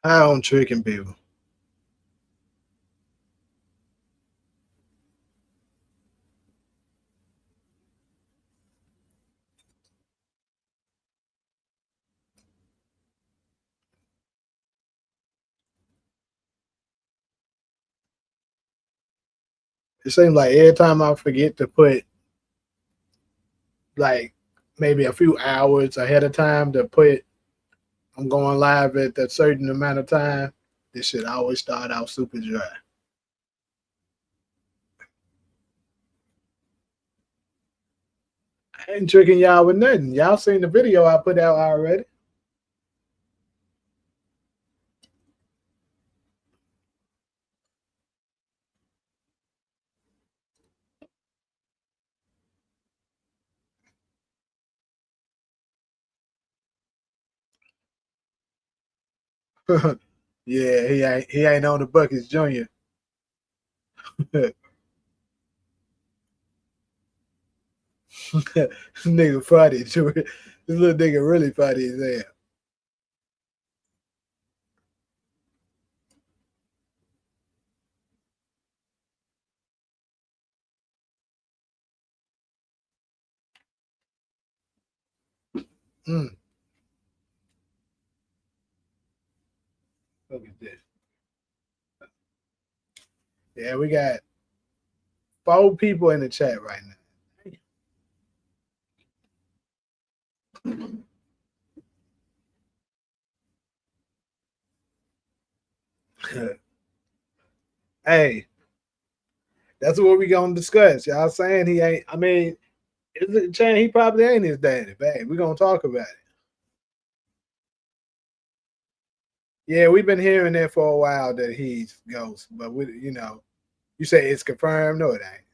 I don't tricking people. It seems like every time I forget to put like maybe a few hours ahead of time to put I'm going live at a certain amount of time, this shit always start out super dry. I ain't tricking y'all with nothing. Y'all seen the video I put out already. Yeah, he ain't on the buckets, Junior. Nigga funny. This little nigga really funny as hell. Mm. Look at this. Yeah, we got 4 people in the chat right now. Hey, that's what we gonna discuss. Y'all saying he ain't. I mean, is it Chan? He probably ain't his daddy. Babe, we gonna talk about it. Yeah, we've been hearing that for a while that he's Ghost, but you say it's confirmed. No, it ain't.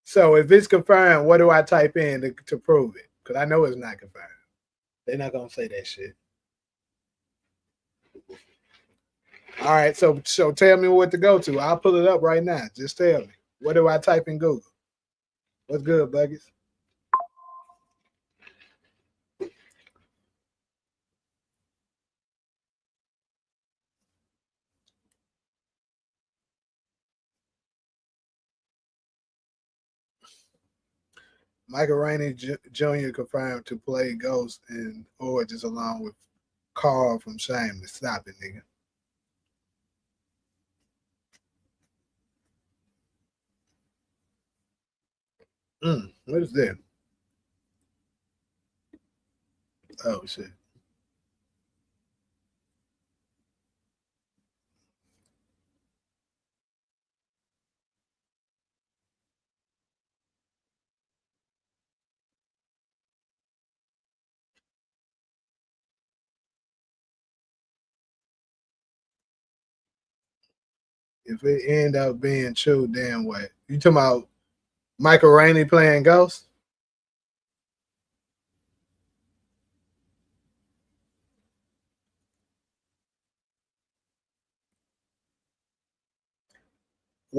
So if it's confirmed, what do I type in to prove it? Because I know it's not confirmed. They're not gonna say that shit. All right, so tell me what to go to. I'll pull it up right now. Just tell me. What do I type in Google? What's good, Buggies? Michael Rainey Jr. confirmed to play Ghost in Origins along with Carl from Shameless. Stop it, nigga. What is that? Oh shit. If it end up being true, damn what? You talking about Michael Rainey playing Ghost?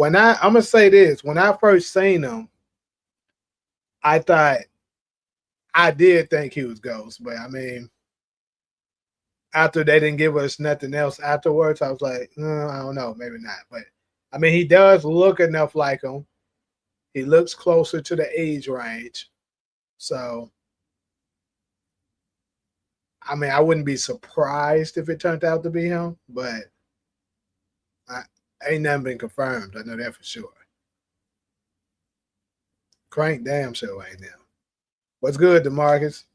I'm gonna say this, when I first seen him, I thought I did think he was Ghost, but I mean, after they didn't give us nothing else afterwards, I was like, I don't know, maybe not. But I mean, he does look enough like him. He looks closer to the age range. So, I mean, I wouldn't be surprised if it turned out to be him, but I, ain't nothing been confirmed. I know that for sure. Crank damn show ain't them. What's good, DeMarcus?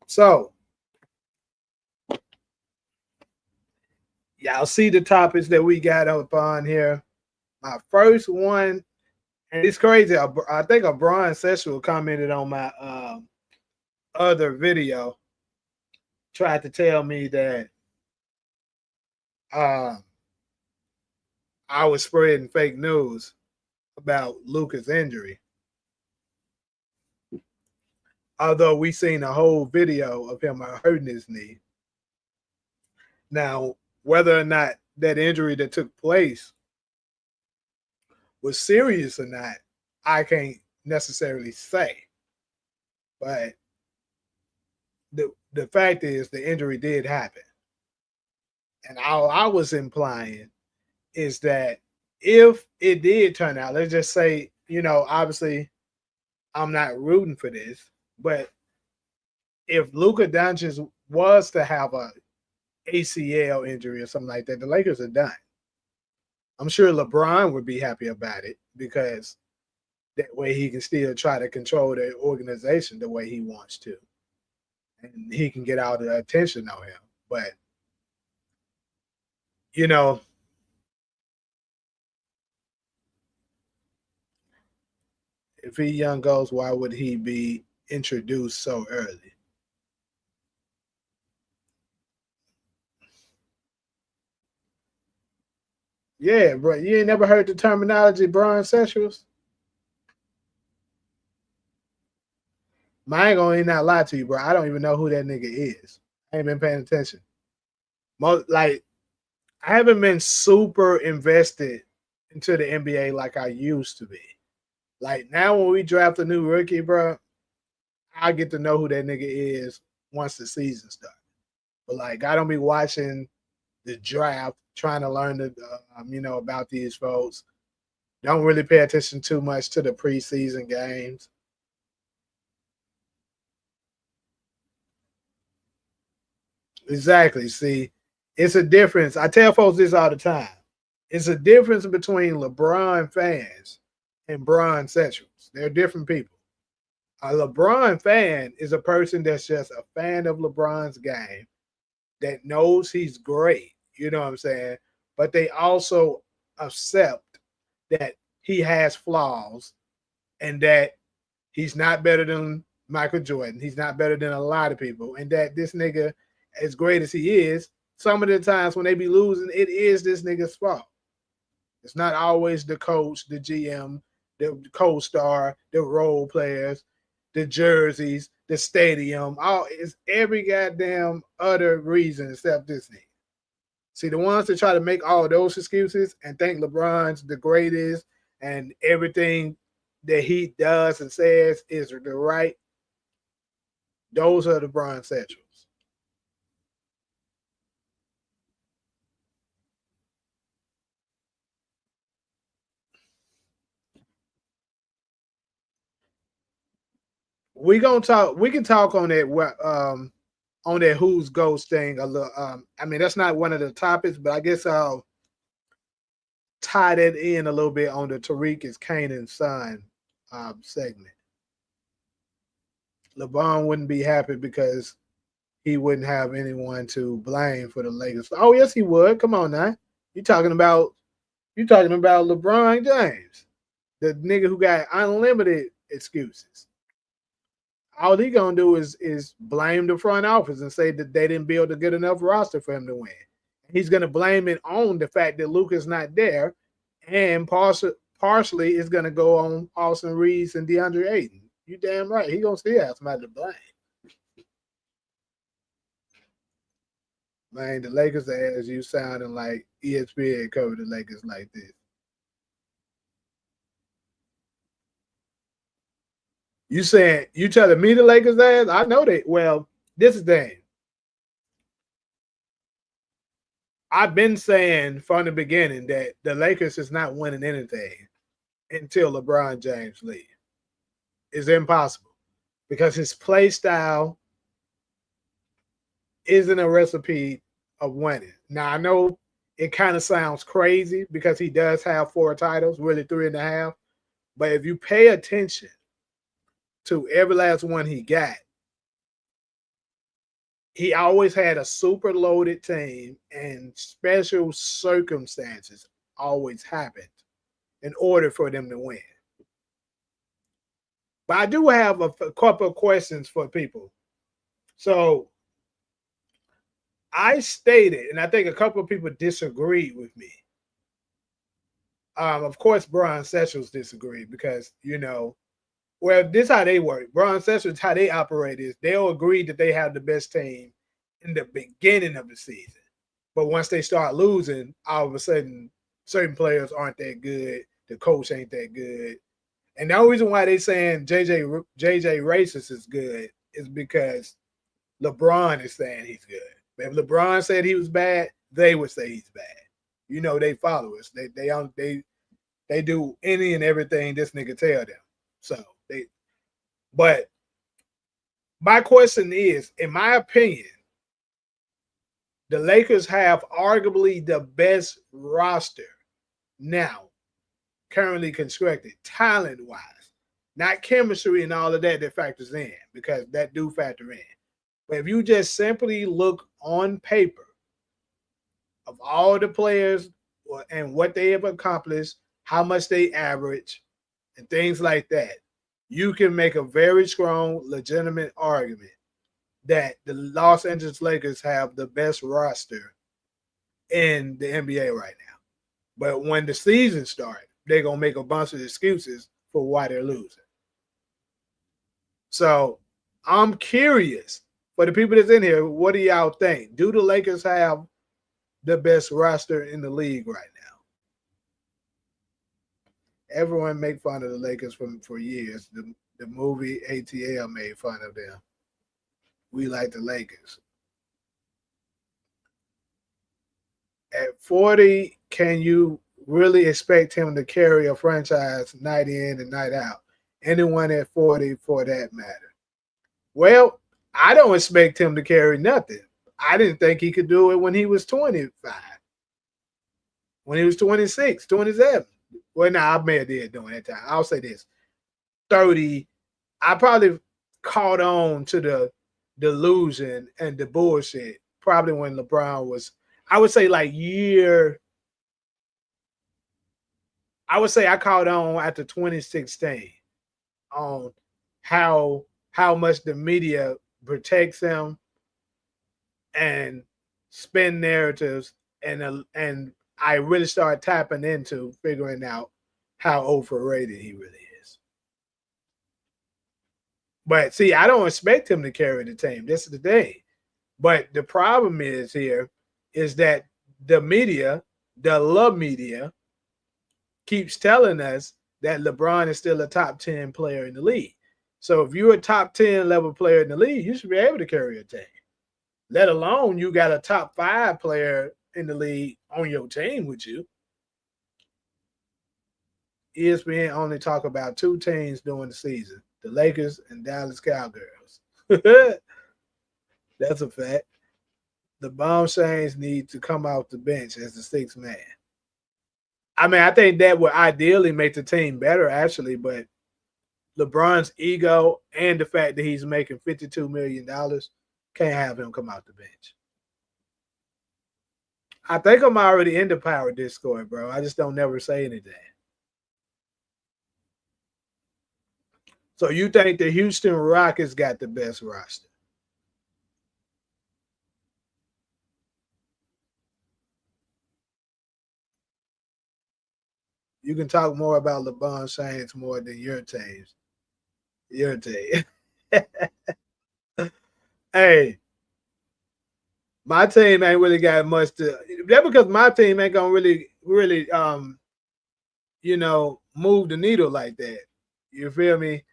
So y'all see the topics that we got up on here. My first one, and it's crazy. I think a Brian Sexual commented on my other video, tried to tell me that uh, I was spreading fake news about Luka's injury. Although we seen a whole video of him hurting his knee. Now, whether or not that injury that took place was serious or not, I can't necessarily say. But the fact is the injury did happen. And all I was implying is that if it did turn out, let's just say, obviously I'm not rooting for this, but if Luka Doncic was to have a ACL injury or something like that, the Lakers are done. I'm sure LeBron would be happy about it because that way he can still try to control the organization the way he wants to. And he can get all the attention on him. But, if he young goes, why would he be introduced so early? Yeah, bro. You ain't never heard the terminology Bron sexuals? I ain't gonna not lie to you, bro. I don't even know who that nigga is. I ain't been paying attention. I haven't been super invested into the NBA like I used to be. Like now when we draft a new rookie, bro, I get to know who that nigga is once the season starts. But like I don't be watching the draft, trying to learn about these folks. Don't really pay attention too much to the preseason games. Exactly. See, it's a difference. I tell folks this all the time. It's a difference between LeBron fans and Bron sexuals. They're different people. A LeBron fan is a person that's just a fan of LeBron's game that knows he's great. You know what I'm saying? But they also accept that he has flaws and that he's not better than Michael Jordan. He's not better than a lot of people. And that this nigga, as great as he is, some of the times when they be losing, it is this nigga's fault. It's not always the coach, the GM, the co-star, the role players, the jerseys, the stadium. It's every goddamn other reason except this nigga. See, the ones that try to make all those excuses and think LeBron's the greatest and everything that he does and says is the right, those are the Bron sexuals. We can talk on that who's ghost thing a little. I mean that's not one of the topics, but I guess I'll tie that in a little bit on the Tariq is Kanan's son segment. LeBron wouldn't be happy because he wouldn't have anyone to blame for the Lakers. Oh yes, he would. Come on now, you talking about LeBron James, the nigga who got unlimited excuses. All he gonna do is blame the front office and say that they didn't build a good enough roster for him to win. He's gonna blame it on the fact that Luka's not there, and partially is gonna go on Austin Reeves and DeAndre Ayton. You damn right. He gonna still have somebody to blame. Man, the Lakers are as you sounding like ESPN covered the Lakers like this. You saying you telling me the Lakers ass? I know that. Well, this is the thing. I've been saying from the beginning that the Lakers is not winning anything until LeBron James leaves. It's impossible because his play style isn't a recipe of winning. Now I know it kind of sounds crazy because he does have 4 titles, really 3.5. But if you pay attention to every last one he got, he always had a super loaded team and special circumstances always happened in order for them to win. But I do have a couple of questions for people. So I stated, and I think a couple of people disagreed with me. Of course, Bron Sessions disagreed because, well, this is how they work. Bron Sessions, how they operate is they'll agree that they have the best team in the beginning of the season. But once they start losing, all of a sudden, certain players aren't that good. The coach ain't that good. And the only reason why they saying JJ racist is good is because LeBron is saying he's good. If LeBron said he was bad, they would say he's bad. You know, they followers. They do any and everything this nigga tell them. So but my question is, in my opinion, the Lakers have arguably the best roster now, currently constructed, talent-wise. Not chemistry and all of that factors in, because that do factor in. But if you just simply look on paper of all the players and what they have accomplished, how much they average, and things like that, you can make a very strong, legitimate argument that the Los Angeles Lakers have the best roster in the NBA right now. But when the season starts, they're going to make a bunch of excuses for why they're losing. So I'm curious, for the people that's in here, what do y'all think? Do the Lakers have the best roster in the league right now? Everyone make fun of the Lakers for years. The movie ATL made fun of them. We like the Lakers. At 40, can you really expect him to carry a franchise night in and night out? Anyone at 40 for that matter. Well, I don't expect him to carry nothing. I didn't think he could do it when he was 25. When he was 26, 27. Well, I may have did during that time. I'll say this. 30. I probably caught on to the delusion and the bullshit probably when LeBron was, I would say like I would say I caught on after 2016 on how much the media protects him and spin narratives, and I really started tapping into figuring out how overrated he really is. But see, I don't expect him to carry the team. This is the thing. But the problem is that the media, the love media, keeps telling us that LeBron is still a top 10 player in the league. So if you're a top 10 level player in the league, you should be able to carry a team. Let alone you got a top 5 player in the league on your team with you. ESPN only talk about 2 teams during the season, the Lakers and Dallas Cowgirls. That's a fact. The Bomb Saints need to come off the bench as the 6th man. I mean, I think that would ideally make the team better, actually, but LeBron's ego and the fact that he's making $52 million can't have him come out the bench. I think I'm already in the Power Discord, bro. I just don't never say anything. So you think the Houston Rockets got the best roster? You can talk more about LeBron James more than your teams. Your team. Hey, my team ain't really got much to. That's because my team ain't gonna really move the needle like that. You feel me?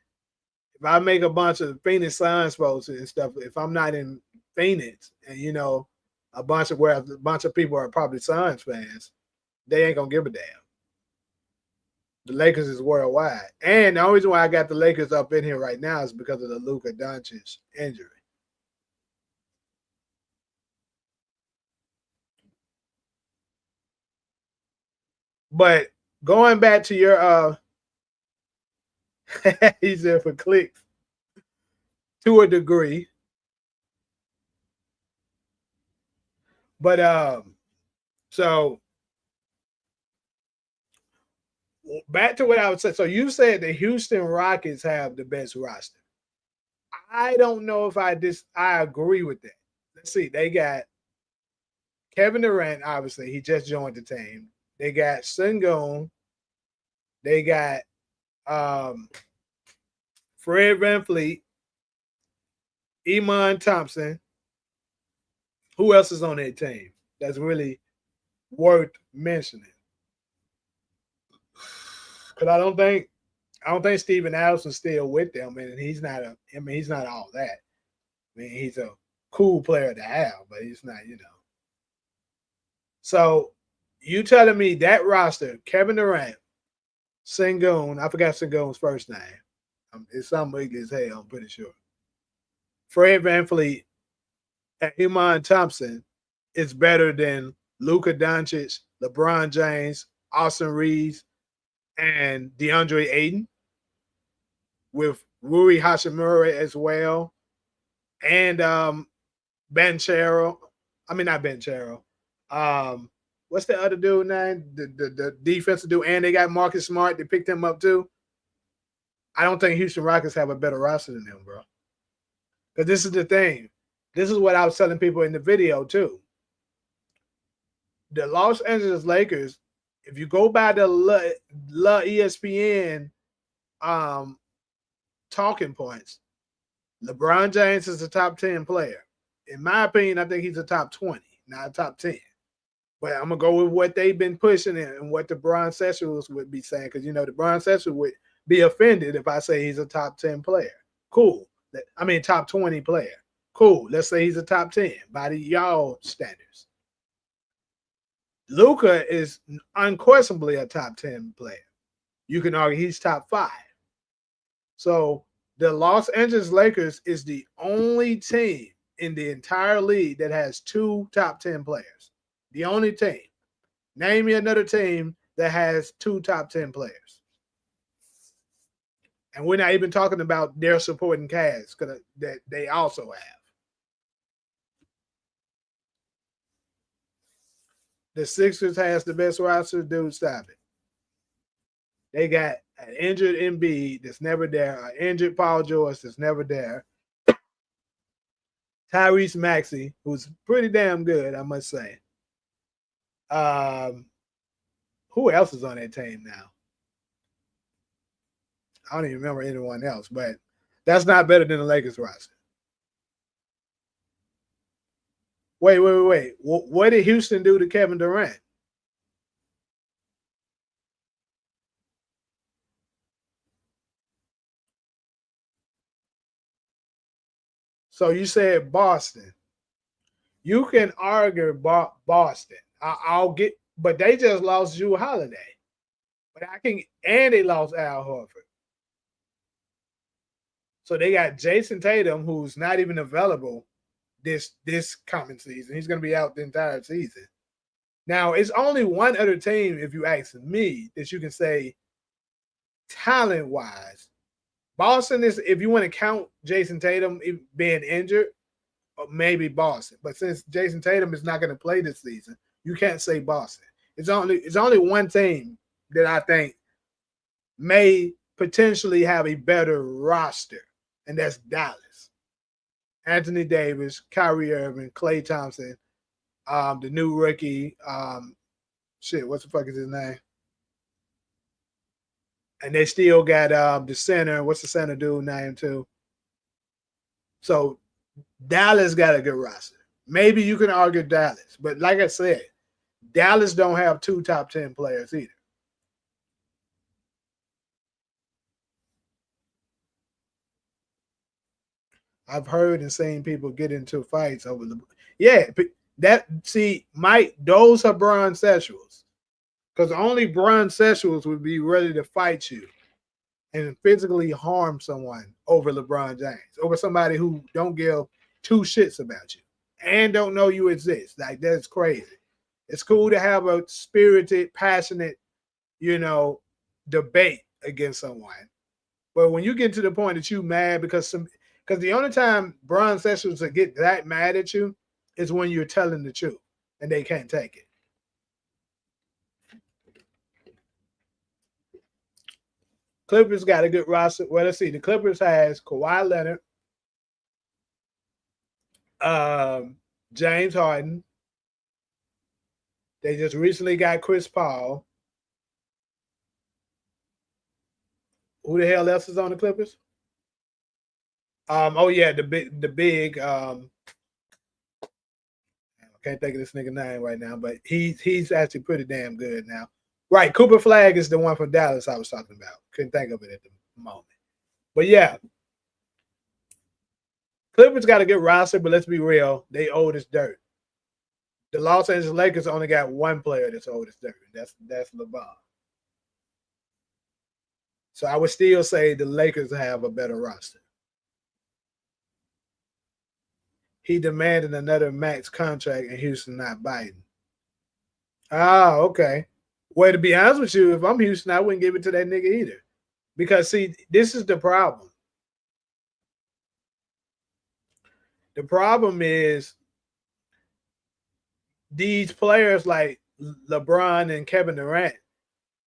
If I make a bunch of Phoenix Suns posts and stuff, if I'm not in Phoenix and a bunch of people are probably Suns fans, they ain't gonna give a damn. The Lakers is worldwide. And the only reason why I got the Lakers up in here right now is because of the Luka Doncic injury. But going back to your he's there for clicks to a degree. But so back to what I would say. So you said the Houston Rockets have the best roster. I don't know if I agree with that. Let's see. They got Kevin Durant, obviously. He just joined the team. They got Sengun. They got Fred VanVleet, Iman Thompson. Who else is on that team that's really worth mentioning? Because I don't think I don't think Steven Adams is still with them, and he's not he's not all that. I mean, he's a cool player to have, but he's not, So you telling me that roster, Kevin Durant, Sengun, I forgot Sengun's first name. It's something ugly as hell, I'm pretty sure. Fred VanVleet and Iman Thompson is better than Luka Doncic, LeBron James, Austin Reeves, and DeAndre Ayton with Rui Hachimura as well. And Banchero. I mean, not Banchero. What's the other dude name? The defensive dude, and they got Marcus Smart. They picked him up too. I don't think Houston Rockets have a better roster than them, bro. Because this is the thing. This is what I was telling people in the video too. The Los Angeles Lakers, if you go by the ESPN talking points, LeBron James is a top 10 player. In my opinion, I think he's a top 20, not a top 10. But I'm going to go with what they've been pushing and what the Bron Sessions would be saying. Because, the Bron Sessions would be offended if I say he's a top 10 player. Cool. I mean, top 20 player. Cool. Let's say he's a top 10 by the y'all standards. Luka is unquestionably a top 10 player. You can argue he's top 5. So the Los Angeles Lakers is the only team in the entire league that has 2 top 10 players. The only team. Name me another team that has 2 top 10 players. And we're not even talking about their supporting cast that they also have. The Sixers has the best roster. Dude, stop it. They got an injured Embiid that's never there, an injured Paul George that's never there, Tyrese Maxey, who's pretty damn good, I must say. Who else is on that team now? I don't even remember anyone else, but that's not better than the Lakers roster. Wait. What did Houston do to Kevin Durant? So you said Boston. You can argue Boston. I'll get, but they just lost Jrue Holiday. But and they lost Al Horford. So they got Jason Tatum, who's not even available this coming season. He's going to be out the entire season. Now, it's only one other team, if you ask me, that you can say talent-wise. Boston is, if you want to count Jason Tatum being injured, maybe Boston. But since Jason Tatum is not going to play this season, you can't say Boston. It's only one team that I think may potentially have a better roster, and that's Dallas. Anthony Davis, Kyrie Irving, Klay Thompson, the new rookie, what the fuck is his name? And they still got the center. What's the center dude name too? So Dallas got a good roster. Maybe you can argue Dallas, but like I said, Dallas don't have 2 top 10 players either. I've heard and seen people get into fights over Mike, those are Bron Sexuals. Because only Bron Sexuals would be ready to fight you and physically harm someone over LeBron James, over somebody who don't give 2 shits about you and don't know you exist. Like, that's crazy. It's cool to have a spirited, passionate, debate against someone. But when you get to the point that you mad because the only time Bron Sexuals will get that mad at you is when you're telling the truth and they can't take it. Clippers got a good roster. Well, let's see. The Clippers has Kawhi Leonard, James Harden. They just recently got Chris Paul. Who the hell else is on the Clippers? The big. I can't think of this nigga name right now, but he's actually pretty damn good now. Right, Cooper Flag is the one from Dallas I was talking about. Couldn't think of it at the moment. But yeah, Clippers got a good roster, but let's be real, they old as dirt. The Los Angeles Lakers only got one player that's old as dirt. That's LeBron. So I would still say the Lakers have a better roster. He demanded another max contract and Houston not biting. Ah, okay. Well, to be honest with you, if I'm Houston, I wouldn't give it to that nigga either. Because see, this is the problem. The problem is these players like LeBron and Kevin Durant,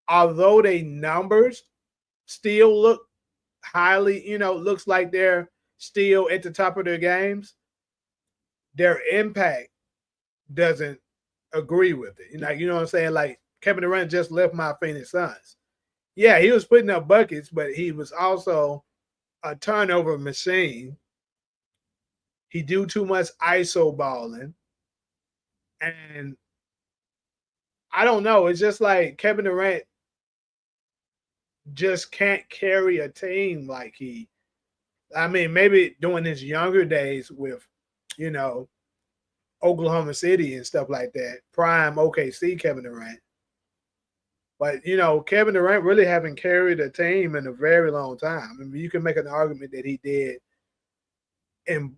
although they numbers still look highly, looks like they're still at the top of their games, their impact doesn't agree with it. You know what I'm saying? Like Kevin Durant just left my Phoenix Suns. Yeah, he was putting up buckets, but he was also a turnover machine. He do too much ISO balling. And I don't know. It's just like Kevin Durant just can't carry a team like maybe during his younger days with, Oklahoma City and stuff like that, prime OKC Kevin Durant. But, Kevin Durant really haven't carried a team in a very long time. I mean, you can make an argument that he did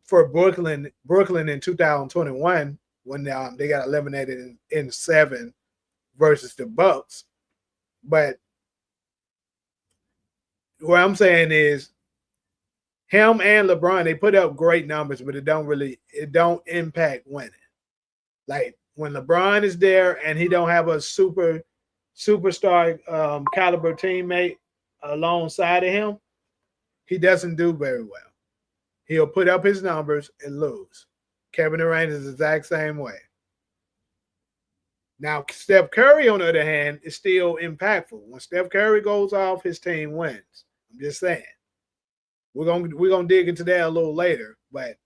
for Brooklyn in 2021 when they got eliminated in 7 versus the Bucks. But what I'm saying is him and LeBron, they put up great numbers, but it don't impact winning. Like when LeBron is there and he don't have a superstar caliber teammate alongside of him, he doesn't do very well. He'll put up his numbers and lose. Kevin Durant is the exact same way. Now, Steph Curry, on the other hand, is still impactful. When Steph Curry goes off, his team wins. I'm just saying. We're gonna dig into that a little later, but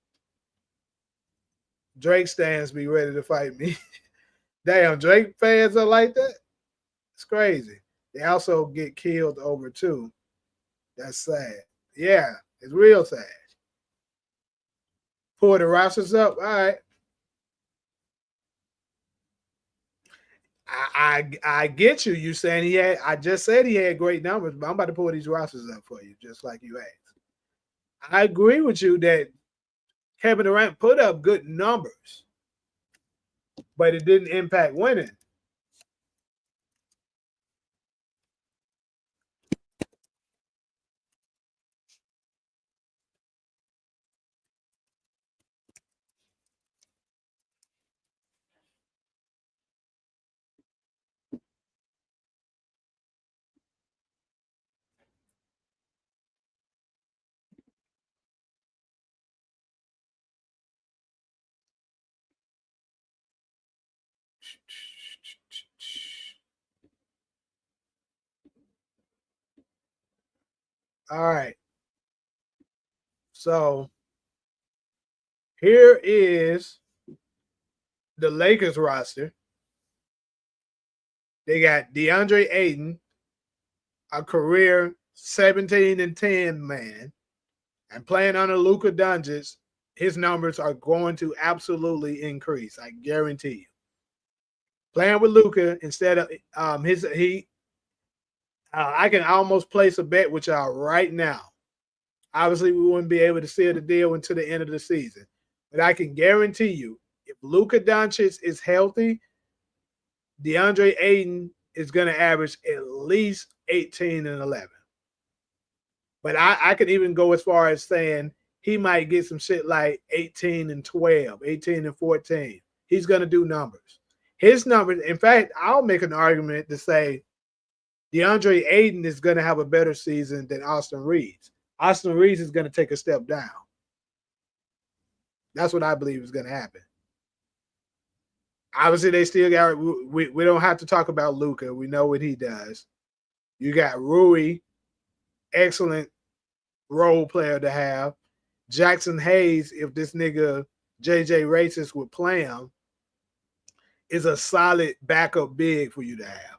Drake stands be ready to fight me. Damn, Drake fans are like that? It's crazy. They also get killed over too. That's sad. Yeah, it's real sad. Pull the rosters up. All right. I get you. You saying I just said he had great numbers, but I'm about to pull these rosters up for you, just like you asked. I agree with you that Kevin Durant put up good numbers, but it didn't impact winning. All right. So here is the Lakers roster. They got DeAndre Ayton, a career 17-10 man, and playing under Luka Doncic, his numbers are going to absolutely increase. I guarantee you. Playing with Luka instead of I can almost place a bet with y'all right now. Obviously, we wouldn't be able to seal the deal until the end of the season, but I can guarantee you, if Luka Doncic is healthy, DeAndre Ayton is going to average at least 18 and 11. But I could even go as far as saying he might get some shit like 18 and 12, 18 and 14. He's going to do numbers. His numbers, in fact, I'll make an argument to say DeAndre Ayton is going to have a better season than Austin Reeves. Austin Reeves is going to take a step down. That's what I believe is going to happen. Obviously, they still got. We don't have to talk about Luka. We know what he does. You got Rui, excellent role player to have. Jackson Hayes, if this nigga JJ Racist would play him, is a solid backup big for you to have.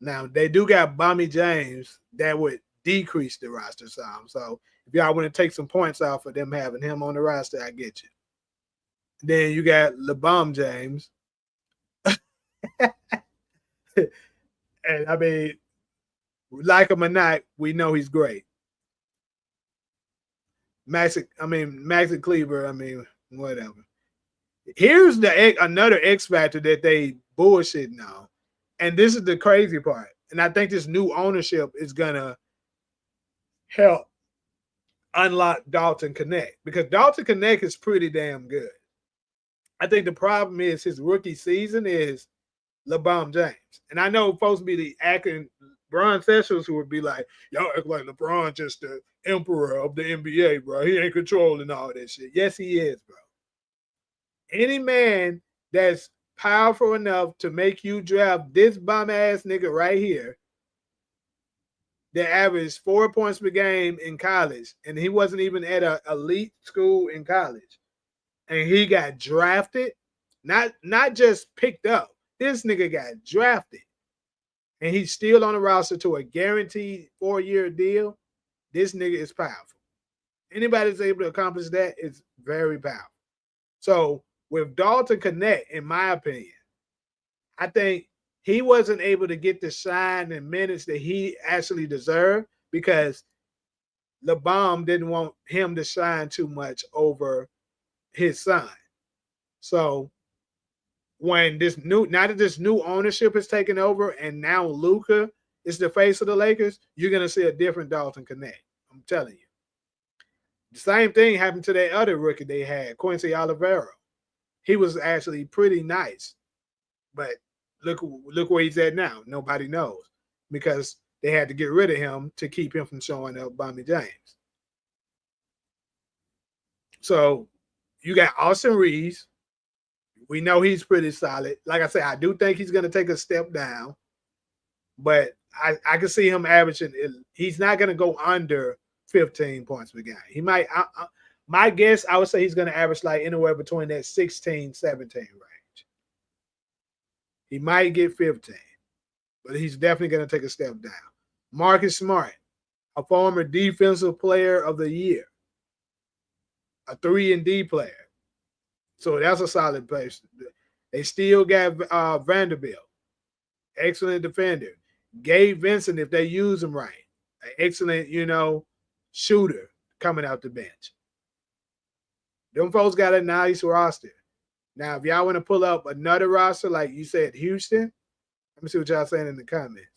Now they do got Bommy James that would decrease the roster some. So if y'all want to take some points off for them having him on the roster, I get you. Then you got LeBron James. And I mean, like him or not, we know he's great. Maxi Kleber, whatever. Here's another X factor that they bullshitting on. And this is the crazy part. And I think this new ownership is gonna help unlock Dalton Connect, because Dalton Connect is pretty damn good. I think the problem is his rookie season is LeBron James. And I know folks be the acting Bron Sessions who would be like, y'all act like LeBron just the emperor of the NBA, bro. He ain't controlling all that shit. Yes, he is, bro. Any man that's powerful enough to make you draft this bum ass nigga right here that averaged 4 points per game in college, and he wasn't even at an elite school in college, and he got drafted, not just picked up. This nigga got drafted, and he's still on the roster to a guaranteed 4-year deal. This nigga is powerful. Anybody that's able to accomplish that is very powerful. So with Dalton Connect, in my opinion, I think he wasn't able to get the shine and minutes that he actually deserved because LeBron didn't want him to shine too much over his son. So when now that this new ownership is taking over and now Luka is the face of the Lakers, you're going to see a different Dalton Connect. I'm telling you. The same thing happened to that other rookie they had, Quincy Olivero. He was actually pretty nice, but look where he's at now. Nobody knows because they had to get rid of him to keep him from showing up Bommy James. So you got Austin Reeves. We know he's pretty solid. Like I said, I do think he's going to take a step down, but I can see him averaging. He's not going to go under 15 points per game. He might. My guess, I would say he's going to average like anywhere between that 16, 17 range. He might get 15, but he's definitely going to take a step down. Marcus Smart, a former defensive player of the year, a 3-and-D player. So that's a solid place. They still got Vanderbilt, excellent defender. Gabe Vincent, if they use him right, an excellent, shooter coming out the bench. Them folks got a nice roster. Now, if y'all want to pull up another roster, like you said, Houston, let me see what y'all saying in the comments.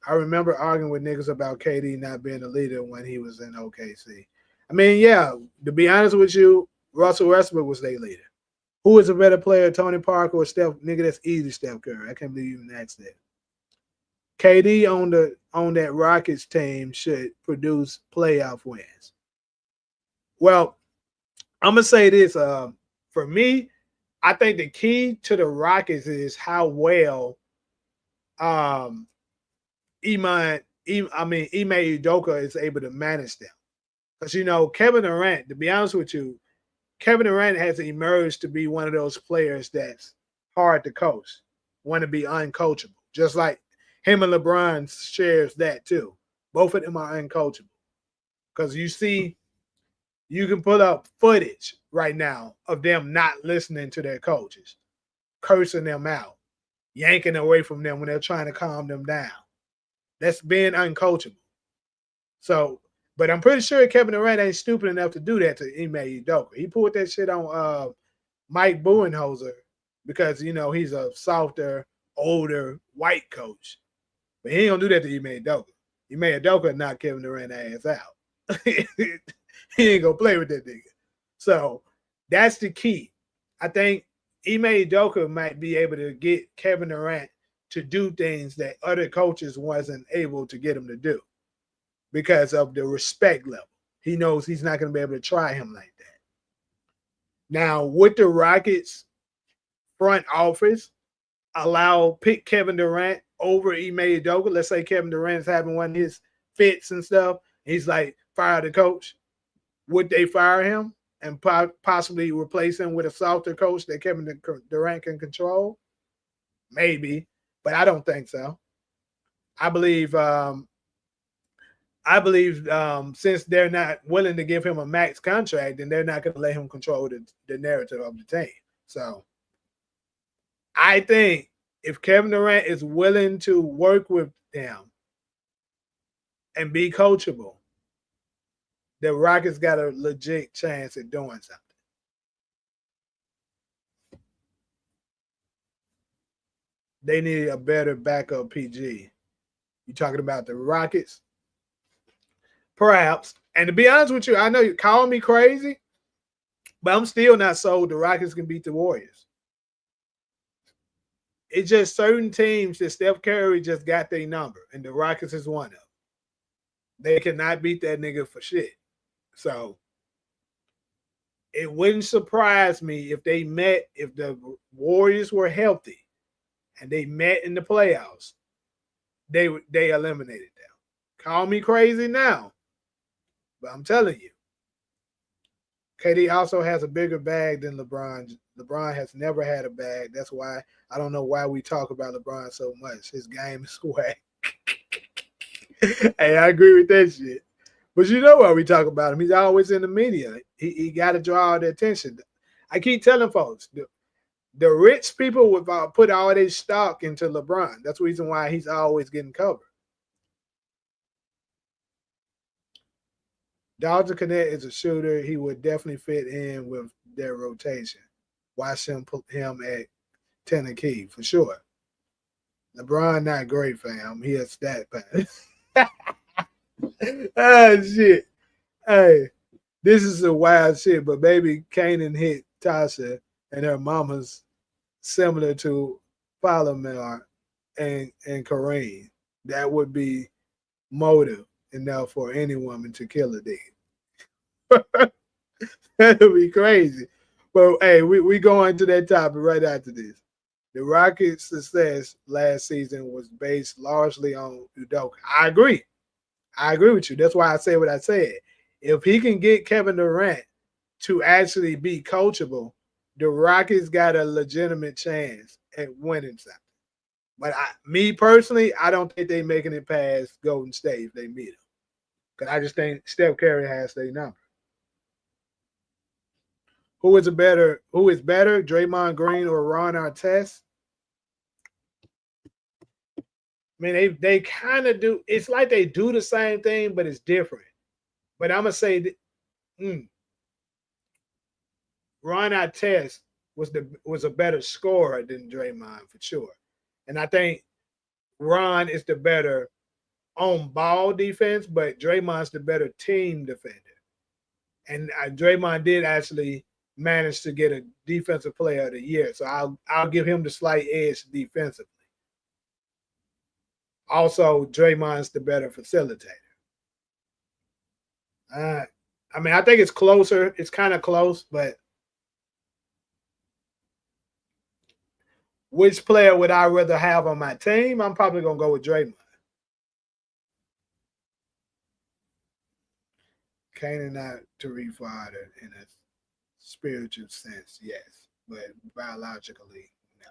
I remember arguing with niggas about KD not being a leader when he was in OKC. I mean, yeah, to be honest with you, Russell Westbrook was their leader. Who is a better player, Tony Parker or Steph? Nigga, that's easy, Steph Curry. I can't believe you even asked that. KD on that Rockets team should produce playoff wins. Well, I'm going to say this. For me, I think the key to the Rockets is how well Ime Udoka is able to manage them. Because, Kevin Durant, to be honest with you, Kevin Durant has emerged to be one of those players that's hard to coach, want to be uncoachable. Just like him and LeBron shares that too. Both of them are uncoachable. Because you can pull up footage right now of them not listening to their coaches, cursing them out, yanking away from them when they're trying to calm them down. That's being uncoachable. So, but I'm pretty sure Kevin Durant ain't stupid enough to do that to Ime Udoka. He pulled that shit on Mike Budenholzer because, he's a softer, older, white coach. But he ain't going to do that to Ime Udoka. Ime Udoka knock Kevin Durant ass out. He ain't going to play with that nigga. So that's the key. I think Ime Udoka might be able to get Kevin Durant to do things that other coaches wasn't able to get him to do because of the respect level. He knows he's not going to be able to try him like that. Now, with the Rockets front office, pick Kevin Durant over Ime Udoka. Let's say Kevin Durant's having one of his fits and stuff. He's like, fire the coach. Would they fire him? and possibly replace him with a softer coach that Kevin Durant can control? Maybe, but I don't think so. I believe since they're not willing to give him a max contract, then they're not going to let him control the narrative of the team. So I think if Kevin Durant is willing to work with them and be coachable, the Rockets got a legit chance at doing something. They need a better backup PG. You talking about the Rockets? Perhaps. And to be honest with you, I know you call me crazy, but I'm still not sold the Rockets can beat the Warriors. It's just certain teams that Steph Curry just got their number, and the Rockets is one of them. They cannot beat that nigga for shit. So it wouldn't surprise me if they met, if the Warriors were healthy and they met in the playoffs, they eliminated them. Call me crazy now, but I'm telling you, KD also has a bigger bag than LeBron. LeBron has never had a bag. That's why I don't know why we talk about LeBron so much. His game is whack. Hey, I agree with that shit. But you know why we talk about him. He's always in the media. He got to draw the attention. I keep telling folks, the rich people would put all their stock into LeBron. That's the reason why he's always getting covered. Dalton Connect is a shooter. He would definitely fit in with their rotation. Watch him put him at 10 and key for sure. LeBron not great, fam. He a stat pass. Oh shit. Hey, this is a wild shit, but baby Kanan hit Tasha and her mama's similar to Palomar and Kareem. That would be motive enough for any woman to kill a nigga. That would be crazy. But hey, we go into that topic right after this. The Rockets' success last season was based largely on Udoka. I agree with you. That's why I say what I said. If he can get Kevin Durant to actually be coachable, the Rockets got a legitimate chance at winning something. But me personally, I don't think they're making it past Golden State if they meet them. Because I just think Steph Curry has their number. Who is better, Draymond Green or Ron Artest? I mean, they kind of do. It's like they do the same thing, but it's different. But I'm gonna say, Ron Artest was a better scorer than Draymond for sure, and I think Ron is the better on ball defense, but Draymond's the better team defender. And Draymond did actually manage to get a defensive player of the year, so I'll give him the slight edge defensively. Also, Draymond's the better facilitator. I mean, I think it's closer. It's kind of close, but which player would I rather have on my team? I'm probably going to go with Draymond. Kanan not Tariq father in a spiritual sense, yes, but biologically, no.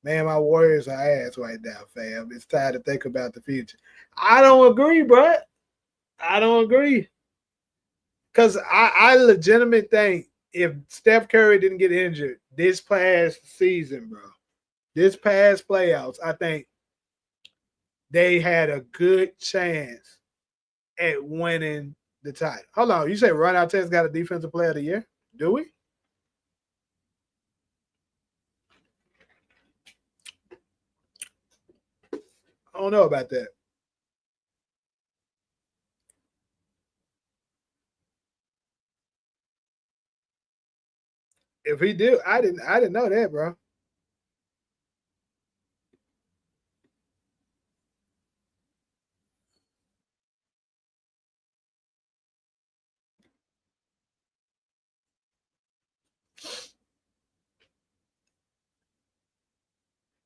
Man, my Warriors are ass right now, fam. It's time to think about the future. I don't agree, bro. I don't agree. Because I legitimately think if Steph Curry didn't get injured this past season, bro, this past playoffs, I think they had a good chance at winning the title. Hold on. You say Ron Artest got a defensive player of the year? Do we? I don't know about that. If he did, I didn't know that, bro.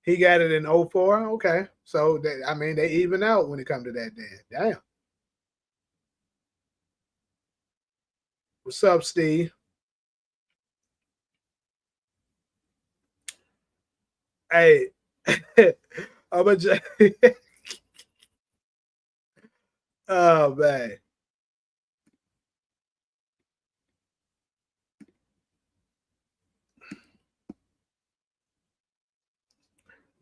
He got it in 04. Okay. So they even out when it comes to that then. Damn. What's up, Steve? Hey, I'm a. Oh man.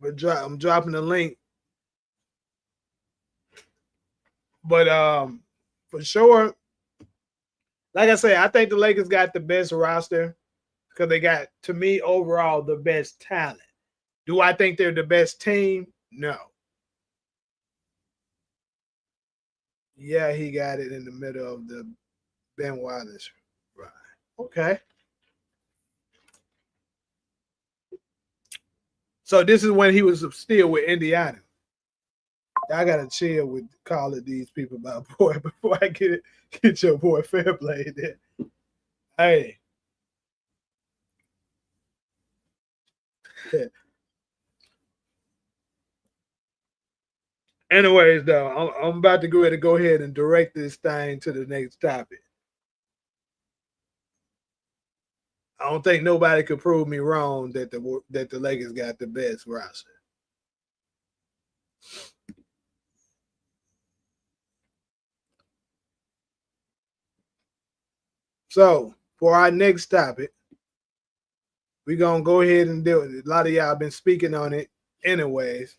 I'm dropping the link. But for sure, like I say, I think the Lakers got the best roster because they got, to me, overall the best talent. Do I think they're the best team? No. Yeah, he got it in the middle of the Ben Wallace. Right. Okay. So this is when he was still with Indiana. I gotta chill with calling these people my boy before I get your boy fair play there. Hey. Anyways, though, I'm about to go ahead and direct this thing to the next topic. I don't think nobody could prove me wrong that the Lakers got the best roster. So for our next topic, we're gonna go ahead and do it. A lot of y'all been speaking on it anyways.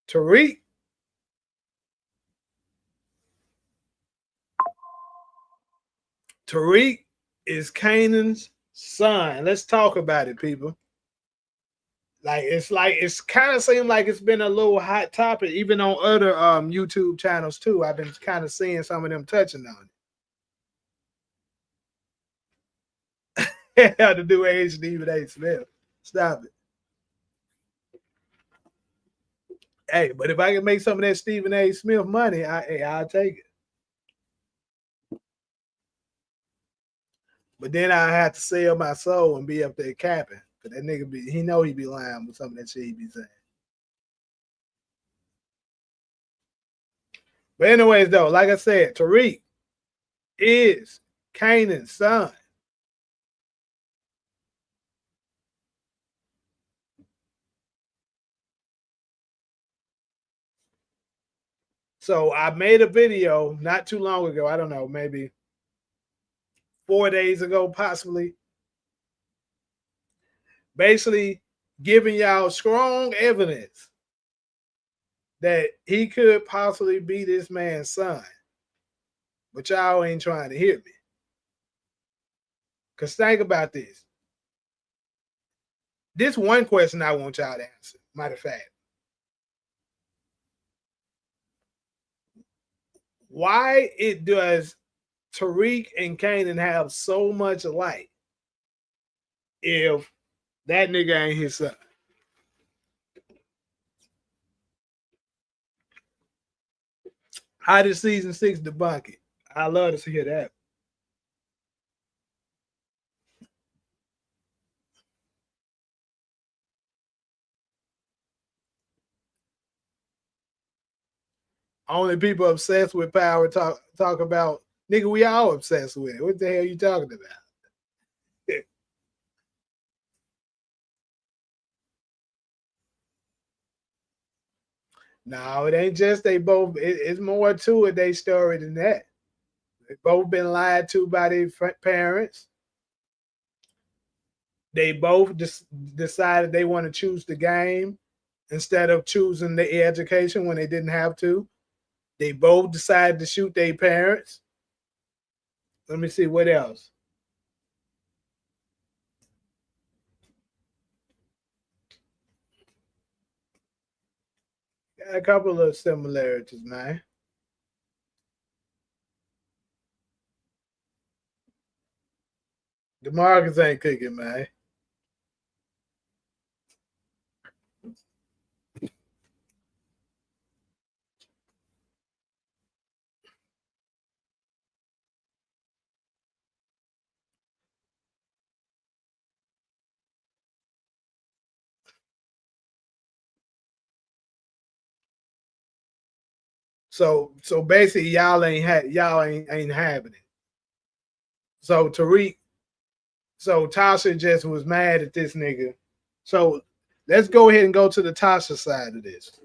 Tariq is Kanan's son. Let's talk about it, people. Like it's kind of seemed like it's been a little hot topic, even on other YouTube channels too. I've been kind of seeing some of them touching on it. Had to do with Stephen A. Smith. Stop it. Hey, but if I can make some of that Stephen A. Smith money, I'll take it. But then I have to sell my soul and be up there capping. Cause that nigga he know he be lying with some of that shit he be saying. But anyways, though, like I said, Tariq is Kanan's son. So I made a video not too long ago. I don't know, maybe 4 days ago, possibly. Basically giving y'all strong evidence that he could possibly be this man's son. But y'all ain't trying to hear me. Because think about this. This one question I want y'all to answer. Matter of fact, why it does Tariq and Kanan have so much alike if that nigga ain't his son? How did season 6 debunk it? I love to hear that. Only people obsessed with power talk about, nigga, we all obsessed with it. What the hell are you talking about? No, it ain't just they both. It's more to it. They story than that. They both been lied to by their parents. They both decided they want to choose the game instead of choosing the education when they didn't have to. They both decided to shoot their parents. Let me see what else. Got a couple of similarities, man. DeMarcus ain't cooking, man. So basically, y'all ain't having it. So Tasha just was mad at this nigga. So let's go ahead and go to the Tasha side of this.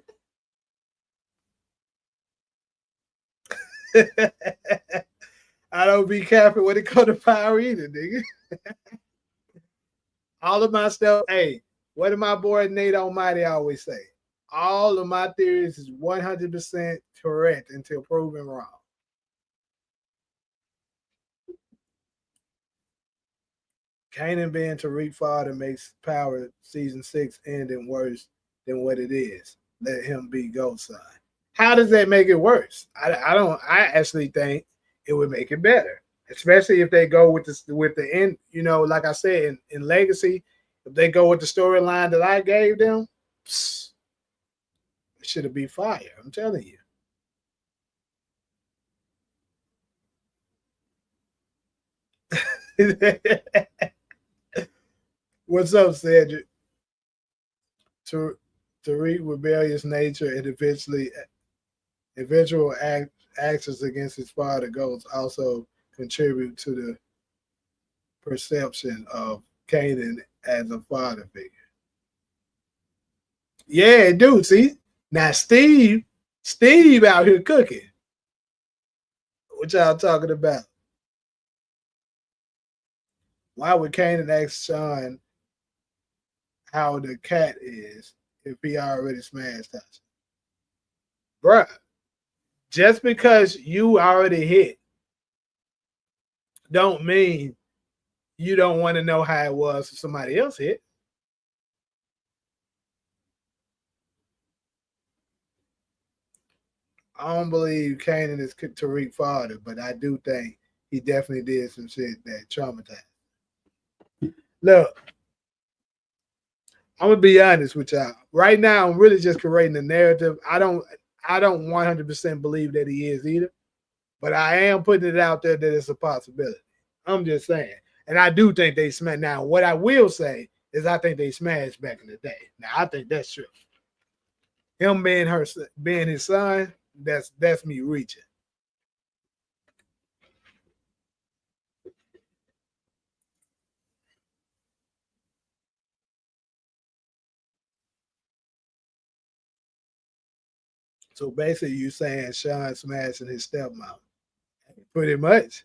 I don't be careful when it comes to power either, nigga. All of my stuff, hey, what did my boy Nate Almighty always say? All of my theories is 100% correct until proven wrong. Kanan being Tariq father makes Power season 6 ending worse than what it is. Let him be Ghost Son. How does that make it worse? I actually think it would make it better, especially if they go with the end. You know, like I said in Legacy, if they go with the storyline that I gave them, it should have been fire. I'm telling you. What's up, Cedric? Tariq rebellious nature and eventual actions against his father goals also contribute to the perception of Kanan as a father figure. Yeah, dude. See, now Steve out here cooking. What y'all talking about? Why would Kanan ask Sean how the cat is if he already smashed us? Bruh, just because you already hit don't mean you don't want to know how it was if somebody else hit. I don't believe Kanan is Tariq's father, but I do think he definitely did some shit that traumatized. Look, I'm gonna be honest with y'all. Right now, I'm really just creating a narrative. I don't 100% believe that he is either, but I am putting it out there that it's a possibility. I'm just saying, and I do think they smashed. Now, what I will say is, I think they smashed back in the day. Now, I think that's true. Him being his son, that's me reaching. So basically, you saying Sean smashing his stepmom? Pretty much.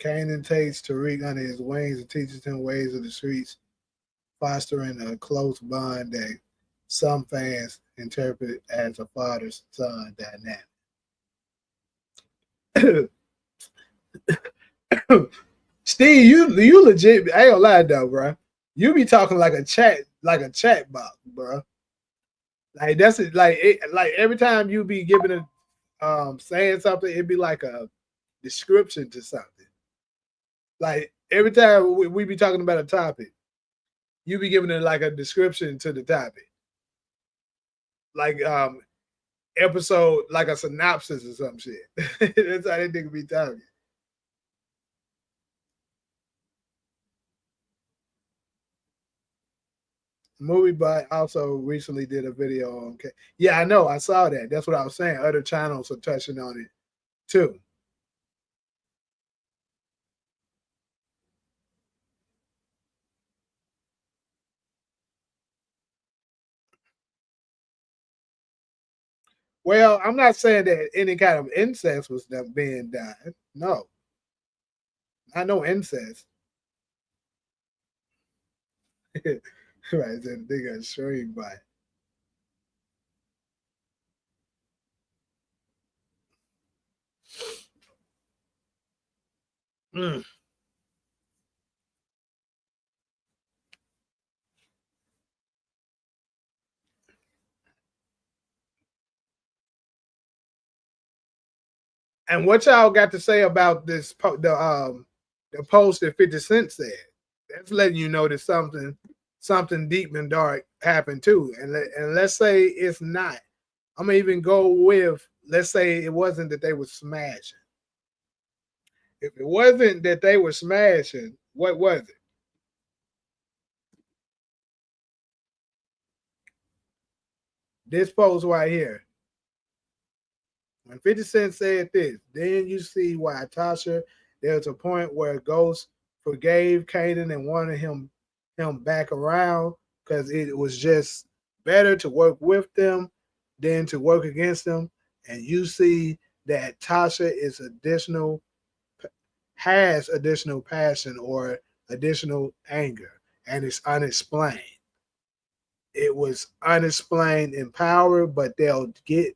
Kanan takes Tariq under his wings and teaches him ways of the streets, fostering a close bond that some fans interpret as a father-son dynamic. Steve, you legit. I ain't gonna lie though, bro. You be talking like a chat box, bro. Like that's it. Like every time you be giving a saying something, it'd be like a description to something. Like every time we be talking about a topic, you be giving it like a description to the topic. Like episode, like a synopsis or some shit. That's how that nigga be talking. MovieBot also recently did a video on. Yeah, I know. I saw that. That's what I was saying. Other channels are touching on it too. Well, I'm not saying that any kind of incest was being done. No, I know incest. Right, that they got streamed by. Mm. And what y'all got to say about this? The post that 50 Cent said. That's letting you know that something deep and dark happened too. And let's say it's not. I'm gonna even go with, let's say it wasn't that they were smashing. If it wasn't that they were smashing, what was it? This post right here. When 50 Cent said this, then you see why Tasha, there's a point where Ghost forgave Kanan and wanted him back around because it was just better to work with them than to work against them. And you see that Tasha has additional passion or additional anger, and it's unexplained. It was unexplained in power, but they'll get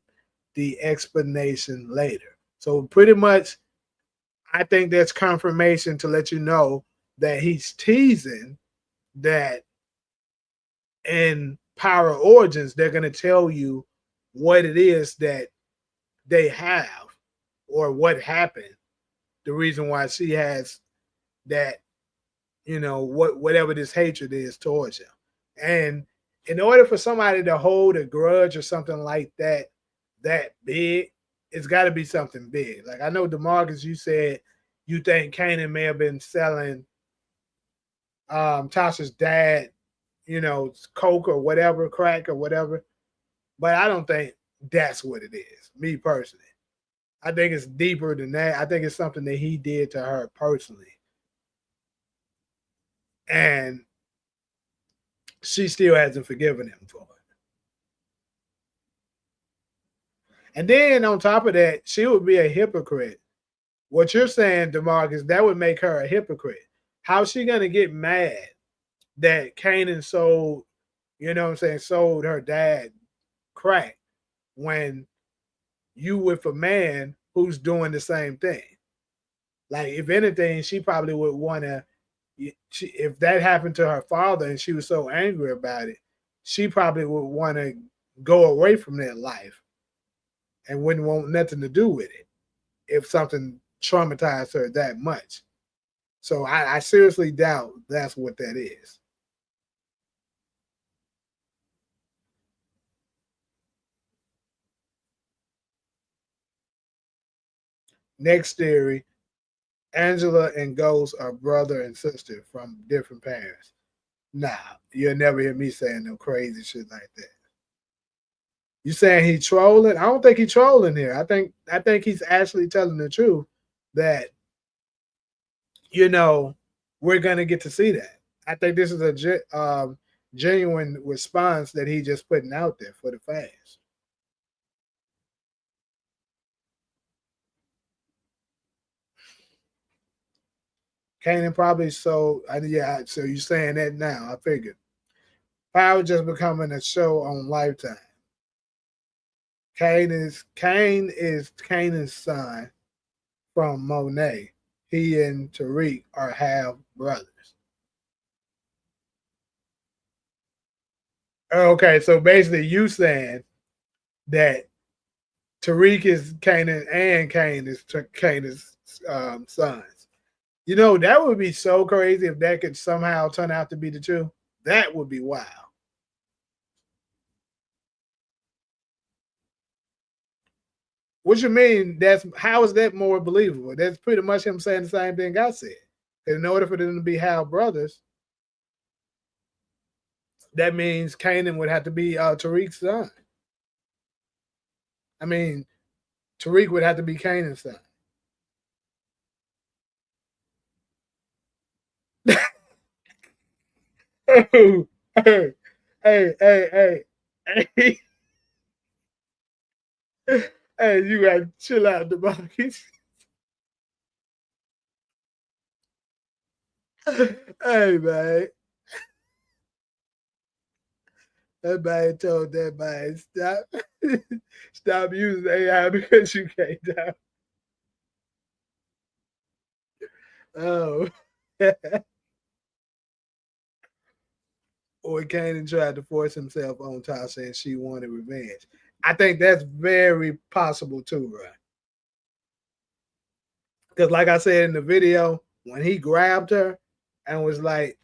the explanation later. So pretty much, I think that's confirmation to let you know that he's teasing that in Power Origins, they're going to tell you what it is that they have or what happened. The reason why she has that, whatever this hatred is towards him. And in order for somebody to hold a grudge or something like that big, it's got to be something big. Like I know DeMarcus, you said you think Kanan may have been selling Tasha's dad, coke or whatever, crack or whatever. But I don't think that's what it is, me personally. I think it's deeper than that. I think it's something that he did to her personally. And she still hasn't forgiven him for it. And then on top of that, she would be a hypocrite. What you're saying, DeMarcus, that would make her a hypocrite. How's she going to get mad that Kanan sold, sold her dad crack when you with a man who's doing the same thing? Like, if anything, she probably would want to, if that happened to her father and she was so angry about it, she probably would want to go away from that life and wouldn't want nothing to do with it if something traumatized her that much. So I seriously doubt that's what that is. Next theory, Angela and Ghost are brother and sister from different parents. Nah, you'll never hear me saying no crazy shit like that. You saying he trolling? I don't think he's trolling here. I think he's actually telling the truth that we're gonna get to see that. I think this is a genuine response that he just putting out there for the fans. Kanan probably so yeah. So you're saying that now? I figured. Power just becoming a show on Lifetime. Kane is Kanan's son from Monet. He and Tariq are half brothers. Okay, so basically you saying that Tariq is Kanan and Kane is Kanan's sons. That would be so crazy if that could somehow turn out to be the truth. That would be wild. What you mean? How is that more believable? That's pretty much him saying the same thing I said. In order for them to be half brothers, that means Kanan would have to be Tariq's son. I mean, Tariq would have to be Kanan's son. hey, hey, hey, hey. Hey, you gotta chill out, the monkeys. Hey, man. That man told that man, stop using AI because you can't die. Oh. Or Kanan tried to force himself on Tasha and she wanted revenge. I think that's very possible too, right? Because like I said in the video, when he grabbed her and was like,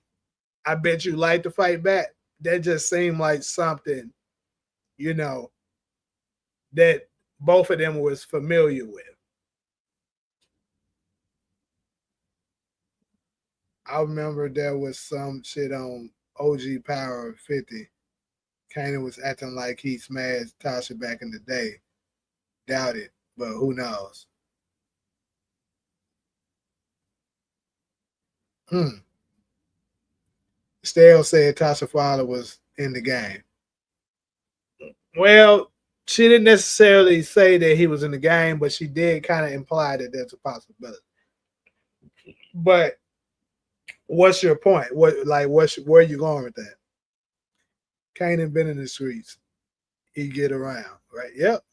I bet you like to fight back, that just seemed like something, that both of them was familiar with. I remember there was some shit on OG Power 50. Kanan was acting like he smashed Tasha back in the day. Doubt it. but who knows? Stale said Tasha Fowler was in the game. Well, she didn't necessarily say that he was in the game, but she did kind of imply that there's a possibility. But what's your point? Where are you going with that? Kanan been in the streets. He get around, right? Yep.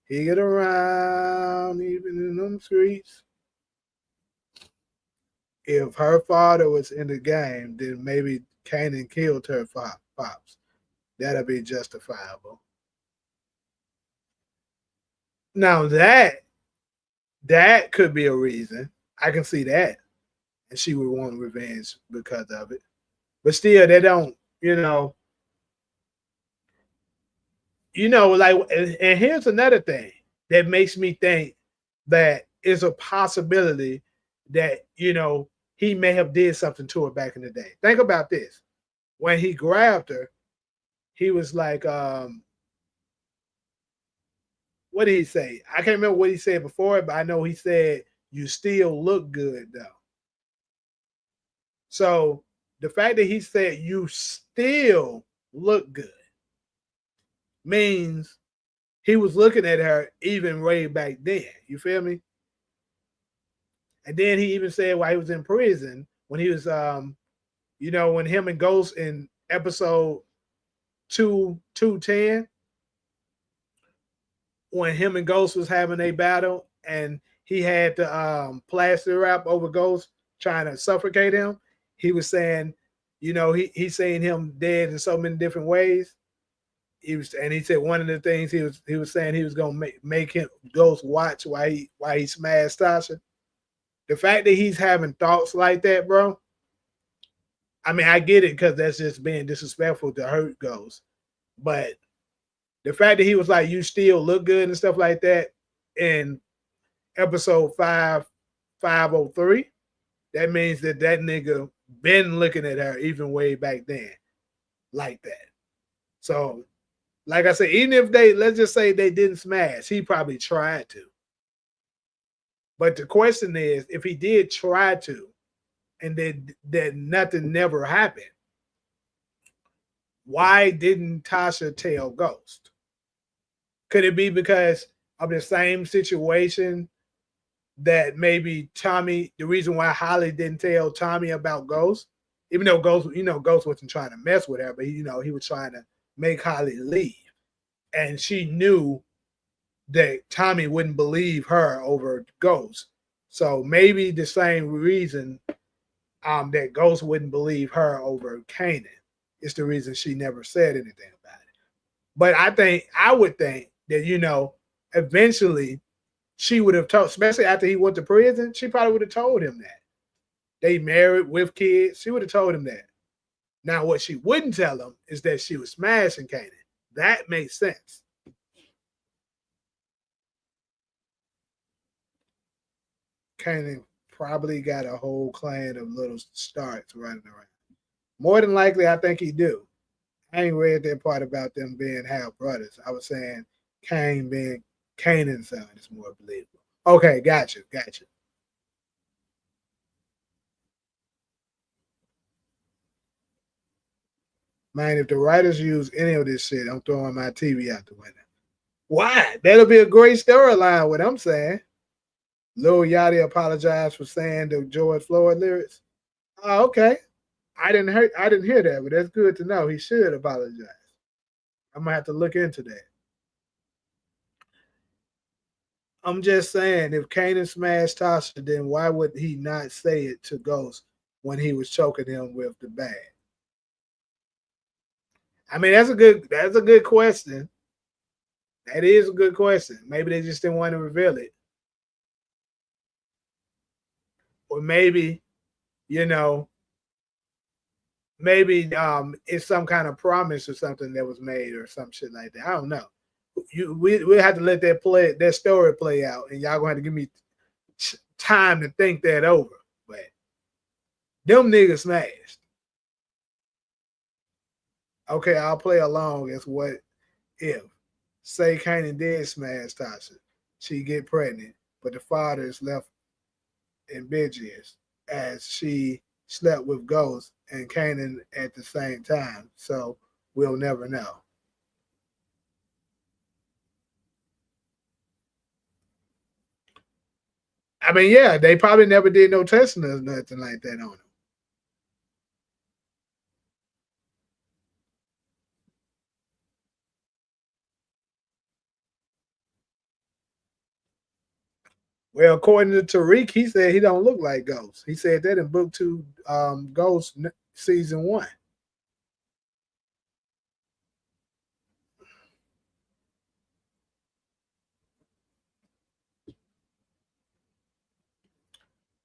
He get around even in them streets. If her father was in the game, then maybe Kanan killed her pops. That'll be justifiable. Now that could be a reason. I can see that. And she would want revenge because of it. But still, they don't, like, and here's another thing that makes me think that it's a possibility that, he may have did something to her back in the day. Think about this. When he grabbed her, he was like, what did he say? I can't remember what he said before, but I know he said, you still look good, though. So the fact that he said, you still look good means he was looking at her even way back then. You feel me? And then he even said while he was in prison, when he was, when him and Ghost in episode 210, when him and Ghost was having a battle and he had the plaster wrap over Ghost trying to suffocate him, he was saying, he's saying him dead in so many different ways. He said one of the things he was saying he was gonna make him Ghost watch why he smashed Tasha. The fact that he's having thoughts like that, bro. I mean, I get it because that's just being disrespectful to hurt Ghost. But the fact that he was like, you still look good and stuff like that in episode 503, that means that nigga been looking at her even way back then like that. So, like I said, even if let's just say they didn't smash, he probably tried to. But the question is, if he did try to, and that nothing never happened, why didn't Tasha tell Ghost? Could it be because of the same situation that maybe Tommy, the reason why Holly didn't tell Tommy about Ghost, even though Ghost, Ghost wasn't trying to mess with her, but he was trying to make Holly leave. And she knew that Tommy wouldn't believe her over Ghost. So maybe the same reason that Ghost wouldn't believe her over Kanan is the reason she never said anything about it. But I would think that, eventually she would have told, especially after he went to prison, she probably would have told him that. They married with kids. She would have told him that. Now, what she wouldn't tell him is that she was smashing Kanan. That makes sense. Kanan probably got a whole clan of little starts running around. More than likely, I think he do. I ain't read that part about them being half brothers. I was saying Cain being Kanan's son is more believable. Okay, gotcha. Man, if the writers use any of this shit, I'm throwing my TV out the window. Why? That'll be a great storyline, what I'm saying. Lil Yachty apologized for saying the George Floyd lyrics. Oh, okay. I didn't hear that, but that's good to know. He should apologize. I'm gonna have to look into that. I'm just saying, if Kanan smashed Tasha, then why would he not say it to Ghost when he was choking him with the bag? I mean, that's a good question. That is a good question. Maybe they just didn't want to reveal it. Or maybe, maybe it's some kind of promise or something that was made or some shit like that. I don't know. We have to let that story play out, and y'all gonna have to give me time to think that over. But them niggas smashed. Okay, I'll play along as what if say Kanan did smash Tasha. she get pregnant, but the father is left in bitches as she slept with Ghost and Kanan at the same time. So we'll never know. I mean, yeah, they probably never did no testing or nothing like that on him. Well, according to Tariq, he said he don't look like Ghost. He said that in book two, Ghost season one.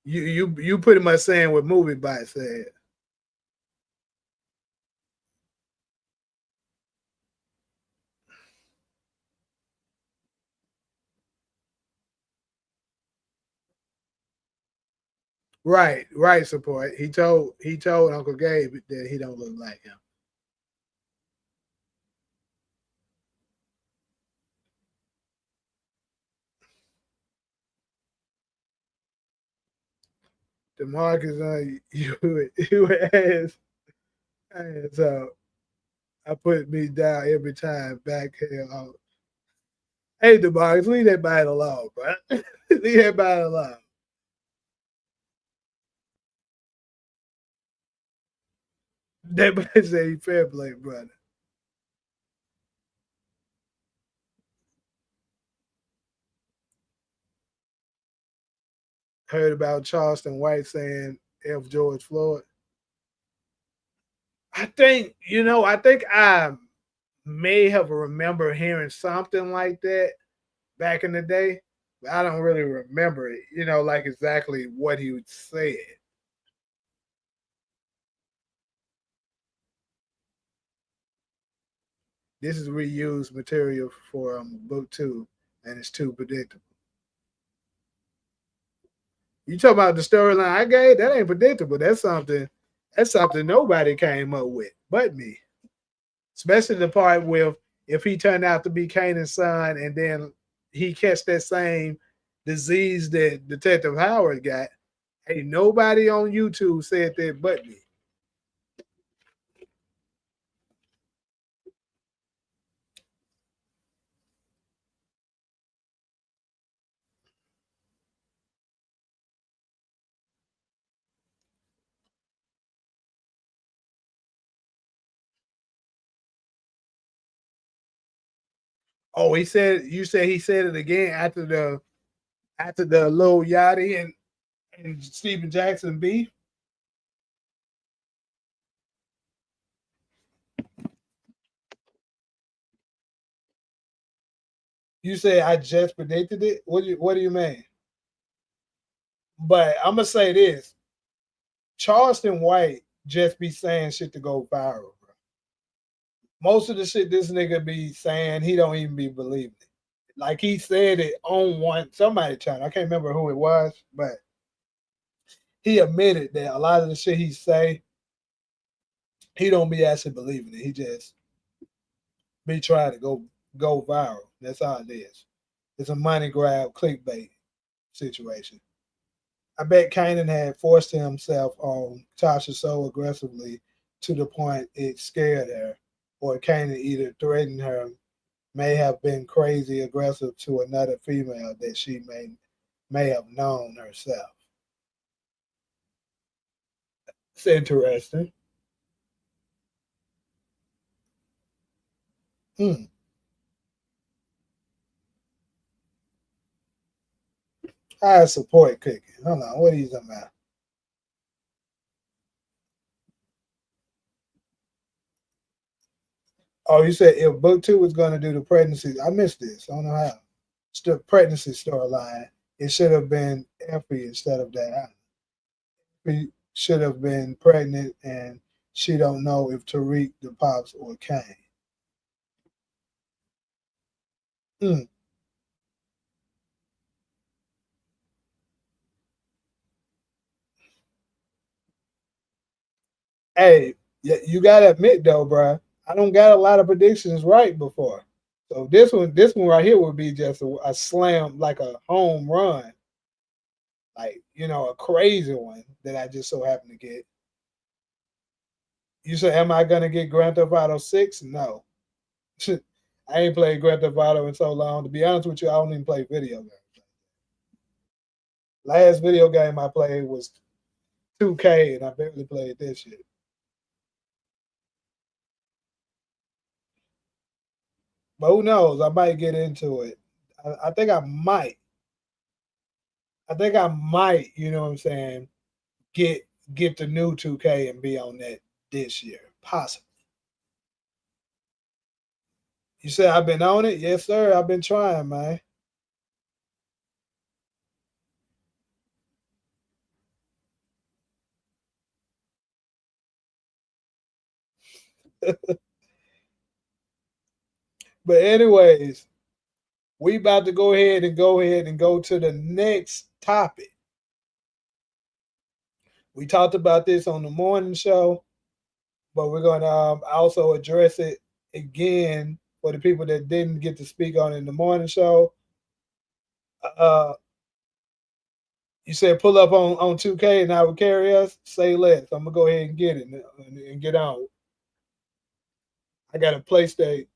You pretty much saying what movie bot said. Right, right, support. He told Uncle Gabe that he don't look like him. The mark is on you ass. So I put me down every time back here. Hey, the box, leave that bite alone, bro. Leave that bite alone. That boy say he fair play, brother. Heard about Charleston White saying F. George Floyd. I think I may have remember hearing something like that back in the day, but I don't really remember it, like exactly what he would say. This is reused material for book two, and it's too predictable. You talk about the storyline I gave, that ain't predictable. That's something nobody came up with but me. Especially the part with if he turned out to be Kanan's son and then he catch that same disease that Detective Howard got. Hey, nobody on YouTube said that but me. Oh, he said it again after the Lil Yachty and Stephen Jackson beef. You say I just predicted it. What do you mean? But I'm gonna say this: Charleston White just be saying shit to go viral, bro. Most of the shit this nigga be saying, he don't even be believing it. Like he said it on somebody channel. I can't remember who it was, but he admitted that a lot of the shit he say, he don't be actually believing it. He just be trying to go viral. That's all it is. It's a money grab, clickbait situation. I bet Kanan had forced himself on Tasha so aggressively to the point it scared her, or Kanan either threatened her, may have been crazy aggressive to another female that she may have known herself. It's interesting. Hmm. I support cooking. Hold on, what are you talking about? Oh, you said if book two was going to do the pregnancy, I missed this. I don't know how. It's the pregnancy storyline. It should have been Effie instead of that. Effie should have been pregnant, and she don't know if Tariq the pops or Kane. Hmm. Hey, you gotta admit though, bro, I don't got a lot of predictions right before. So this one right here would be just a slam, like a home run, like a crazy one that I just so happen to get. You say, am I gonna get Grand Theft Auto 6? No. I ain't played Grand Theft Auto in so long. To be honest with you, I don't even play video games. Last video game I played was 2K, and I barely played this shit. But who knows? I might get into it. I think I might. I think I might. You know what I'm saying? Get get the new 2K and be on that this year, possibly. You said I've been on it? Yes, sir. I've been trying, man. But anyways, we about to go to the next topic. We talked about this on the morning show, but we're going to also address it again for the people that didn't get to speak on it in the morning show. Uh, you said pull up on 2K and I would carry us. Say less. I'm gonna go ahead and get it and get on. I got a PlayStation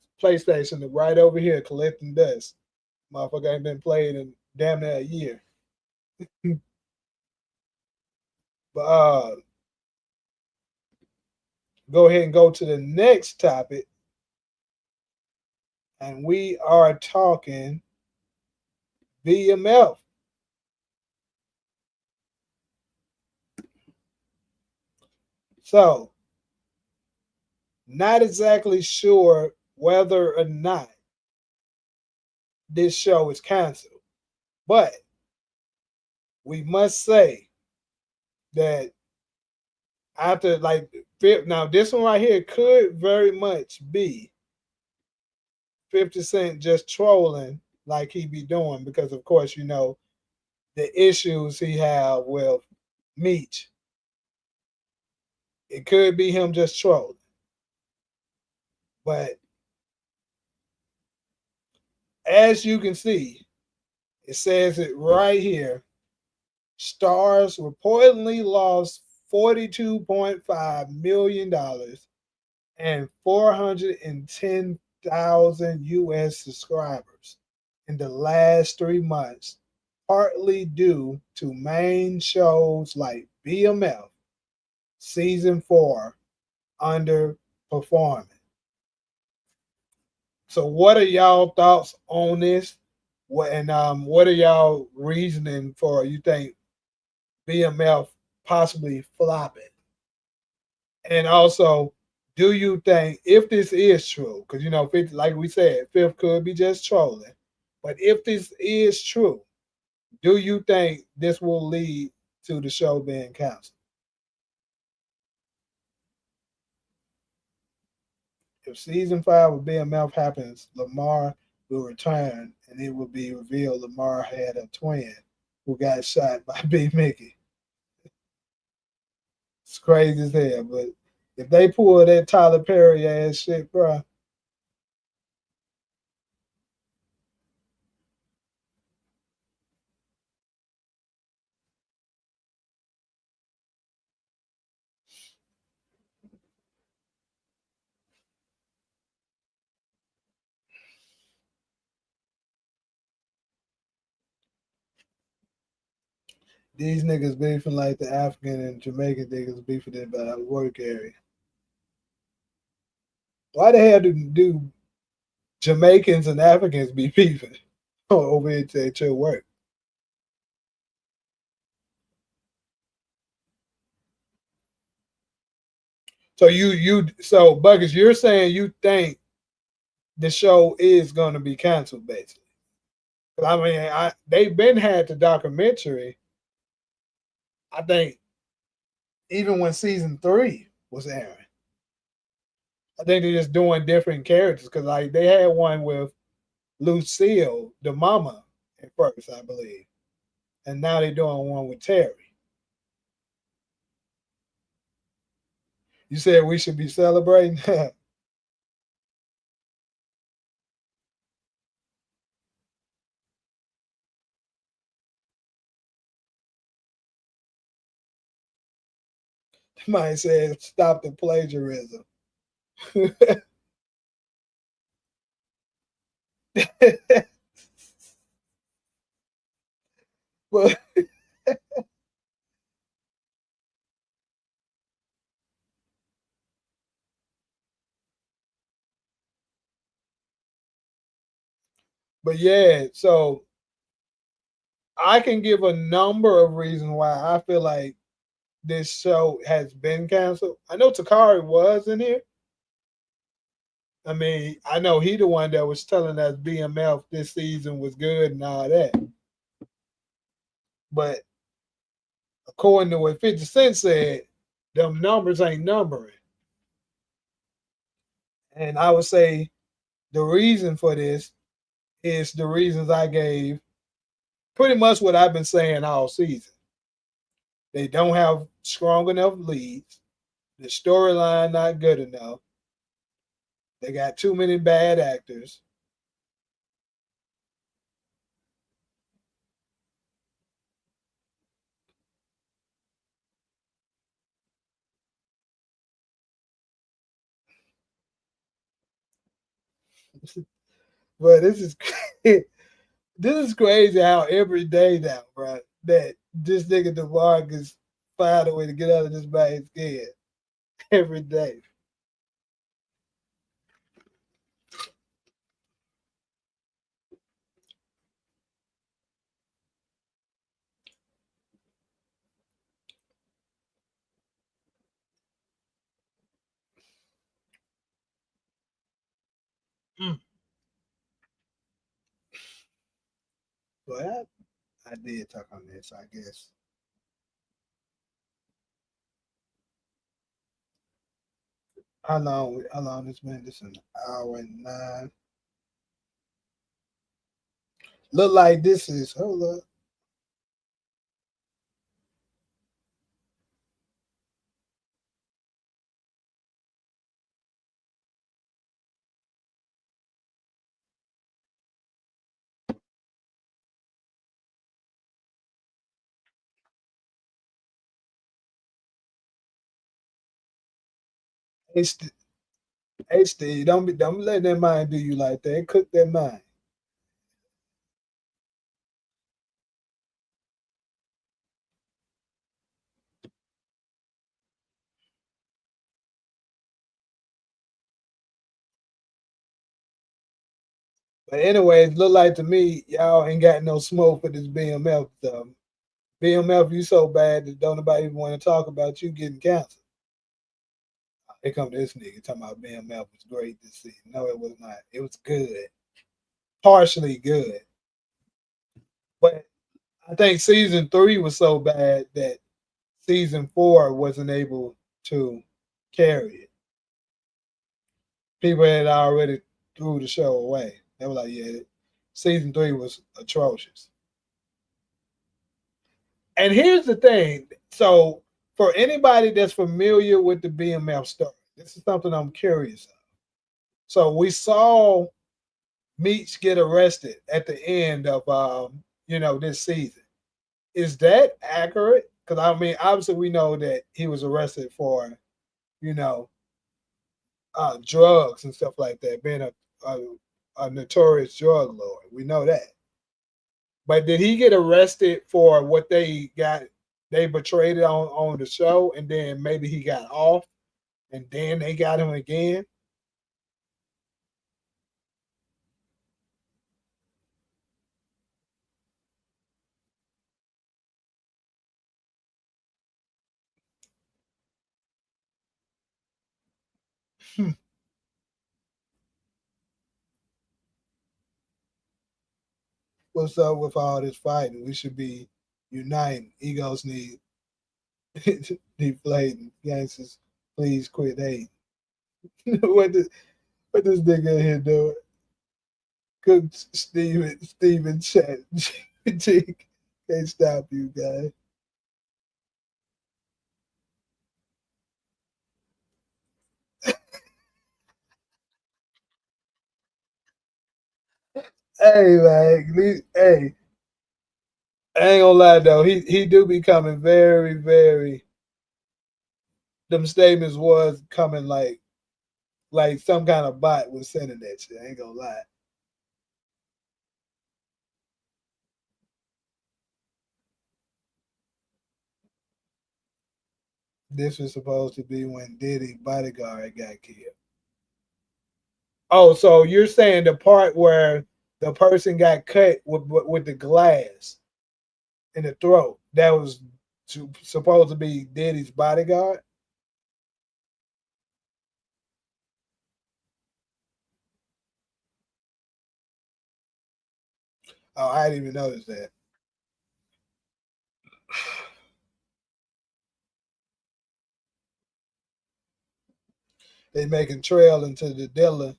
right over here collecting dust. Motherfucker ain't been playing in damn near a year. But go ahead and go to the next topic, and we are talking BMF. So, not exactly sure whether or not this show is canceled, but we must say that after like now this one right here could very much be 50 Cent just trolling like he be doing because of course the issues he have with Meech. It could be him just trolling. But as you can see, it says it right here. Stars reportedly lost $42.5 million and 410,000 US subscribers in the last 3 months, partly due to main shows like BMF season 4 underperforming. So, what are y'all thoughts on this? What are y'all reasoning for? You think BMF possibly flopping? And also, do you think if this is true, because like we said, Fifth could be just trolling, but if this is true, do you think this will lead to the show being canceled? If season 5 of BMF happens, Lamar will return, and it will be revealed Lamar had a twin who got shot by B. Mickey. It's crazy as hell, but if they pull that Tyler Perry ass shit, bro, these niggas beefing like the African and Jamaican niggas beefing about a work area. Why the hell do Jamaicans and Africans be beefing over at your work? So so Buckets, you're saying you think the show is gonna be canceled, basically. I mean, they've been had the documentary. I think even when season 3 was airing, I think they're just doing different characters because like they had one with Lucille, the mama, at first, I believe, and now they're doing one with Terry. You said we should be celebrating. Somebody said stop the plagiarism. but but yeah, so I can give a number of reasons why I feel like this show has been canceled. I know Takari was in here. I mean, I know he the one that was telling us BMF this season was good and all that. But according to what 50 Cent said, them numbers ain't numbering. And I would say the reason for this is the reasons I gave pretty much what I've been saying all season. They don't have strong enough leads. The storyline not good enough. They got too many bad actors. But this is this is crazy how every day now, bro, that this nigga DeMarcus find a way to get out of this man's skin every day. Mm. But I did talk on this, I guess. How long this been? This is an hour and 9. Look like this is hold up. Hey, hey Steve, don't let that mind do you like that. Cook that mind. But anyways, look like to me, y'all ain't got no smoke for this BMF stuff. BMF, you so bad that don't nobody even want to talk about you getting canceled. Here come this nigga talking about BMF was great this season. No, it was not. It was good. Partially good. But I think season 3 was so bad that season 4 wasn't able to carry it. People had already threw the show away. They were like, yeah, season 3 was atrocious. And here's the thing. So for anybody that's familiar with the BMF story, this is something I'm curious of. So we saw Meech get arrested at the end of this season. Is that accurate? Because I mean, obviously we know that he was arrested for, you know, drugs and stuff like that, being a notorious drug lord. We know that. But did he get arrested for what they got? They betrayed it on the show, and then maybe he got off, and then they got him again. What's up with all this fighting? We should be uniting. Egos need deflating. Gangsters, please quit hating. What this nigga here doing? Cook Steven chat. Can't stop you guys. Hey man, hey, I ain't gonna lie though. He do be coming very, very them statements was coming like some kind of bot was sending that shit. I ain't gonna lie. This was supposed to be when Diddy bodyguard got killed. Oh, so you're saying the part where the person got cut with the glass in the throat, that was supposed to be Diddy's bodyguard? Oh, I didn't even notice that. They making Trail into the dealer.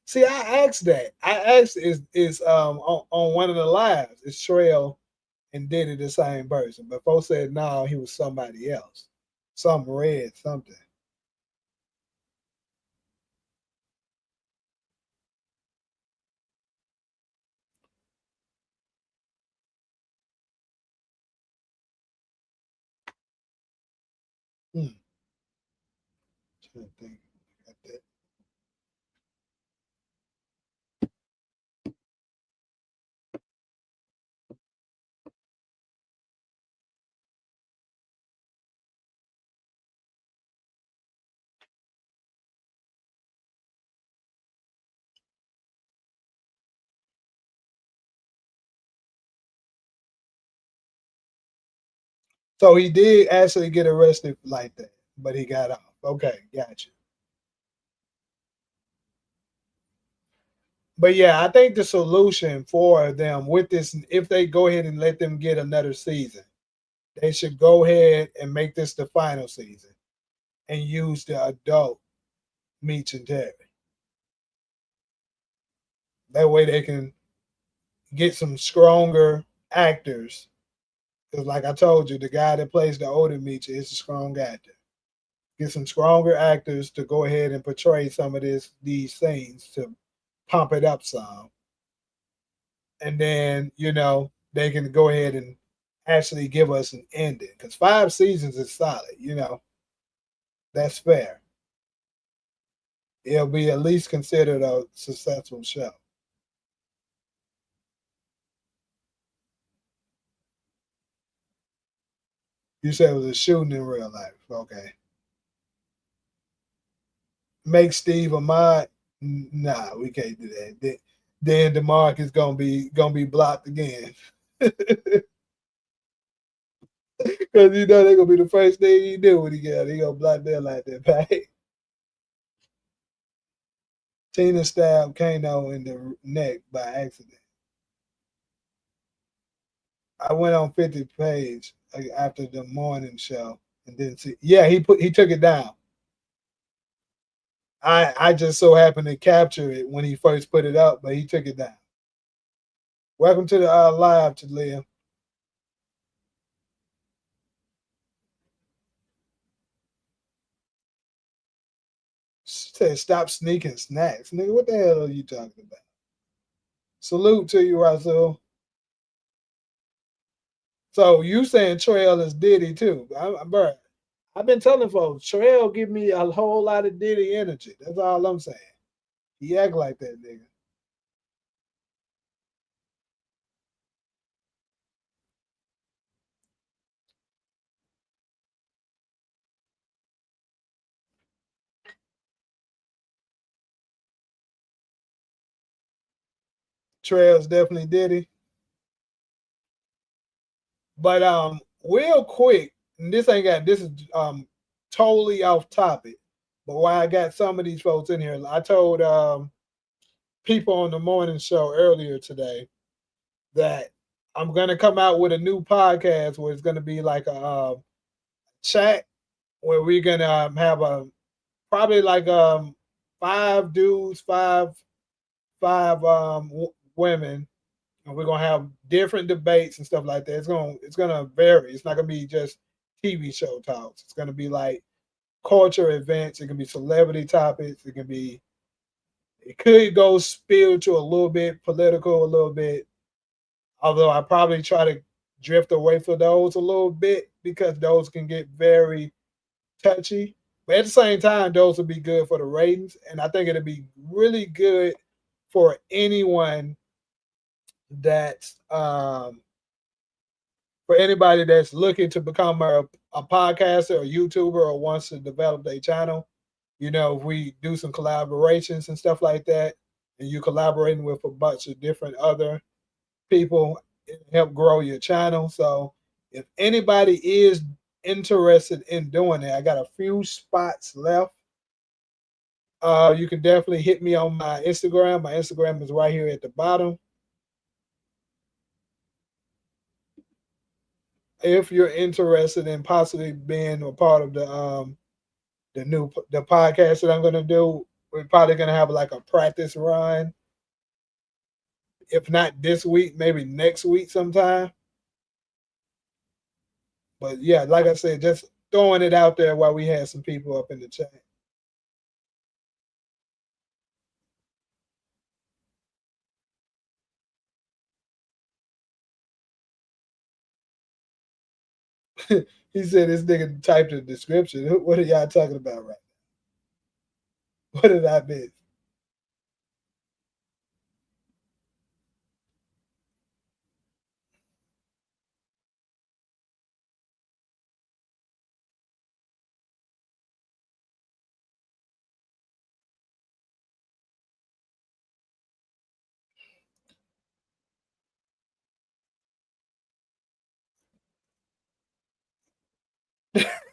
See, I asked that. I asked is on one of the lives, is Trail and Diddy the same person? But folks said no, he was somebody else. Some red something. Hmm. Trying to think about that. So he did actually get arrested like that, but he got off. Okay, gotcha. But yeah, I think the solution for them with this, if they go ahead and let them get another season, they should go ahead and make this the final season and use the adult Meech and Terry. That way they can get some stronger actors. Because like I told you, the guy that plays the older Meech is a strong actor. Get some stronger actors to go ahead and portray some of these scenes to pump it up some. And then, they can go ahead and actually give us an ending. Because 5 seasons is solid, that's fair. It'll be at least considered a successful show. You said it was a shooting in real life. Okay. Make Steve a mod. Nah, we can't do that. Then DeMarc is gonna be blocked again. Because they're gonna be the first thing he do when he get out. He gonna block them like that, right? Tina stabbed Kano in the neck by accident. I went on 50 page after the morning show and didn't see. Yeah, he took it down. I just so happened to capture it when he first put it up, but he took it down. Welcome to the live, to Liam. Said stop sneaking snacks, nigga. What the hell are you talking about? Salute to you, Russell. So you saying Trail is Diddy too? Bro, I've been telling folks Trail give me a whole lot of Diddy energy. That's all I'm saying. He act like that nigga. Trail's definitely Diddy. But real quick, and this is totally off topic. But why I got some of these folks in here, I told people on the morning show earlier today that I'm gonna come out with a new podcast where it's gonna be like a chat where we're gonna have a probably like 5 dudes, five women, and we're gonna have different debates and stuff like that. It's gonna vary. It's not gonna be just TV show talks. It's gonna be like culture events. It can be celebrity topics. It could go spiritual a little bit, political a little bit. Although I probably try to drift away from those a little bit because those can get very touchy. But at the same time, those would be good for the ratings. And I think it'd be really good for anyone that's for anybody that's looking to become a podcaster or YouTuber or wants to develop their channel. You know, if we do some collaborations and stuff like that, and you collaborating with a bunch of different other people, it help grow your channel. So if anybody is interested in doing it, I got a few spots left. You can definitely hit me on my Instagram. My Instagram is right here at the bottom. If you're interested in possibly being a part of the podcast that I'm gonna do, we're probably gonna have like a practice run. If not this week, maybe next week sometime. But yeah, like I said, just throwing it out there while we had some people up in the chat. He said this nigga typed the description. What are y'all talking about right now? What did I miss?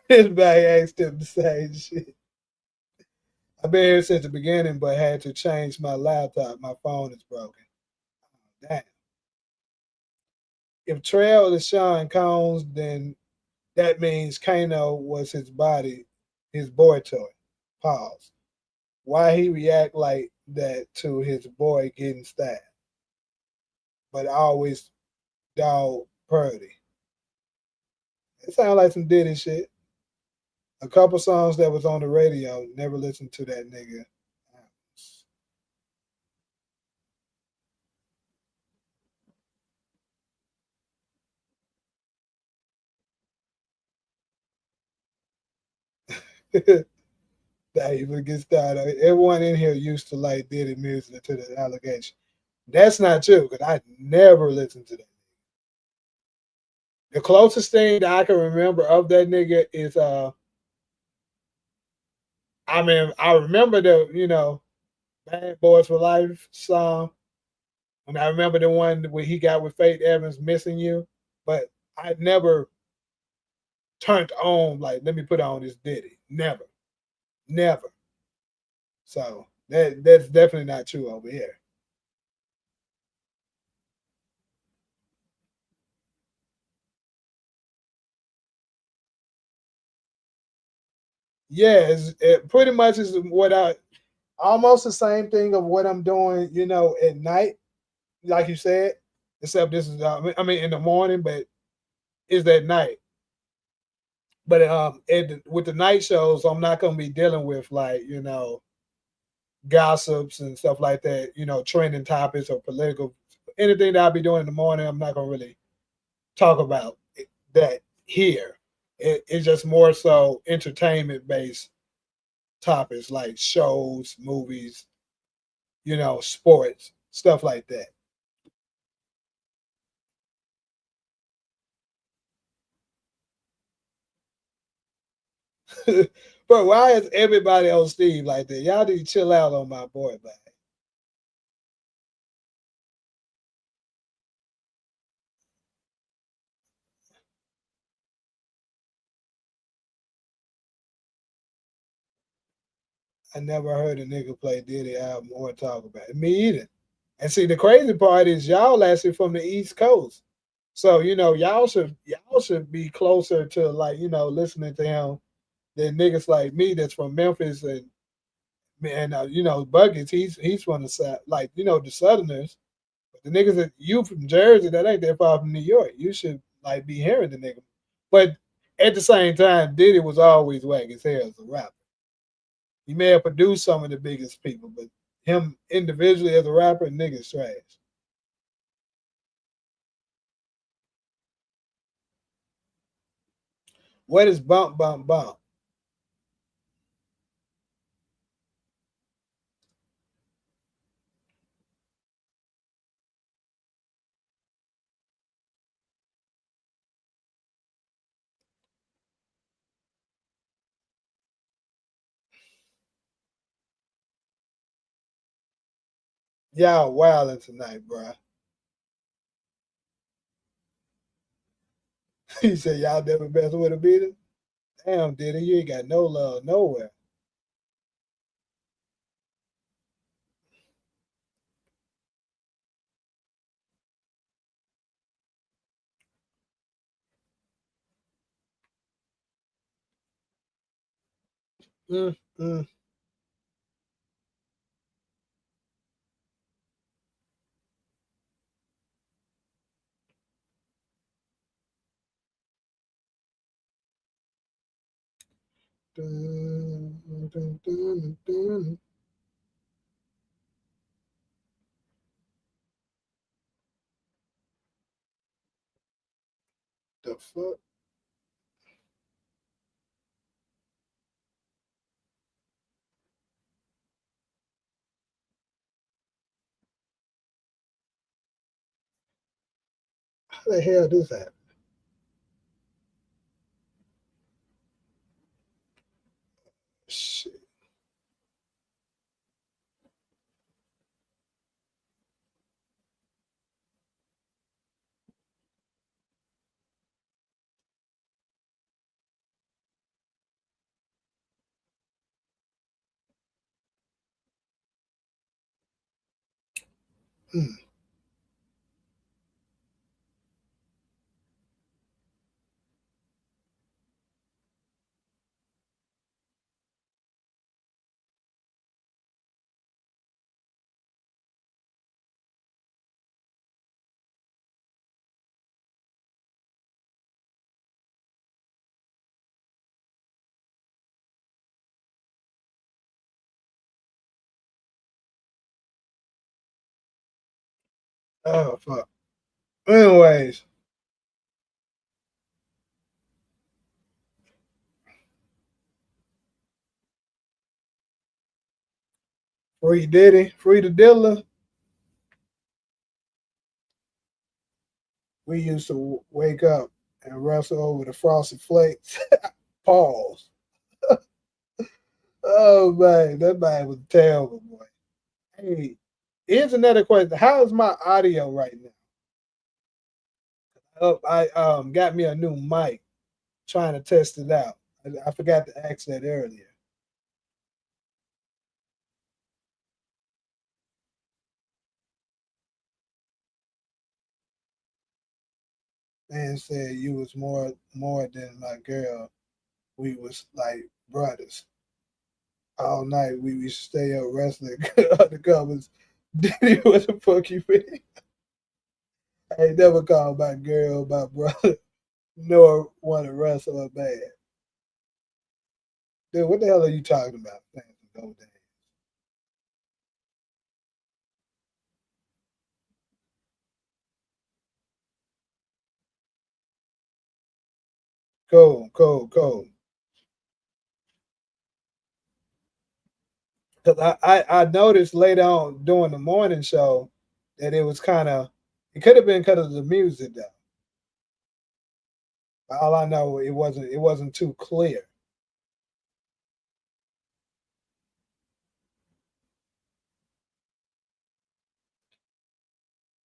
Everybody asked him the same shit. I've been here since the beginning, but had to change my laptop. My phone is broken. Damn. If Trail is Sean Combs, then that means Kano was his body, his boy toy. Pause. Why he react like that to his boy getting stabbed, but always dog Purdy. It sounds like some Diddy shit. A couple songs that was on the radio, never listened to that nigga. That even get started. Everyone in here used to like Diddy music to the allegation. That's not true because I never listened to that. The closest thing that I can remember of that nigga is I mean, I remember the Bad Boys for Life song. And I remember the one where he got with Faith Evans, Missing You. But I never turned on, like, let me put on this Diddy. Never. Never. So that's definitely not true over here. Yeah, it pretty much is what I almost the same thing of what I'm doing, at night, like you said, except this is I mean in the morning, but it's at night. But with the night shows, I'm not gonna be dealing with like gossips and stuff like that. Trending topics or political anything that I'll be doing in the morning. I'm not gonna really talk about that here. It's just more so entertainment based topics like shows, movies, sports, stuff like that. But why is everybody on Steve like that? Y'all need to chill out on my boy, man. I never heard a nigga play Diddy album or talk about it. Me either. And see, the crazy part is y'all actually from the East Coast, so y'all should be closer to like listening to him than niggas like me that's from Memphis and Buckets. He's from the South, like the Southerners. But the niggas that you from Jersey that ain't that far from New York, you should like be hearing the nigga. But at the same time, Diddy was always whack as hell as a rapper. He may have produced some of the biggest people, but him individually as a rapper, niggas trash. What is bump bump bump? Y'all wilding tonight, bro. He said y'all never mess with a beater. Damn, Diddy, you ain't got no love nowhere. Mm, mm. Dun, dun, dun, dun. The fuck? How the hell this happen? Shit. Mm. Oh fuck. Anyways, free Diddy, free the dealer. We used to wake up and wrestle over the frosted flakes. Pause. Oh man, that man was terrible, boy. Hey, here's another question. How is my audio right now? Oh, I got me a new mic, trying to test it out. I forgot to ask that earlier. Man said you was more than my girl. We was like brothers. All night we used to stay up wrestling undercovers. Diddy, what the fuck you mean? I ain't never called my girl my brother, nor want to wrestle her bad. Dude, what the hell are you talking about? Fans of those days. Cool, cool, cool. Because I noticed later on during the morning show that it was kind of, it could have been because of the music though. But all I know, it wasn't too clear.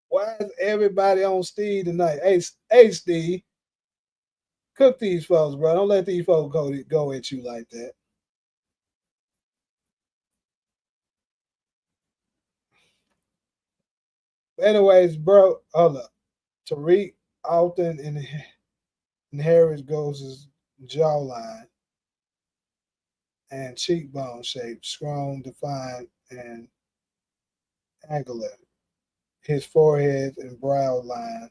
Why is everybody on Steve tonight? Hey, Steve, cook these folks, bro. Don't let these folks go at you like that. But anyways, bro, hold up. Tariq often inherits Ghost's jawline and cheekbone shape, strong, defined, and angular. His forehead and brow line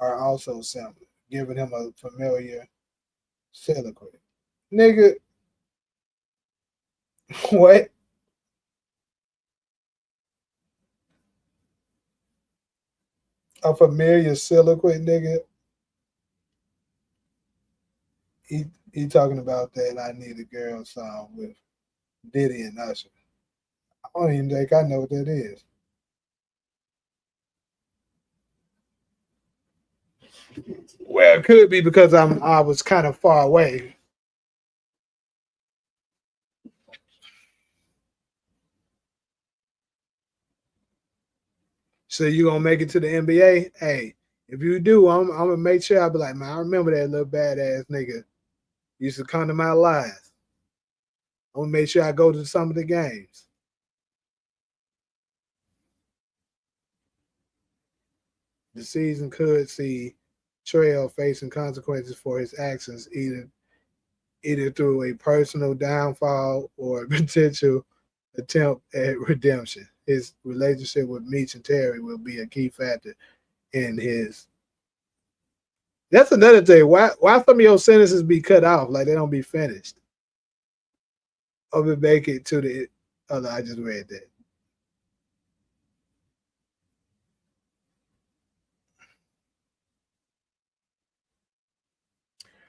are also similar, giving him a familiar silhouette. Nigga, what? A familiar silhouette, nigga? He talking about that I Need a Girl song with Diddy and Usher. I don't even think I know what that is. Well, it could be because I was kind of far away. So you gonna make it to the NBA? Hey, if you do, I'm gonna make sure I be like, man, I remember that little badass nigga used to come to my lives. I'm gonna make sure I go to some of the games. The season could see Trail facing consequences for his actions, either through a personal downfall or a potential attempt at redemption. His relationship with Meech and Terry will be a key factor in his. That's another thing. Why some of your sentences be cut off, like they don't be finished? Or we make it to the. Oh no, I just read that.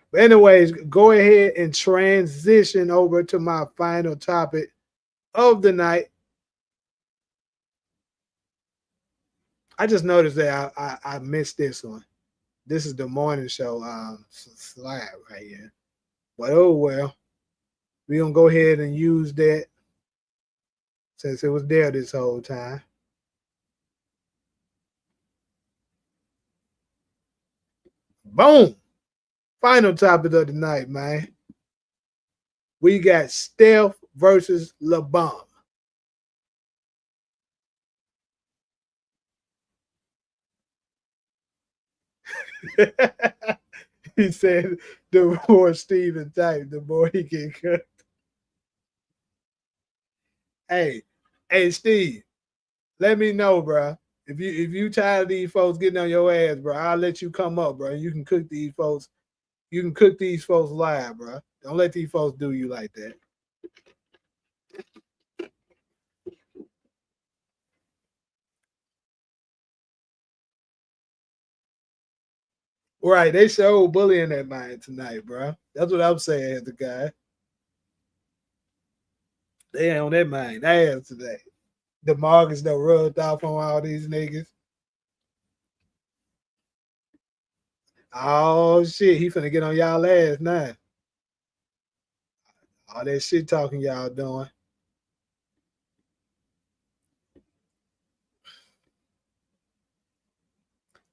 But anyways, go ahead and transition over to my final topic of the night. I just noticed that I missed this one. This is the morning show slide right here. But oh well. We're gonna go ahead and use that since it was there this whole time. Boom. Final topic of the night, man. We got Steph versus LeBron. He said the more Steven type, the more he can cook. Hey, Steve, let me know, bro. If you tired of these folks getting on your ass, bro, I'll let you come up, bro. You can cook these folks. You can cook these folks live, bro. Don't let these folks do you like that. Right, they show bullying that mind tonight, bro. That's what I'm saying, the guy. They ain't on that mind ass today. The markets that rubbed off on all these niggas. Oh shit, he finna get on y'all ass now. All that shit talking y'all doing.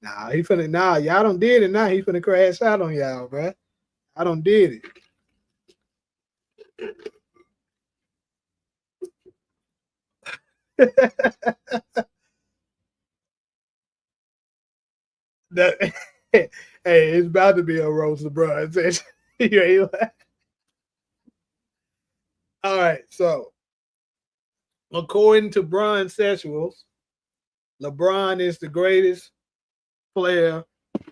Y'all don't did it now. He finna crash out on y'all, bro. I don't did it. Hey, it's about to be a roast of LeBron. You ain't like... All right, so according to Bron Sexuals, LeBron is the greatest player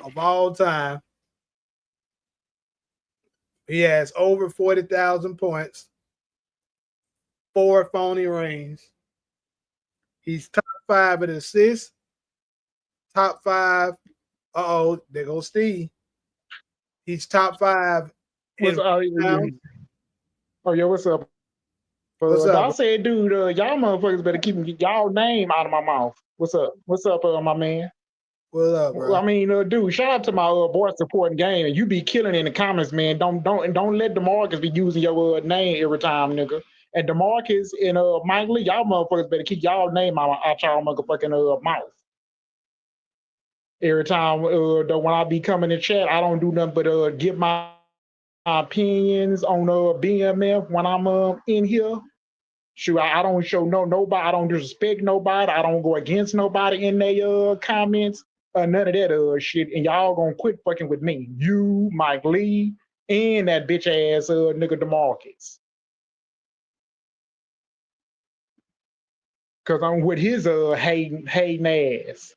of all time. He has over 40,000 points, 4 phony rings. He's top 5 in assists, top 5. There goes Steve. He's top 5 What's in rebounds. Oh, yo, what's up? What's up? I said, dude, y'all motherfuckers better keep y'all name out of my mouth. What's up? What's up, my man? What's up, bro? I mean, dude, shout out to my boy supporting game, and you be killing in the comments, man. Don't let DeMarcus be using your name every time, nigga. And DeMarcus and Mike Lee, y'all motherfuckers better keep y'all name out y'all motherfucking mouth. Every time, when I be coming in chat, I don't do nothing but give my opinions on BMF when I'm in here. Shoot, I don't show nobody. I don't disrespect nobody. I don't go against nobody in their comments or none of that shit. And y'all gonna quit fucking with me. You, Mike Lee, and that bitch ass nigga DeMarcus. Cause I'm with his hating ass.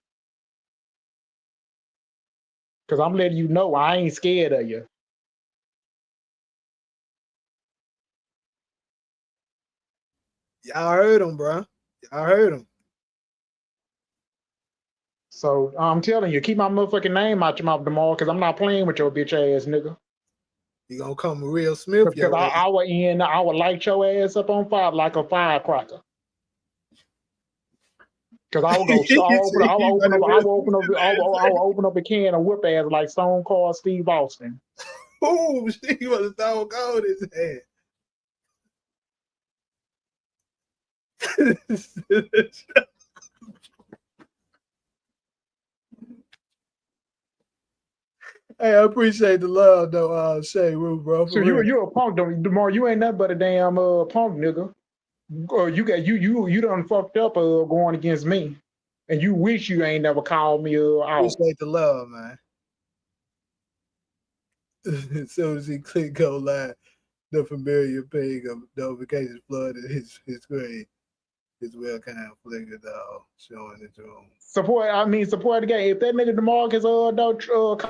Cause I'm letting you know I ain't scared of you. Y'all heard him, bro. Y'all heard him. So I'm telling you, keep my motherfucking name out your mouth, DeMar, because I'm not playing with your bitch ass nigga. You gonna come real Smith? Because I would light your ass up on fire like a firecracker. Because I will go. I will open up a can and whip ass like Stone Cold Steve Austin. Ooh, he was Stone Cold his head. Hey, I appreciate the love though, Shay Roo, bro. So For real. you a punk, though. DeMar, you ain't nothing but a damn punk nigga. You done fucked up going against me, and you wish you ain't never called me out. Appreciate the love, man. As soon as he click go live, the familiar ping of notifications flooded his screen. His well kind of flickered dog showing his room. Support the game. If that nigga DeMarcus don't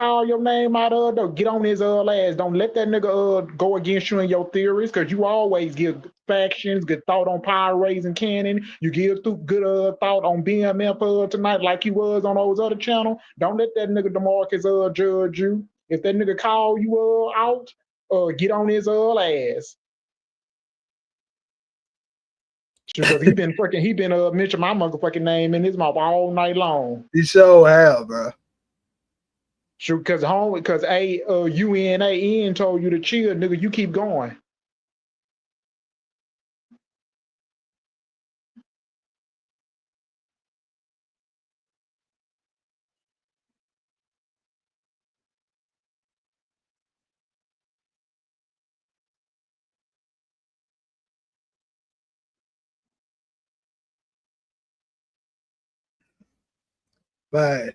call your name out don't get on his ass. Don't let that nigga go against you in your theories, because you always give factions, good thought on Power Raising Kanan. You give good thought on BMF tonight, like he was on those other channels. Don't let that nigga DeMarcus judge you. If that nigga call you out, get on his ass. Because he been mentioning my motherfucking name in his mouth all night long. He sure have, bro. Sure, because U.N told you to chill, nigga. You keep going. But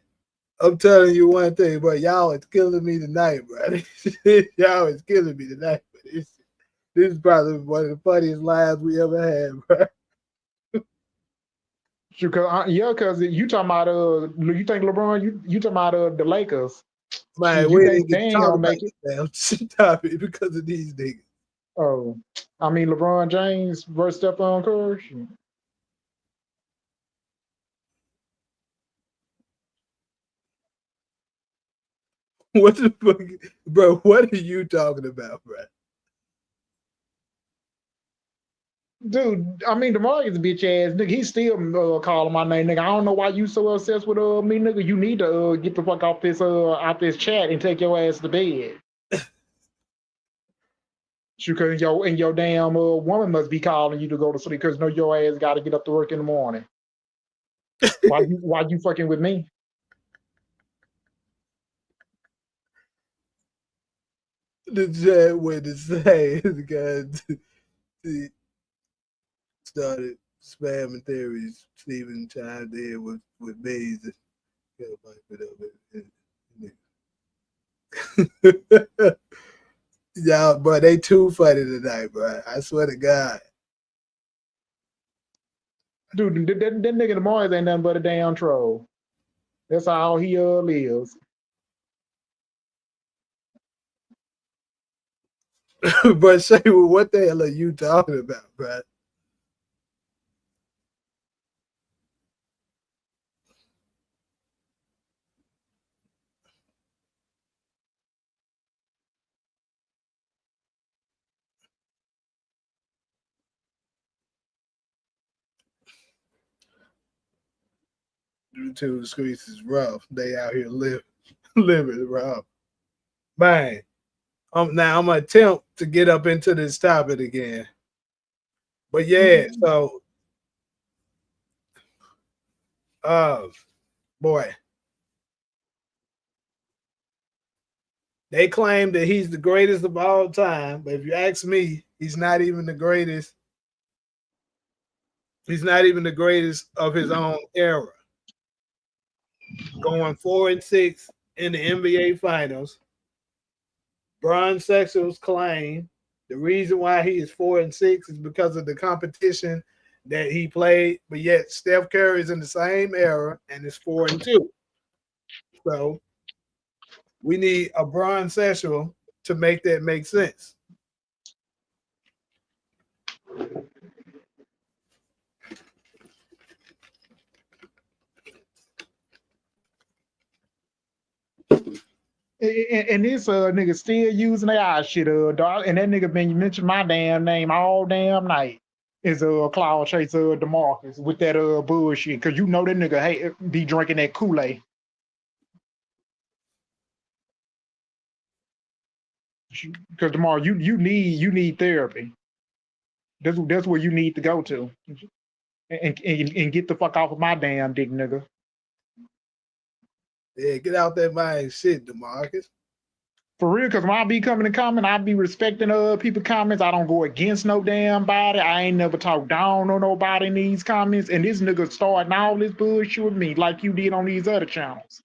I'm telling you one thing, bro. Y'all is killing me tonight, bro. Y'all is killing me tonight. This is probably one of the funniest lives we ever had, bro. Sure, because you talking about you think LeBron, you talking about the Lakers. Man, Shit, you we think didn't they get to ain't talk gonna about make it. this damn topic because of these niggas. Oh, I mean LeBron James versus Stephon Curry. What the fuck, bro? What are you talking about, bro? Dude, I mean DeMar is a bitch ass nigga. He still calling my name, nigga. I don't know why you so obsessed with me, nigga. You need to get the fuck off this chat and take your ass to bed. Because your damn woman must be calling you to go to sleep, because know your ass got to get up to work in the morning. Why you fucking with me? The chat went to say the guy started spamming theories. Steven chimed in with bees. Y'all, bro, they too funny tonight, bro. I swear to God. Dude, that nigga DeMar ain't nothing but a damn troll. That's all he lives. But Shay, what the hell are you talking about, bro? YouTube streets is rough. They out here living rough. Man, now I'm gonna attempt to get up into this topic again. But yeah, so boy. They claim that he's the greatest of all time, but if you ask me, he's not even the greatest. He's not even the greatest of his own era. Going 4-6 in the NBA Finals. Bron Sexuals claim the reason why he is 4-6 is because of the competition that he played, but yet Steph Curry is in the same era and is 4-2. So we need a Bron Sexual to make that make sense. And this nigga still using AI shit, dog. And that nigga been mentioning my damn name all damn night. Is Cloud Chase DeMarcus with that bullshit. Cause you know that nigga be drinking that Kool-Aid. Cause tomorrow you need therapy. That's where you need to go to. And get the fuck off of my damn dick, nigga. Yeah, get out that mind shit, DeMarcus. For real, because when I be coming to comment, I be respecting people comments. I don't go against no damn body. I ain't never talk down on nobody in these comments. And this nigga starting all this bullshit with me like you did on these other channels.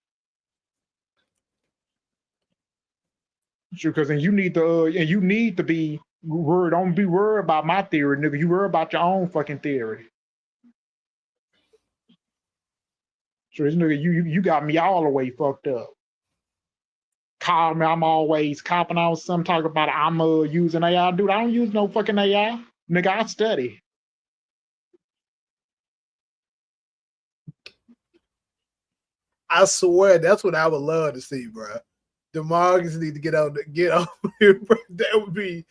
Sure, because you need to be worried. Don't be worried about my theory, nigga. You worry about your own fucking theory. Sure, this nigga, you got me all the way fucked up. Call me, I'm always copping on some talk about I'm using AI. Dude, I don't use no fucking AI. Nigga, I study. I swear that's what I would love to see, bro. DeMarcus need to get on here, bro. That would break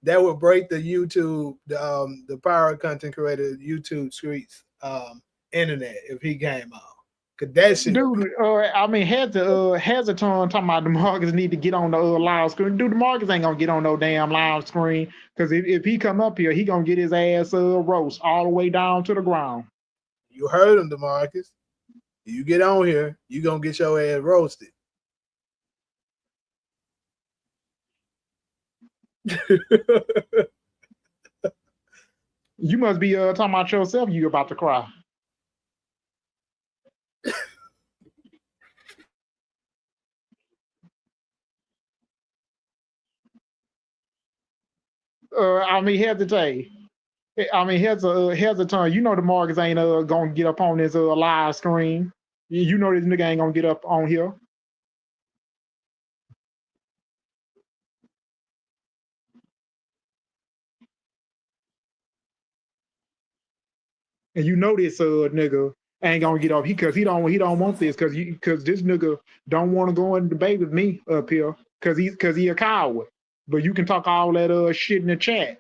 the YouTube, the power content creator YouTube streets internet if he came on. Cause that shit, dude. I mean, has a ton talking about DeMarcus need to get on the live screen. Dude, DeMarcus ain't gonna get on no damn live screen because if he come up here, he gonna get his ass roast all the way down to the ground. You heard him, DeMarcus. You get on here, you gonna get your ass roasted. You must be talking about yourself. You about to cry. I mean, here's the day. I mean, here's a ton. You know, DeMarcus ain't gonna get up on this live screen. You know this nigga ain't gonna get up on here. And you know this nigga ain't gonna get up because he don't want this because this nigga don't want to go and debate with me up here because he a coward. But you can talk all that shit in the chat.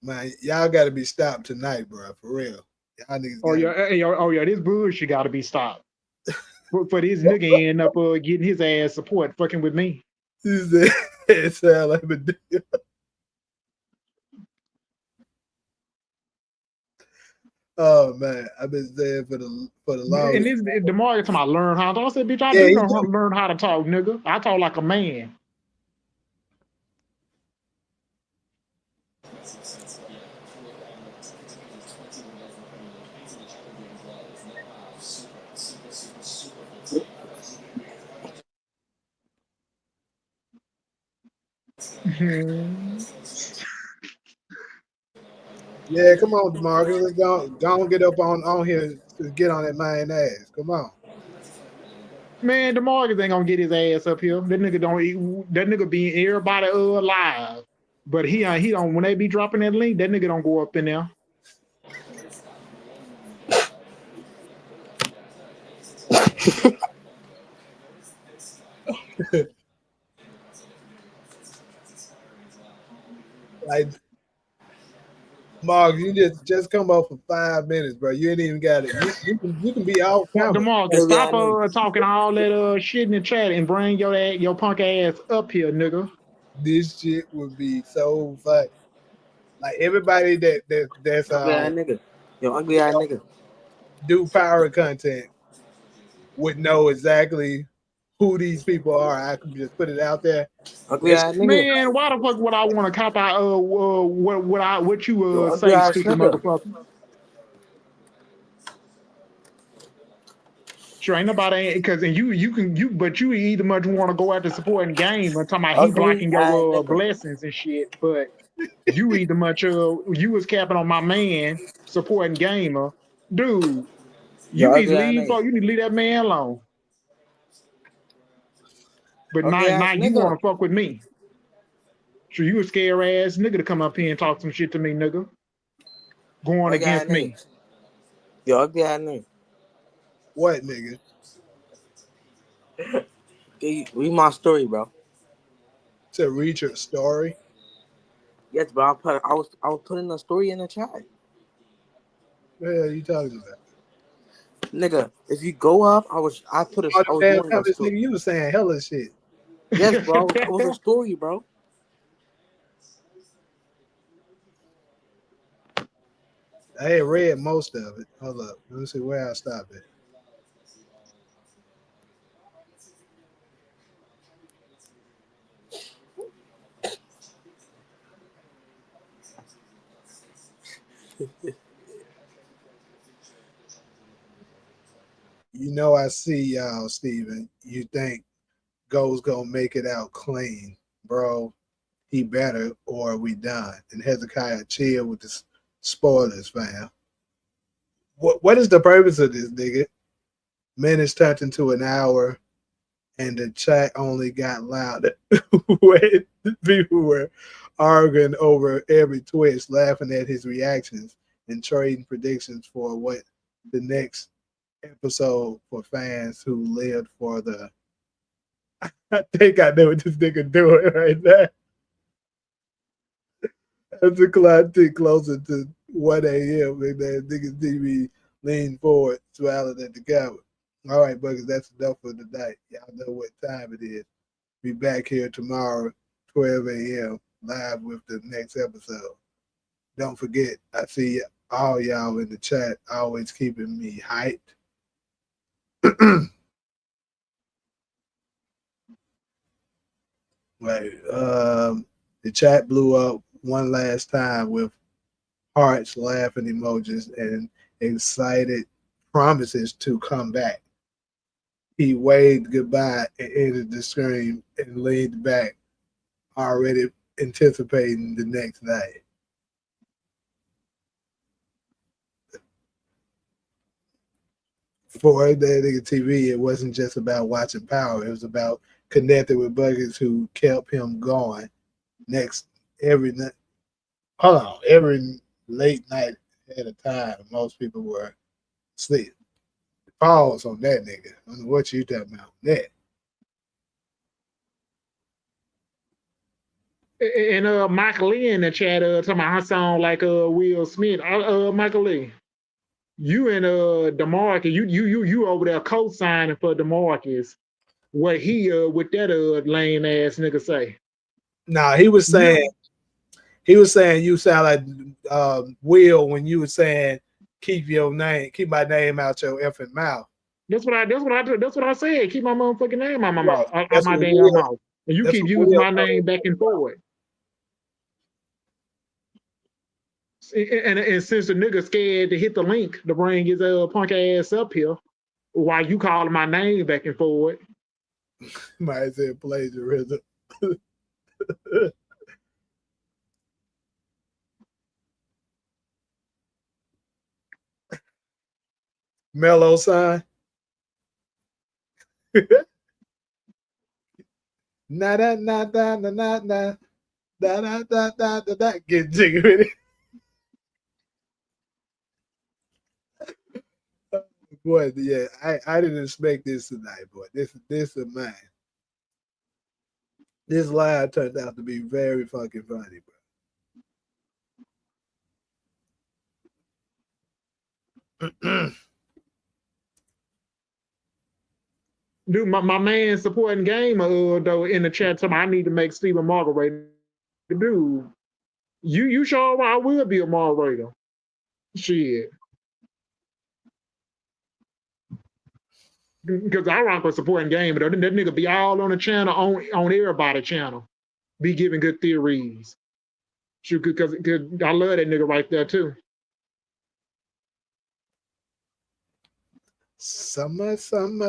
Man, y'all got to be stopped tonight, bro. For real. Y'all niggas Oh yeah, this bullshit got to be stopped. For this nigga end up getting his ass support fucking with me. It sound like a deal. Oh man, I've been saying for the longest. And this DeMarcus talking about learn how to talk. I said, bitch, I do know learn how to talk, nigga. I talk like a man. Yeah, come on, DeMarcus. Let's go and get up on here to get on that man ass. Come on. Man, DeMarcus ain't gonna get his ass up here. That nigga be everybody alive. But he don't when they be dropping that link, that nigga don't go up in there. Like, Mark, you just come up for 5 minutes, bro. You ain't even got it. You can be off camera. DeMarcus, stop talking all that shit in the chat and bring your punk ass up here, nigga. This shit would be so funny. Like everybody that's nigga. Yo, ugly ass nigga. Do power content would know exactly who these people are. I can just put it out there. Ugly ass nigga. Man, why the fuck would I want to cop out what you say, stupid motherfucker? Sure, ain't nobody because but you either much want to go after supporting game and talking about he blocking your blessings and shit, but you either much you was capping on my man supporting gamer, dude. You need to leave that man alone. But now you want to fuck with me. So you a scary ass nigga to come up here and talk some shit to me, nigga. Going against me. Yo, ugly ass nigga. What, nigga? Read my story, bro. To read your story? Yes, bro. I was putting a story in the chat. What the hell are you talking about? Nigga, if you go up, I was All the damn doing a comments, story. nigga, you was saying hella shit. Yes, bro. It was a story, bro. I ain't read most of it. Hold up. Let me see where I stop it. You know, I see y'all, Steven. You think Go's gonna make it out clean, bro? He better, or we done. And Hezekiah, chill with the spoilers, fam. What is the purpose of this, nigga? Minutes turned into an hour, and the chat only got louder when people were arguing over every twist, laughing at his reactions, and trading predictions for what the next episode for fans who lived for the. I think I know what this nigga doing right now. As the clock tick closer to 1 a.m., and that niggas TV lean forward, smiling at the camera. All right, buggers, that's enough for tonight. Y'all know what time it is. Be back here tomorrow, 12 a.m., live with the next episode. Don't forget, I see all y'all in the chat always keeping me hyped. Right. The chat blew up one last time with hearts, laughing emojis, and excited promises to come back. He waved goodbye and ended the screen and leaned back, already anticipating the next night. For that nigga TV, it wasn't just about watching Power. It was about connecting with buddies who kept him going. Next, every night, hold on, every late night at a time, most people were asleep. Pause on that nigga. I don't know what you talking about. That. And Michael Lee in the chat talking about I sound like Will Smith. Michael Lee, you and DeMarcus, you over there co-signing for DeMarcus. What he with that lame ass nigga say? Nah, he was saying you sound like Will when you were saying keep my name out your effing mouth. That's what I said. Keep my motherfucking name out my mouth, out That's my what damn Will. mouth. And you That's keep what using Will my name back and forth. And since the nigga scared to hit the link to bring his punk ass up here, while you calling my name back and forth. Might say plagiarism. Mellow sign. Na da na da na na na da da da da da da. Get jiggy with it. Boy, yeah, I didn't expect this tonight, boy. This is mine. This live turned out to be very fucking funny, bro. Dude, my man supporting game though in the chat talking I need to make Stephen moderator. Dude, you sure I will be a moderator. Shit. Because I rock with supporting game, but that nigga be all on the channel, on everybody's channel. Be giving good theories. Shoot, because I love that nigga right there too. Summertime.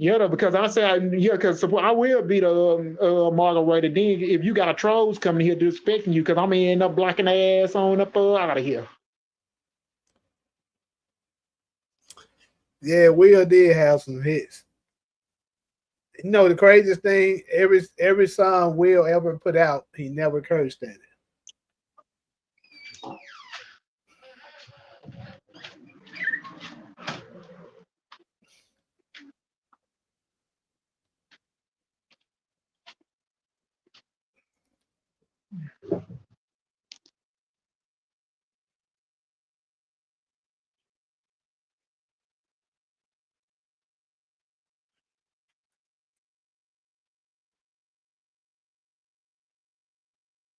Yeah, though, because I said, yeah, because I will be the moderator. Then if you got trolls coming here disrespecting you, because I'm gonna end up blocking their ass on up out of here. Yeah, Will did have some hits. You know the craziest thing, every song Will ever put out, he never cursed at it.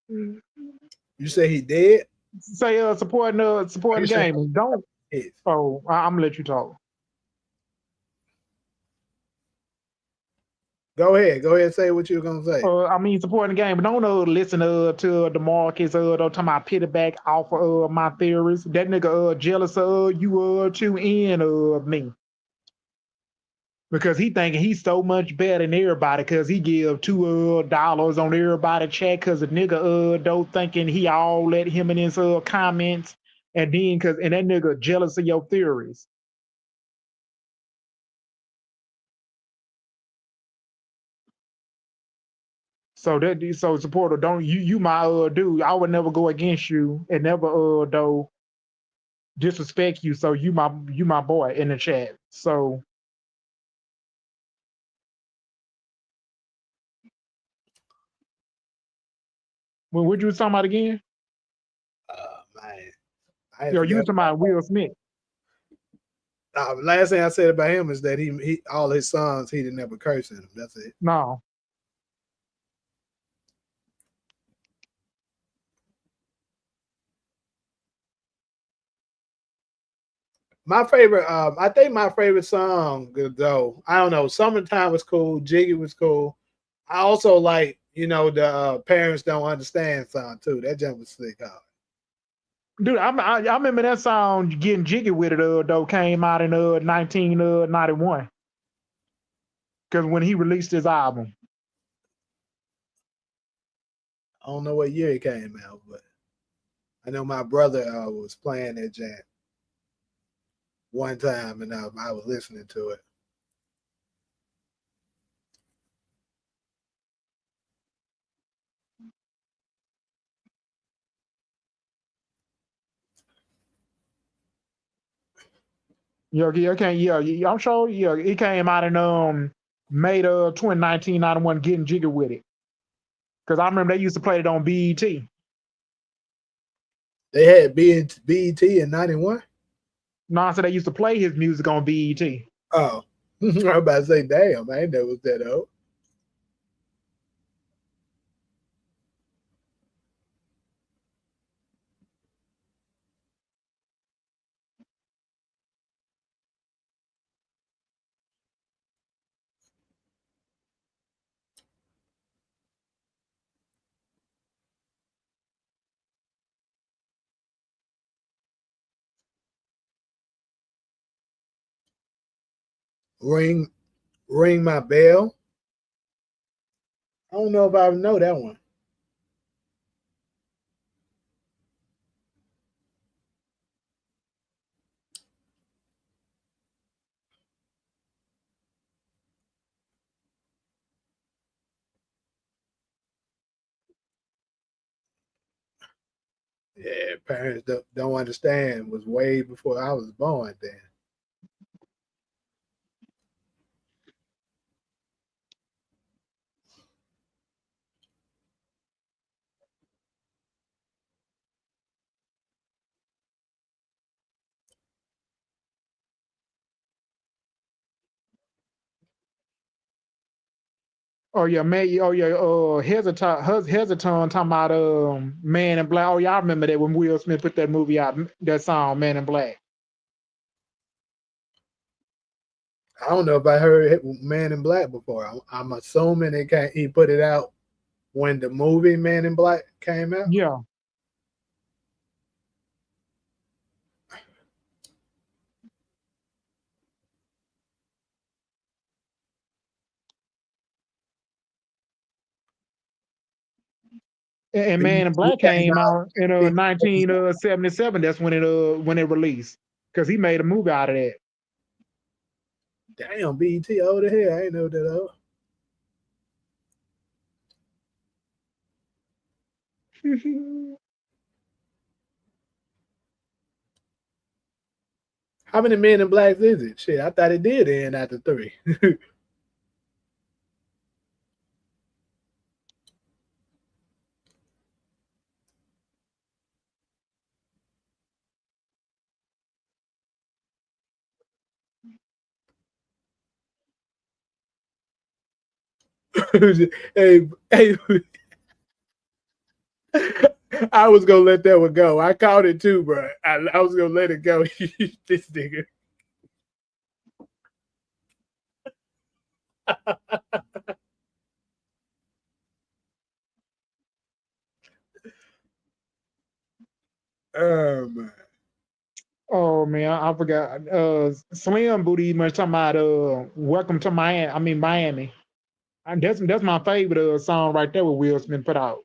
You say he dead? Say supporting the game. Don't. Yes. Oh, I'm gonna let you talk. Go ahead. Say what you were gonna say. I mean, supporting the game, but don't listen to DeMarcus. Don't talk about piggyback off of my theories. That nigga jealous of you too and of me. Because he thinking he's so much better than everybody because he give $2 on everybody chat because the nigga don't thinking he all let him in his comments and then and that nigga jealous of your theories. So supporter, don't you my dude. I would never go against you and never though disrespect you. So you my boy in the chat. So what you was talking about again? Man, I You was forgot. talking about Will Smith. Last thing I said about him is that he all his songs he didn't ever curse in them. That's it. No. My favorite, I think my favorite song though, I don't know, Summertime was cool, Jiggy was cool. I also like, the Parents Don't Understand song too. That jump was slick hard. Dude, I remember that song Getting Jiggy With It though came out in 1991. Because when he released his album. I don't know what year it came out, but I know my brother was playing that jam one time and I was listening to it. Yeah, I'm sure. Yeah, it came out in May 2019, 91, Getting Jiggy With It. Because I remember they used to play it on BET. They had BET in 91? No, I said they used to play his music on BET. Oh, I was about to say, damn, I didn't know it was that old. Ring My Bell. I don't know if I know that one. Yeah, Parents Don't Understand was way before I was born then. Oh yeah, man. Oh yeah. Hesitant talking about Man in Black. Oh yeah, I remember that when Will Smith put that movie out, that song Man in Black. I don't know if I heard Man in Black before. I'm assuming he put it out when the movie Man in Black came out. Yeah. And Man in Black came out in 1977. That's when it released. Because he made a movie out of that. Damn, BET old as hell. I ain't know that old. How many Men in Blacks is it? Shit, I thought it did end after 3. hey, I was gonna let that one go. I caught it too, bro. I was gonna let it go. This nigga. Man. Oh man, I forgot. Slim Booty much talking about Welcome to Miami. I mean Miami. And that's my favorite song right there with Will Smith put out.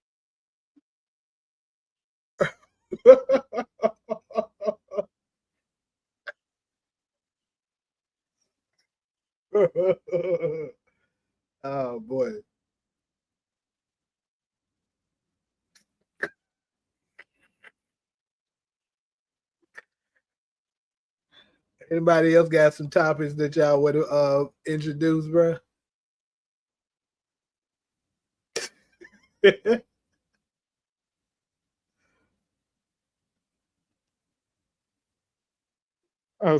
Oh boy. Anybody else got some topics that y'all want to introduce, bro?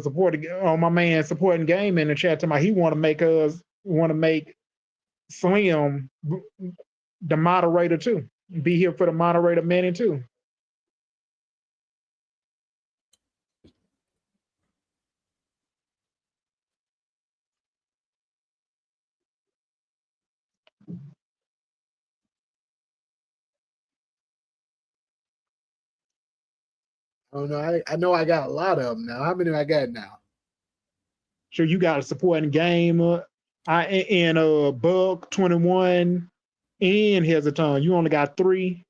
Supporting my man supporting game in the chat to my he want to make Slim the moderator too. Be here for the moderator minute too. Oh no, I know I got a lot of them now. How many I got now? So you got a supporting game, Bug 21 and Hesiton. You only got 3.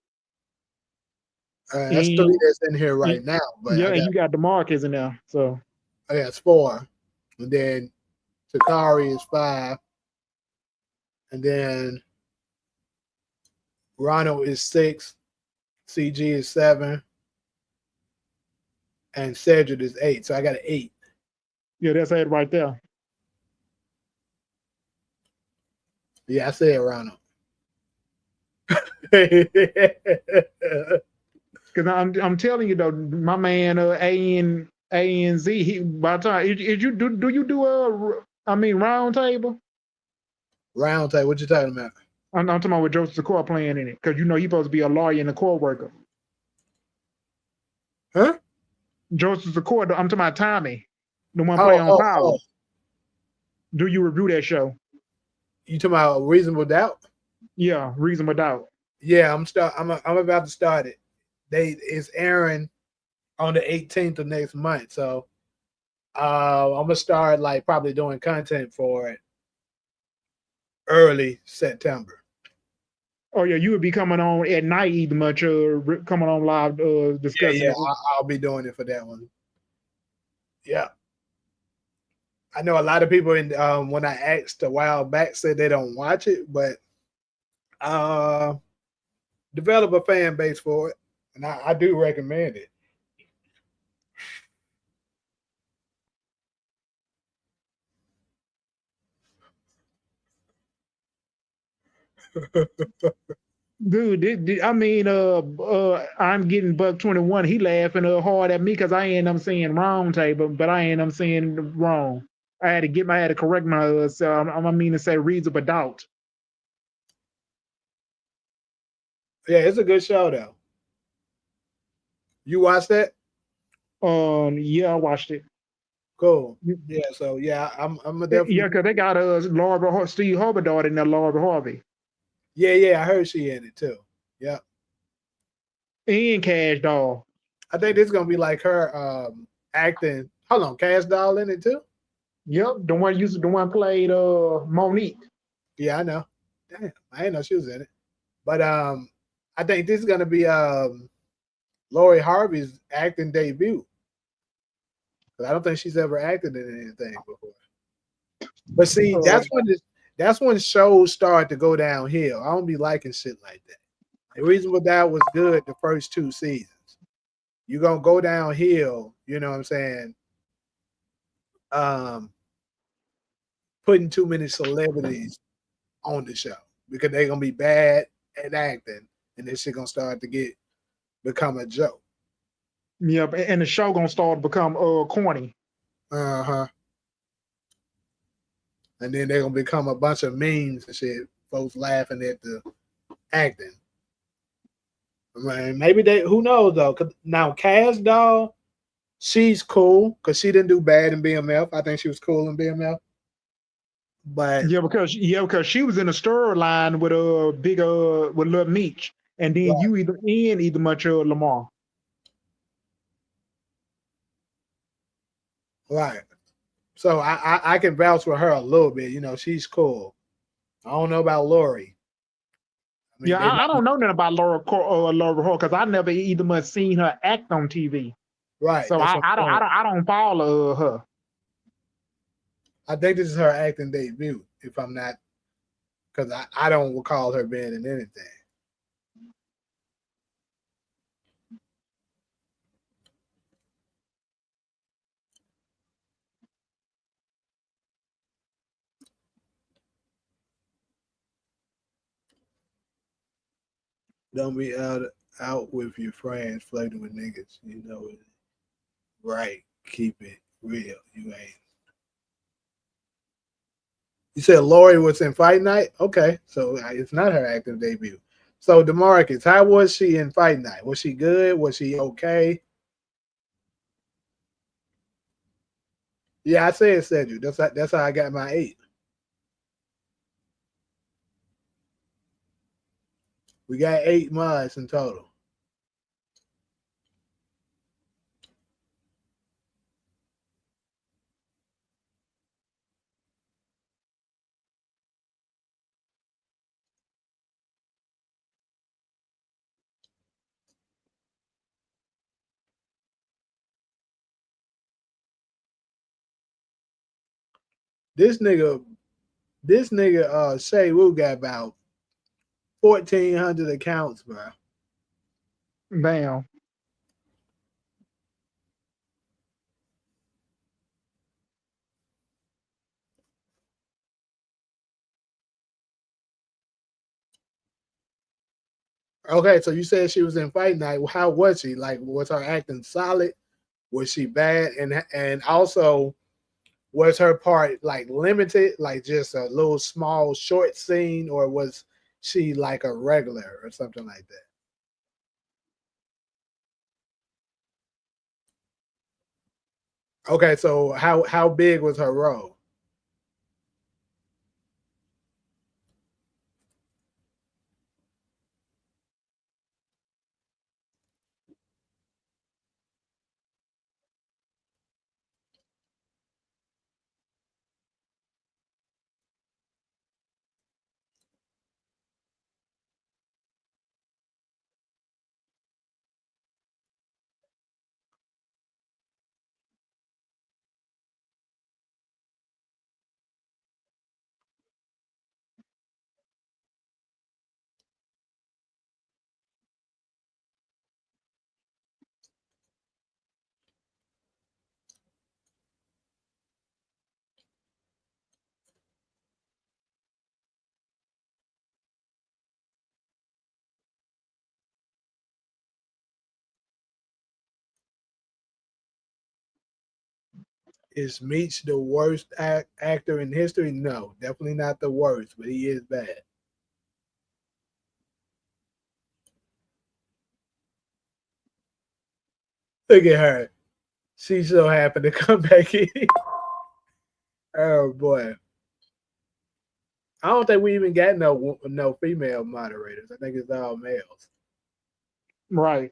That's 3 that's in here right and, now. But yeah, I got, and you got DeMarcus in there. So it's 4, and then Takari is 5, and then Ronald is 6, CG is 7, and Cedric is 8. So I got an 8. yeah, that's it right there. Yeah, I said Ronald. Because I'm telling you though, my man ANZ, he by the time is you do you do round table? Round table, what you talking about? I'm talking about with Joseph Secor playing in it, because you know he's supposed to be a lawyer and a court worker. Huh? Joseph Secor, I'm talking about Tommy, the one playing on Power. Do you review that show? You talking about Reasonable Doubt? Yeah, Reasonable Doubt. Yeah, I'm about to start it. It's airing on the 18th of next month, so I'm gonna start like probably doing content for it early September. Oh yeah, you would be coming on at night either much coming on live discussing it. I'll be doing it for that one. Yeah. I know a lot of people when I asked a while back said they don't watch it, but develop a fan base for it, and I do recommend it. Dude, I mean, I'm getting Buck 21. He laughing hard at me because I ain't I'm saying round table, but I ain't I'm saying wrong. I had to correct my so I mean to say reasonable doubt. Yeah, it's a good show though. You watched that? Yeah, I watched it. Cool. Yeah, so yeah, I'm definitely. Yeah, because they got Laura Steve Harvey daughter in there, Laura Harvey. Yeah, I heard she in it too. Yeah. And Cash Doll. I think this is gonna be like her acting. Hold on, Cash Doll in it too? Yep, the one played Monique. Yeah, I know. Damn, I didn't know she was in it. But I think this is gonna be Lori Harvey's acting debut. I don't think she's ever acted in anything before. But see, that's when shows start to go downhill. I don't be liking shit like that. The Reasonable Doubt was good the first 2 seasons. You're gonna go downhill, you know what I'm saying? Putting too many celebrities on the show because they're gonna be bad at acting, and this shit gonna start to become a joke. Yeah, and the show gonna start to become corny. And then they're gonna become a bunch of memes and shit. Folks laughing at the acting. Man, maybe they. Who knows though? 'Cause now Cash Doll, she's cool because she didn't do bad in BMF. I think she was cool in BMF. But because she was in a storyline with big with Lil Meech, and then right, you either much Lamar. right. So I can vouch for her a little bit. You know, she's cool. I don't know about Lori. I mean, Yeah, I don't know nothing about Laura Hall because I never either much seen her act on TV. right. So That's what I'm saying. I don't follow her. I think this is her acting debut, if I'm not, because I don't recall her being in anything. Don't be out with your friends flirting with niggas. You know it. Right. Keep it real. You ain't. You said Lori was in Fight Night? Okay. So it's not her acting debut. So DeMarcus, how was she in Fight Night? Was she good? Was she okay? Yeah, I said Cedric. That's how I got my 8. We got 8 mods in total. This nigga Shay Wu got about 1,400 accounts, bro. Damn. Okay, so you said she was in Fight Night. How was she? Like, was her acting solid? Was she bad? And also, was her part like limited, like just a little small short scene, or was she like a regular or something like that? Okay, so how big was her role? Is Meech the worst actor in history? No, definitely not the worst, but he is bad. Look at her. She so happy to come back in. Oh boy. I don't think we even got no female moderators. I think it's all males. Right.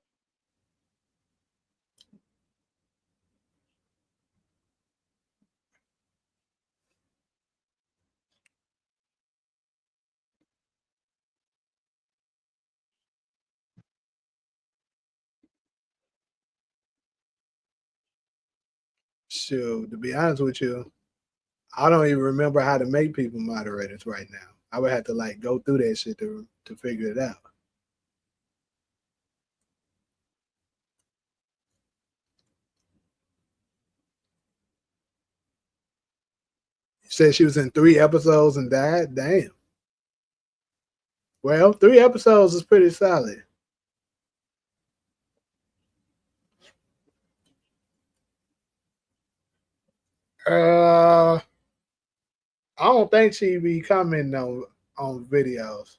So to be honest with you, I don't even remember how to make people moderators right now. I would have to like go through that shit to figure it out. Said she was in 3 episodes and died. Damn. Well, 3 episodes is pretty solid. I don't think she be commenting on videos.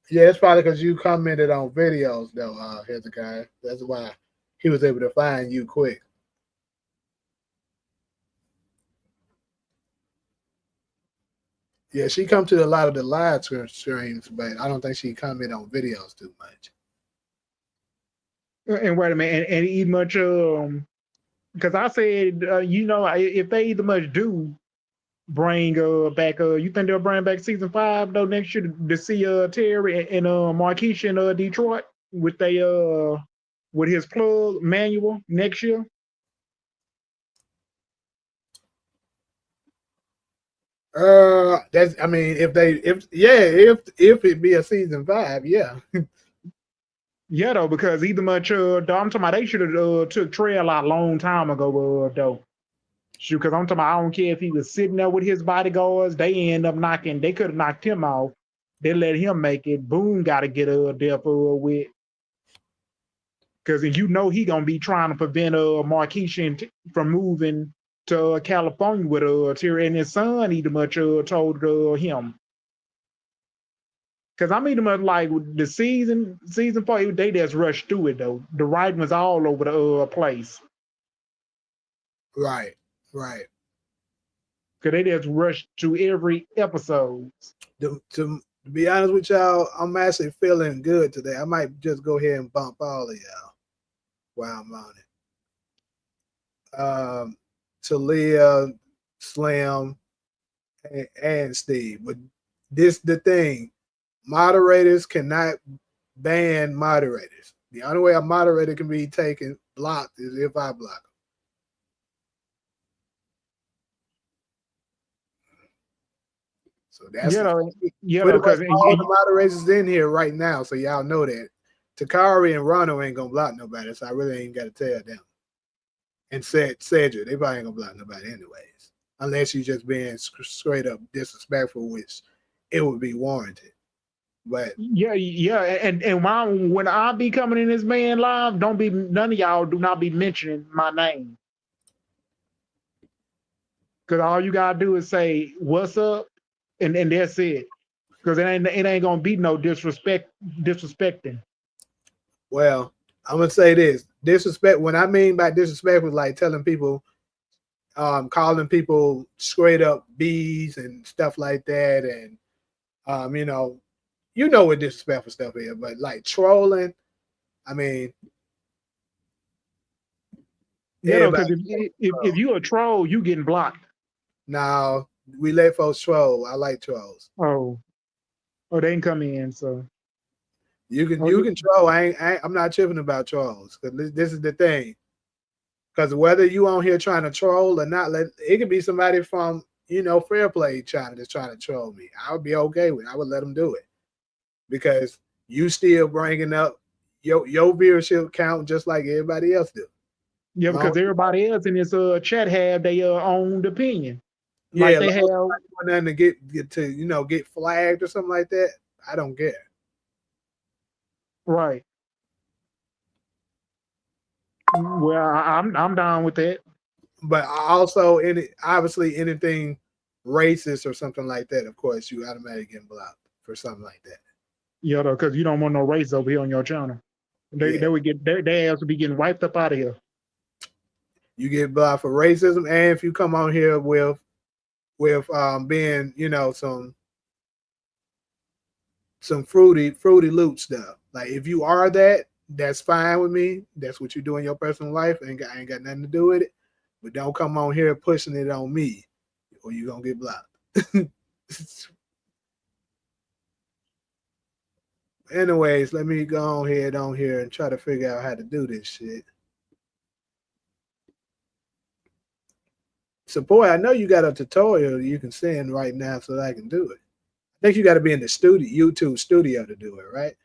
Yeah, it's probably because you commented on videos though, Hezekiah. That's why he was able to find you quick. Yeah, she come to a lot of the live streams, but I don't think she comment on videos too much. And wait a minute, and eat much because I said if they either much do bring back you think they'll bring back season 5 though next year to see Terry and Marquisha in Detroit with they with his plug manual next year. That's I mean, if it be a season 5, yeah. Yeah, though, because either much I'm talking about they should have took Trey a lot long time ago though. Shoot, because I'm talking about I don't care if he was sitting there with his bodyguards, they end up knocking, they could have knocked him off. They let him make it. Boone got to get there with. Because you know he gonna be trying to prevent Marquisha from moving to California with Terry, and his son either much told him. Because I mean, like the season 4, they just rushed through it though. The writing was all over the place. Right, right. Because they just rushed to every episode. To be honest with y'all, I'm actually feeling good today. I might just go ahead and bump all of y'all while I'm on it. Talia, Slim, and Steve. But this the thing. Moderators cannot ban moderators. The only way a moderator can be taken blocked is if I block them. So that's because all the moderators in here right now, so y'all know that. Takari and Rono ain't gonna block nobody, so I really ain't gotta tell them. And Cedric, they probably ain't gonna block nobody anyways, unless you just being straight up disrespectful, which it would be warranted. But yeah, and when I be coming in this man live, none of y'all do not be mentioning my name. Because all you gotta do is say what's up, and that's it. Because it ain't gonna be no disrespecting. Well, I'm gonna say this: disrespect. What I mean by disrespect was like telling people, calling people straight up bees and stuff like that, and you know what disrespectful stuff is, but like trolling. I mean, Yeah, because if you a troll, you getting blocked. Now we let folks troll. I like trolls. Oh, they can come in. So you can troll. I'm not tripping about trolls because this is the thing. Because whether you on here trying to troll or not, it could be somebody from Fair Play trying to troll me. I would be okay with it. I would let them do it because you still bringing up your viewership count just like everybody else do. Yeah, because everybody else in this chat have their own opinion. Yeah, like they have nothing to get flagged or something like that. I don't care. Right. Well, I'm down with that. But also, obviously, anything racist or something like that, of course, you automatically get blocked for something like that. Yeah, because you don't want no race over here on your channel. They would get their ass would be getting wiped up out of here. You get blocked for racism, and if you come on here with being some fruity loot stuff. Like if you are that, that's fine with me. That's what you do in your personal life. I ain't got nothing to do with it. But don't come on here pushing it on me, or you're gonna get blocked. Anyways, let me go on here and try to figure out how to do this shit. Support, I know you got a tutorial you can send right now so that I can do it. I think you got to be in the YouTube studio to do it, right?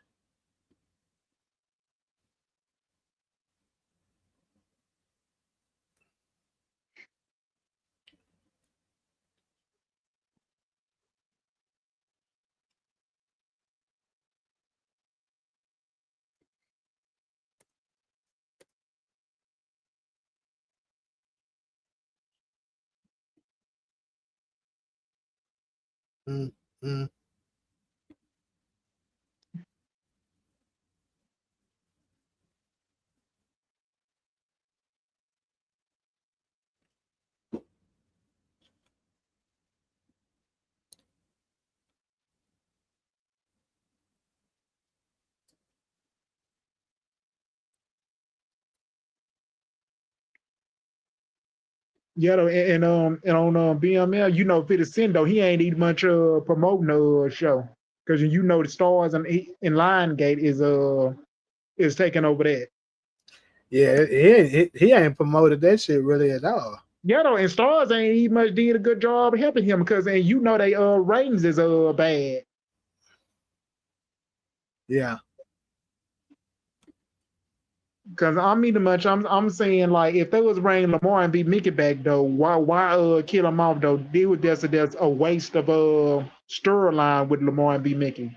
Mm. Yeah, though, and on BML, you know, 50 Cent though, he ain't even much promoting the show because you know the stars in Lion Gate is taking over that. Yeah, he ain't promoted that shit really at all. Yeah, though, and stars ain't even much did a good job helping him because and you know they ratings is bad. Yeah. Cause I mean, much I'm saying like if they was bringing Lamar and beat Mickey back though, why kill him off though? They was there's a waste of storyline with Lamar and beat Mickey.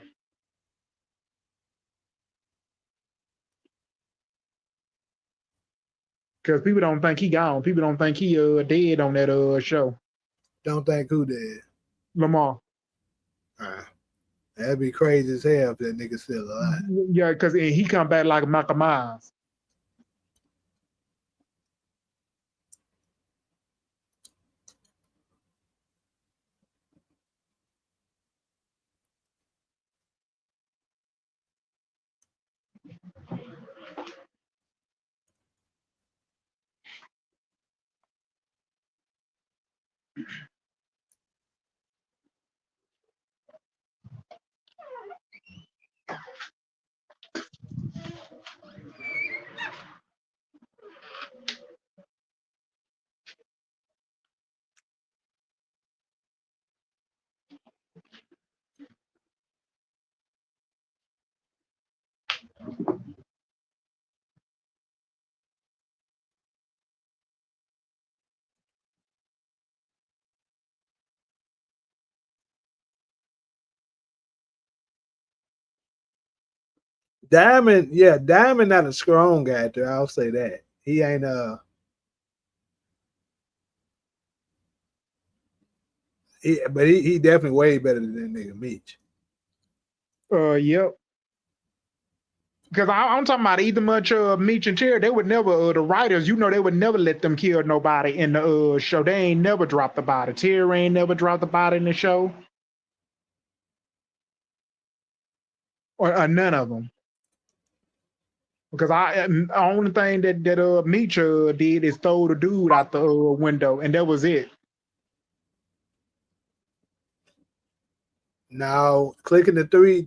Cause people don't think he gone. People don't think he dead on that show. Don't think who did. Lamar. That'd be crazy as hell if that nigga still alive. Yeah, cause he come back like Michael Myers. Diamond not a strong actor, I'll say that. He ain't but he definitely way better than that nigga Meech. Yep. Because I'm talking about either much Meech and Terry, they would never the writers, you know, they would never let them kill nobody in the show. They ain't never dropped the body. Terry ain't never dropped the body in the show, or none of them. Because the only thing that Meech did is throw the dude out the window, and that was it. Now clicking the three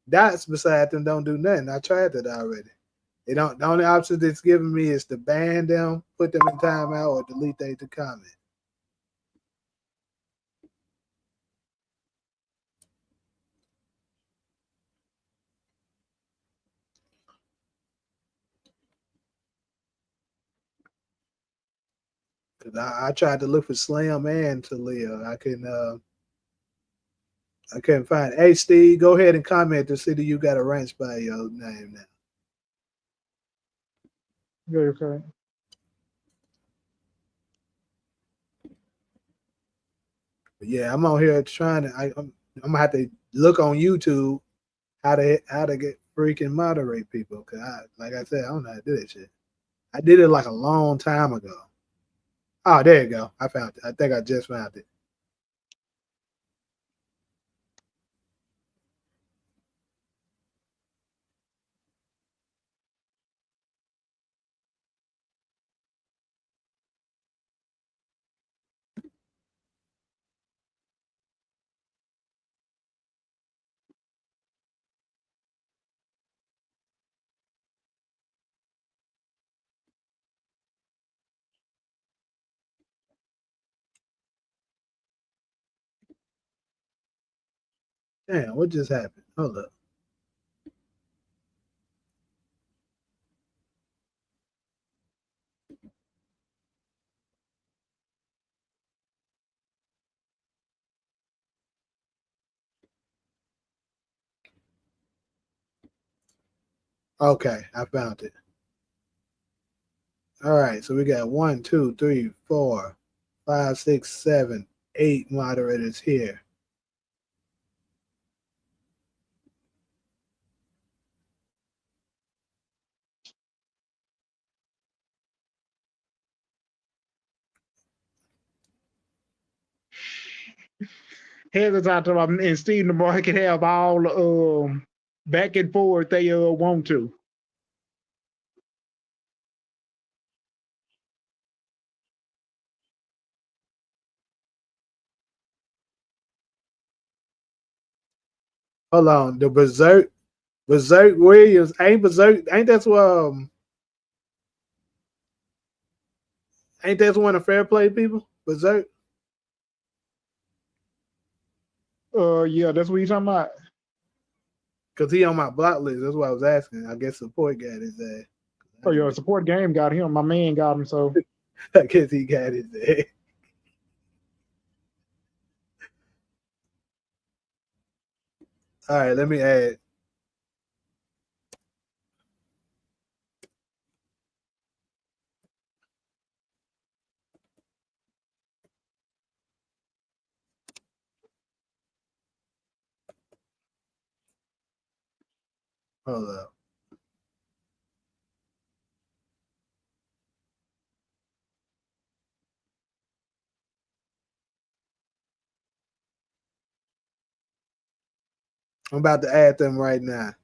dots beside them don't do nothing. I tried that already. They don't. The only option that's giving me is to ban them, put them in timeout, or delete they to comment. Cause I tried to look for Slam and Talia. I couldn't find it. Hey Steve, go ahead and comment to see that you got a ranch by your name now. Yeah, okay. But yeah, I'm on here trying to. I'm gonna have to look on YouTube how to get freaking moderate people. Cause like I said, I don't know how to do that shit. I did it like a long time ago. Oh, there you go. I found it. I think I just found it. Damn, what just happened? Hold up. Okay, I found it. All right, so we got 1, 2, 3, 4, 5, 6, 7. 8 moderators here. Heads of time, and Steve DeMar can have all back and forth they want to. Hold on, the Berserk Williams ain't that's what ain't that one of Fair Play people? Berserk. Yeah, that's what you're talking about. Cause he on my block list. That's what I was asking. I guess support got his ass. Oh yeah, support game got him. My man got him. So I guess he got his ass. All right, let me add. Hold up. I'm about to add them right now.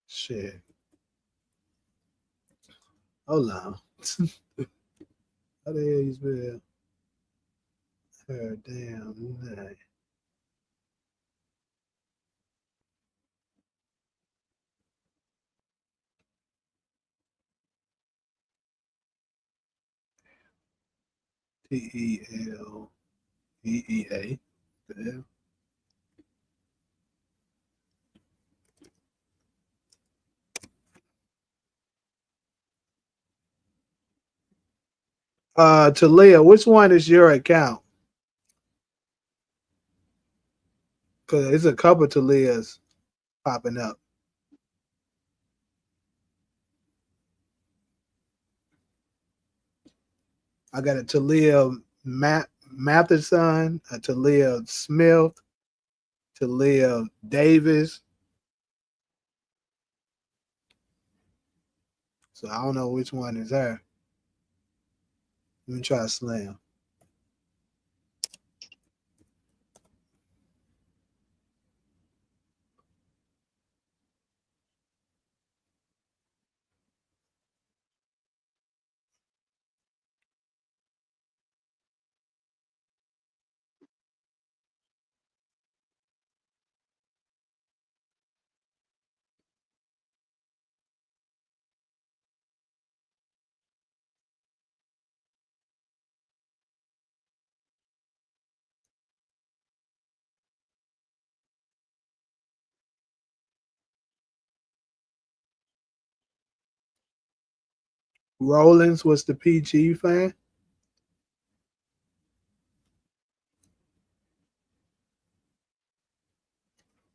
Shit. Hold on. How the hell you spell her damn name? Teleea. The hell? Talia, which one is your account? Cause there's a couple Talias popping up. I got a Talia Matheson, a Talia Smith, Talia Davis. So I don't know which one is her. Let me try Slam. Rollins was the PG fan.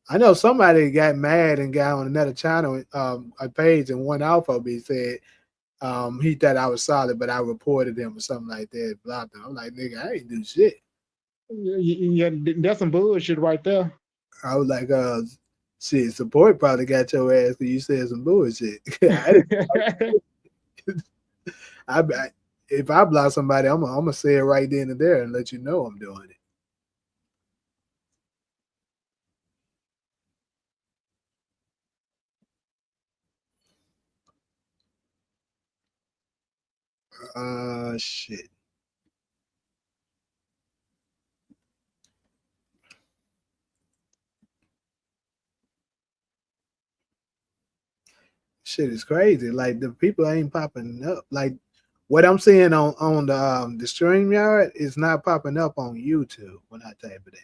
I know somebody got mad and got on another channel, a page, and one alpha B said he thought I was solid, but I reported him or something like that. Blocked him. I'm like, nigga, I ain't do shit. Yeah, that's some bullshit right there. I was like, shit, support probably got your ass because you said some bullshit. If I block somebody, I'm gonna say it right then and there and let you know I'm doing it. Shit. Shit is crazy. Like the people ain't popping up. Like what I'm seeing on the StreamYard is not popping up on YouTube when I type it in.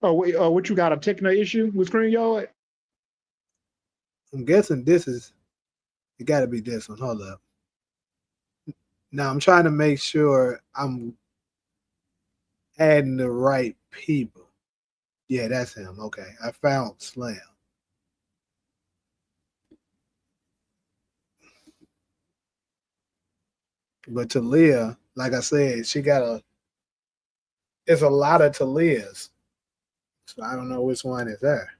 Oh, wait, what you got, a technical issue with StreamYard? I'm guessing this is. It got to be this one. Hold up. Now I'm trying to make sure I'm adding the right people. Yeah, that's him. Okay, I found Slam. But Talia, like I said, she got a. It's a lot of Talias, so I don't know which one is there.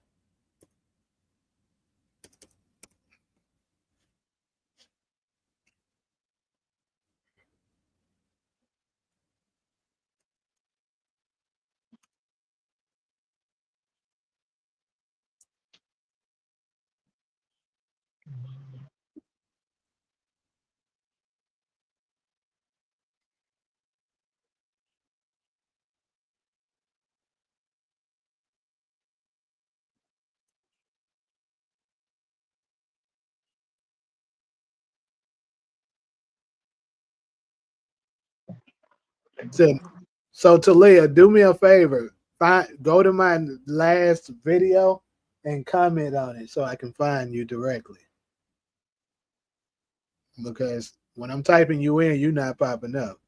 So, so Talia, do me a favor. Go to my last video and comment on it so I can find you directly. Because when I'm typing you in, you're not popping up.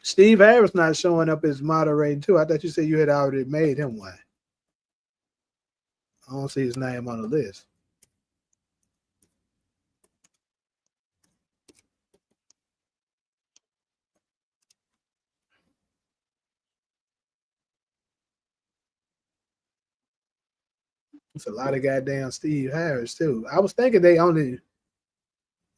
Steve Harris not showing up as moderating too. I thought you said you had already made him one. I don't see his name on the list. It's a lot of goddamn Steve Harris too. I was thinking they only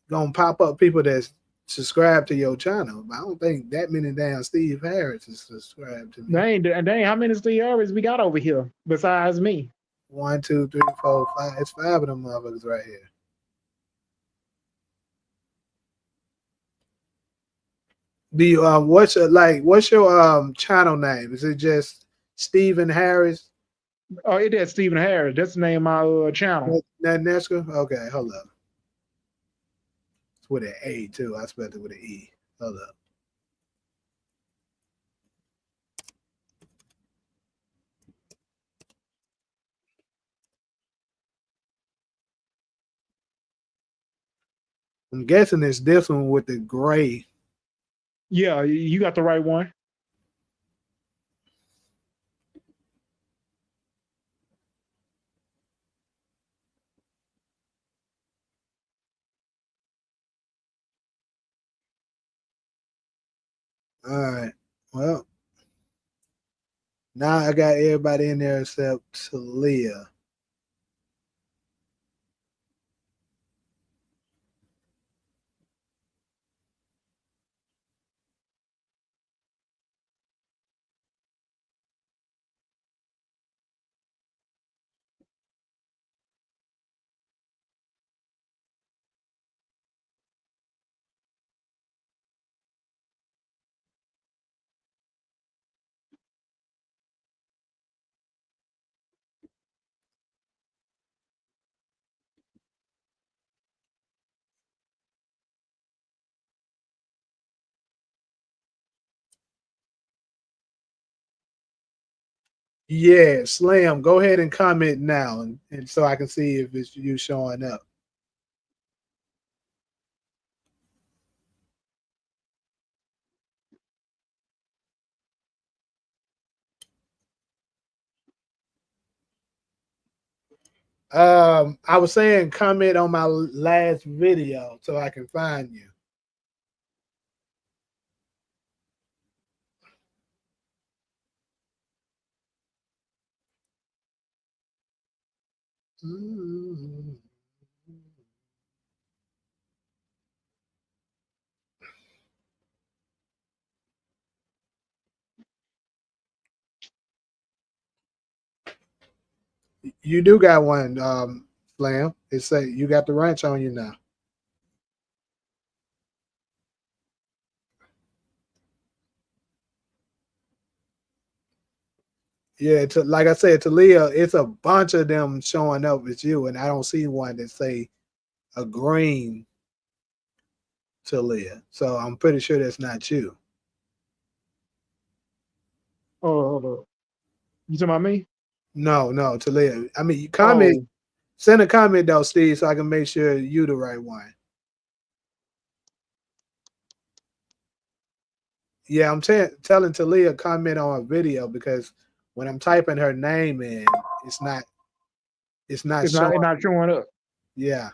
gonna pop up people that's subscribed to your channel, but I don't think that many damn Steve Harris is subscribed to me. Dang, how many Steve Harris we got over here besides me? 1, 2, 3, 4, 5. It's 5 of them motherfuckers right here. Do you what's your channel name? Is it just Stephen Harris? Oh, it is Stephen Harris. That's the name of my channel. Nesca? Okay, hold up. It's with an A too. I spelled it with an E. Hold up. I'm guessing it's this one with the gray. Yeah, you got the right one. All right. Well, now I got everybody in there except Talia. Yeah, Slam, go ahead and comment now, and so I can see if it's you showing up. I was saying comment on my last video so I can find you. You do got one, Slam. It say you got the ranch on you now. Yeah, like I said, Talia, it's a bunch of them showing up as you, and I don't see one that say a green Talia. So I'm pretty sure that's not you. Oh, hold up. You talking about me? No, Talia. I mean, you comment, Oh, send a comment though, Steve, so I can make sure you the right one. Yeah, I'm telling Talia comment on a video because when I'm typing her name in, it's not it's not showing. it's not showing up. Yeah.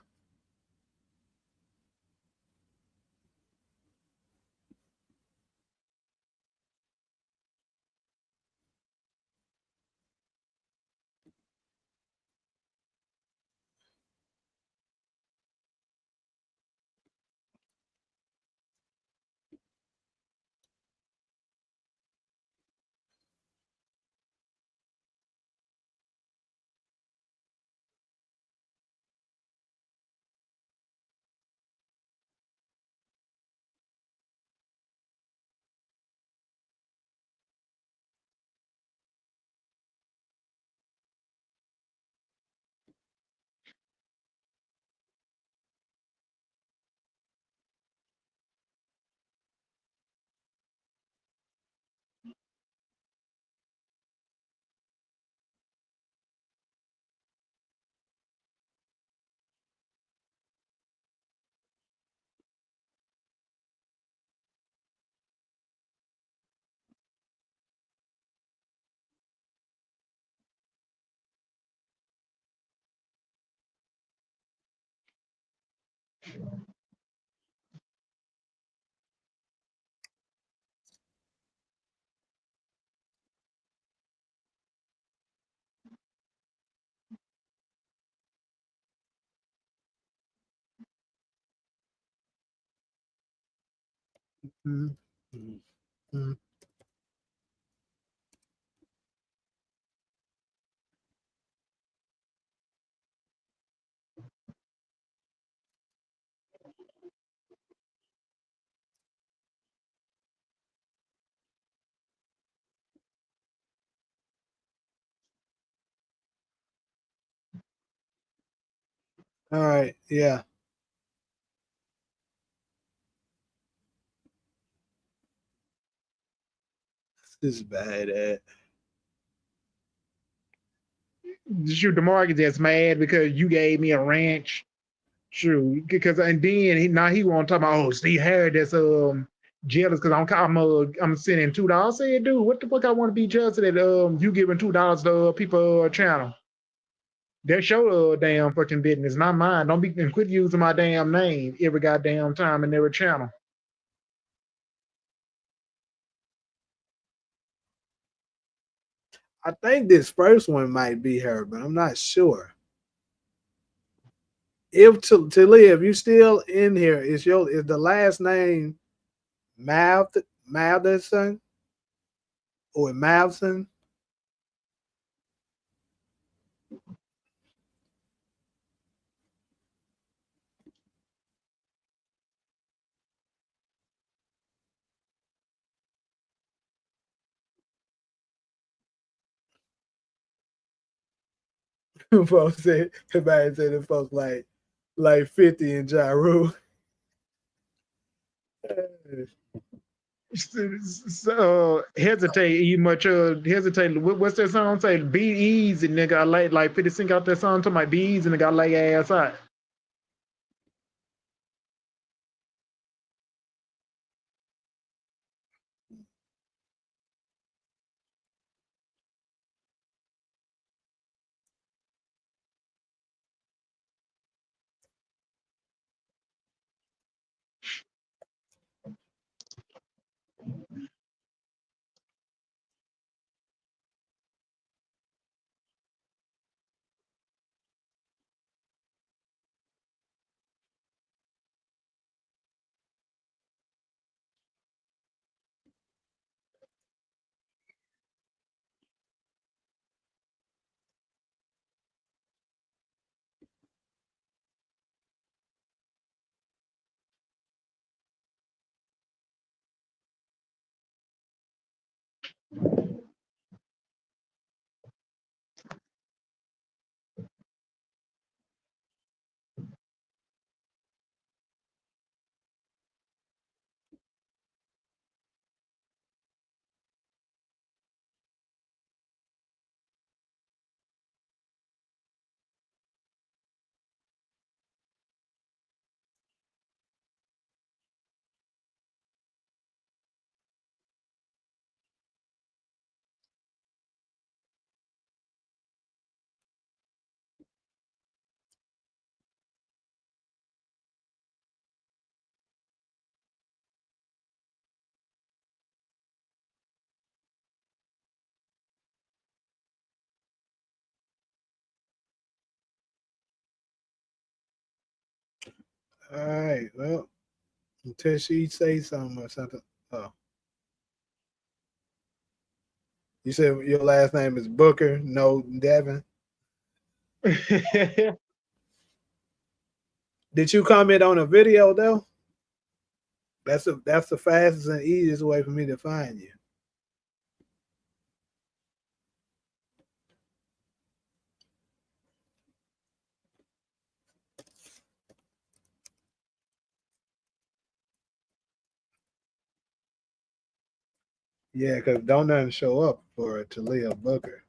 Mhm. Mhm. Mhm. All right. Yeah. This is bad. Shoot, the market just mad because you gave me a ranch. Shoot, because and then now he want to talk about, oh, Steve Harris that's jealous because I'm sending $2. I said, dude, what the fuck I want to be jealous of that you giving $2 to people channel. That's your damn fucking business, not mine. Don't be and quit using my damn name every goddamn time in every channel. I think this first one might be her, but I'm not sure. If Talia, if you still in here, is the last name Malderson or Malson? Folks said, everybody said the folks like 50 in Ja Rule. Hesitate, you much hesitate. What's that song say? Be easy, nigga. I like 50 Cent out that song to my be easy, nigga. I lay ass out. All right. Well, until she say something or something. Oh, you said your last name is Booker, no Devin. Did you comment on a video though? That's the fastest and easiest way for me to find you. Yeah, because don't nothing show up for Talia Booker.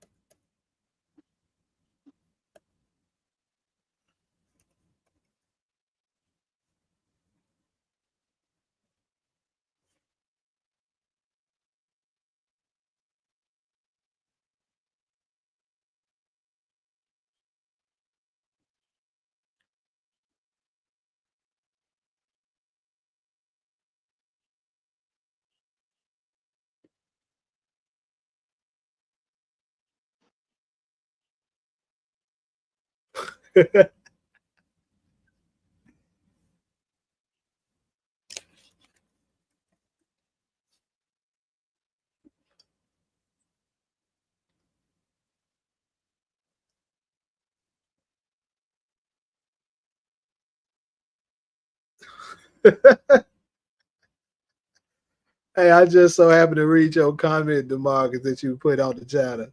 Hey, I just so happened to read your comment, DeMarcus, that you put on the channel.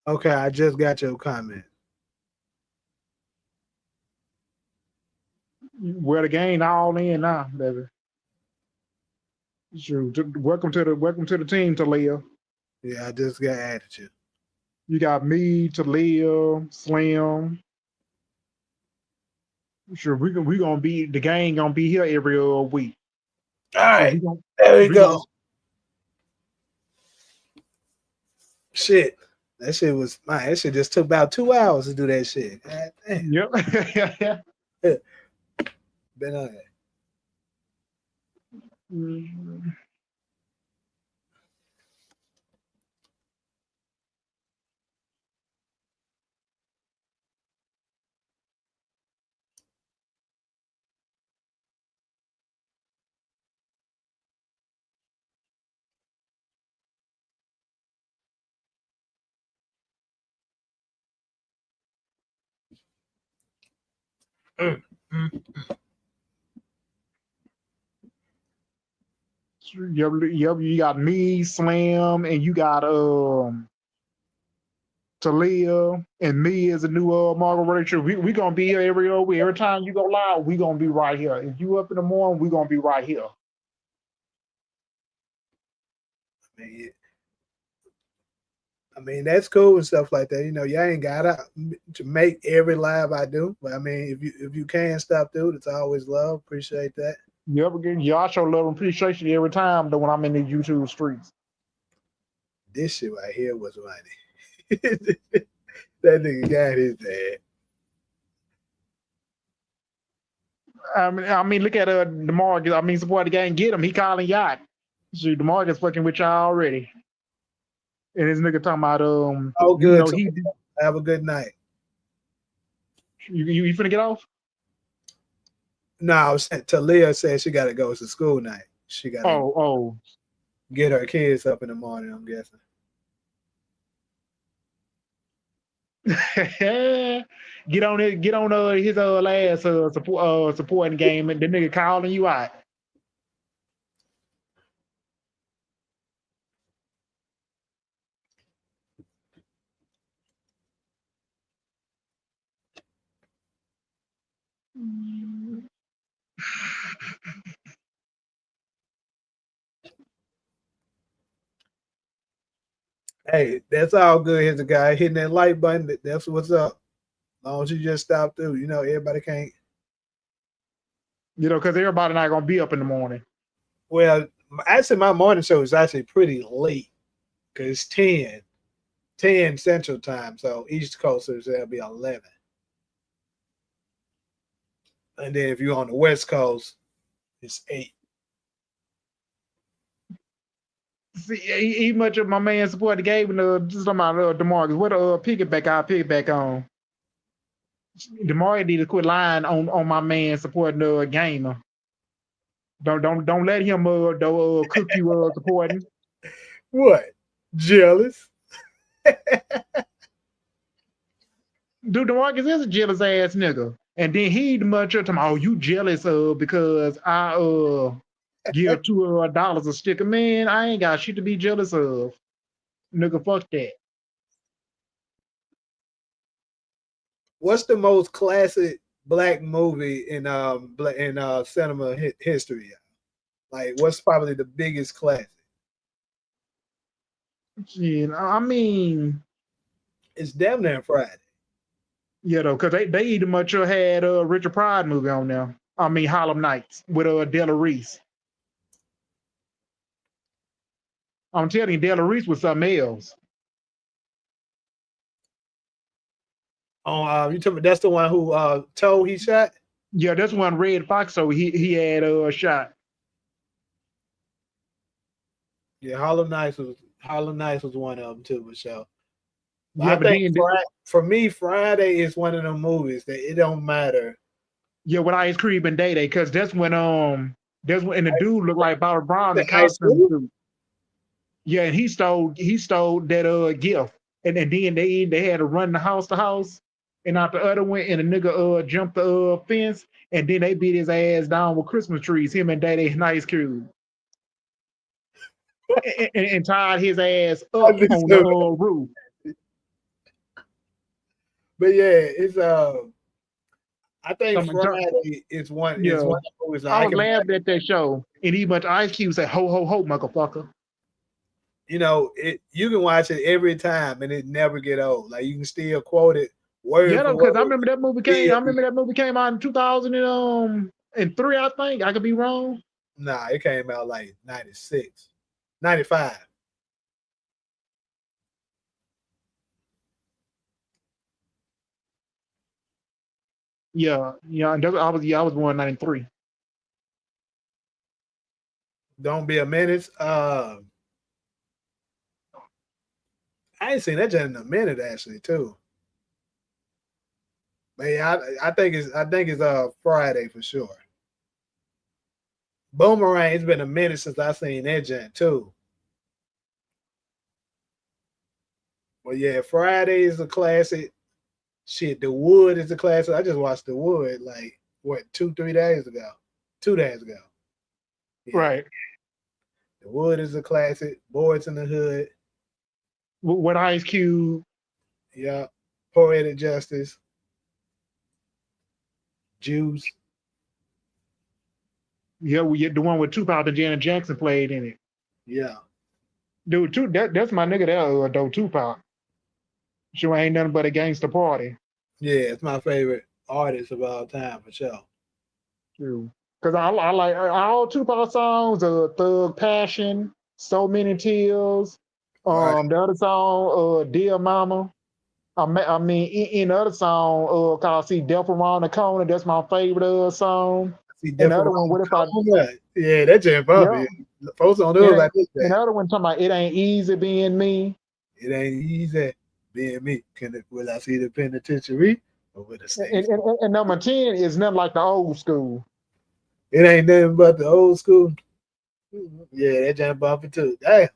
Okay, I just got your comment. Well, the game all in now, baby. Sure. Welcome to the team, Talia. Yeah, I just got added you. You got me, Talia, Slim. Sure, we gonna be the gang gonna be here every week. All So right, we gonna there we we go. gonna Shit, that shit was man. That shit just took about 2 hours to do that shit. God damn. yep. Been on it. Mm. Mm, mm. Yep, you got me, Slam, and you got Talia, and me as a new Margaret Rachel. We gonna be here every week. Every time you go live, we gonna be right here. If you up in the morning, we gonna be right here. I mean, that's cool and stuff like that. You know, y'all ain't gotta to make every live I do, but I mean, if you can stop through, it's always love. Appreciate that. Yep, again, y'all show love and appreciation every time though when I'm in the YouTube streets. This shit right here was funny. That nigga got his ass. I mean, look at DeMarcus. I mean, support the gang, get him. He calling yacht. Shoot, DeMarcus fucking with y'all already. And this nigga talking about Oh, you good. know he. Have a good night. You finna get off? No, I was saying, Talia said she got to go to school night. She got to Oh. get her kids up in the morning, I'm guessing. Get on it, get on his last supporting game, and the nigga calling you out. Hey, that's all good. Here's a guy hitting that like button. That's what's up. As long as you just stop through, you know, everybody can't. You know, because everybody not gonna be up in the morning. Well, actually, my morning show is actually pretty late because it's 10 Central Time. So East Coasters, that'll be 11. And then if you're on the West Coast, it's 8. See, he much of my man support the game and just about DeMarcus. What piggyback on. DeMarcus need to quit lying on my man supporting the gamer. Don't let him cook you supporting. What? Jealous? Dude, DeMarcus is a jealous ass nigga. And then he much of time, oh, you jealous because I give $2 a sticker. Man, I ain't got shit to be jealous of. Nigga, fuck that. What's the most classic black movie in cinema history? Like, what's probably the biggest classic? Yeah, I mean, It's damn near Friday. Yeah, though, because they either much had a Richard Pryor movie on there. I mean, Harlem Nights with Della Reese. I'm telling you, Della Reese was something else. Oh, you told me that's the one who told he shot? Yeah, that's one Red Fox. So he had a shot. Yeah, Harlem Nights was one of them too, for sure. Yeah, I think for me, Friday is one of them movies that it don't matter. Yeah, with Ice Cream and Day Day, because that's when and the dude looked like Bobby Brown in The Ice costume Cube? too. Yeah, and he stole that gift, and then they had to run the house to house, and out the other one, and the nigga jumped the fence, and then they beat his ass down with Christmas trees. Him and Day Day and Ice Cube. and tied his ass up on the roof. But yeah, it's I think Friday is one. Yeah. Is one of the movies I was laughing at that show, and he much Ice Cube said, "Ho ho ho, motherfucker." You know, you can watch it every time, and it never get old. Like you can still quote it word for word. Because I remember that movie came. I remember that movie came out in 2003. I think I could be wrong. Nah, it came out like 96, 95. Yeah. And I was born in 93. Don't Be a Menace. I ain't seen that just in a minute actually too. But yeah, I think it's Friday for sure. Boomerang. It's been a minute since I seen that gent too. Well, yeah, Friday is a classic. Shit, The Wood is a classic. I just watched The Wood like what 2-3 days ago. 2 days ago. Yeah. Right. The Wood is a classic. Boys in the Hood. With Ice Cube. Yeah. Poetic Justice. Juice. Yeah, the one with Tupac and Janet Jackson played in it. Yeah. Dude, that's my nigga there, though, Tupac. Sure ain't nothing but a gangster party. Yeah, it's my favorite artist of all time for sure. True. Because I like all Tupac songs, Thug Passion, So Many Tears. Right. The other song, Dear Mama. I mean, in the other song, called See Death Around the Corner, that's my favorite song. See, and the other one, what if I... Yeah, that jam bumpy. Yeah. Folks don't do it like this. And the other one talking about It Ain't Easy Being Me. It ain't easy being me. Will I see the penitentiary or will I stay? And number 10 is nothing like the old school. It ain't nothing but the old school. Yeah, that jam bumpy too. Damn.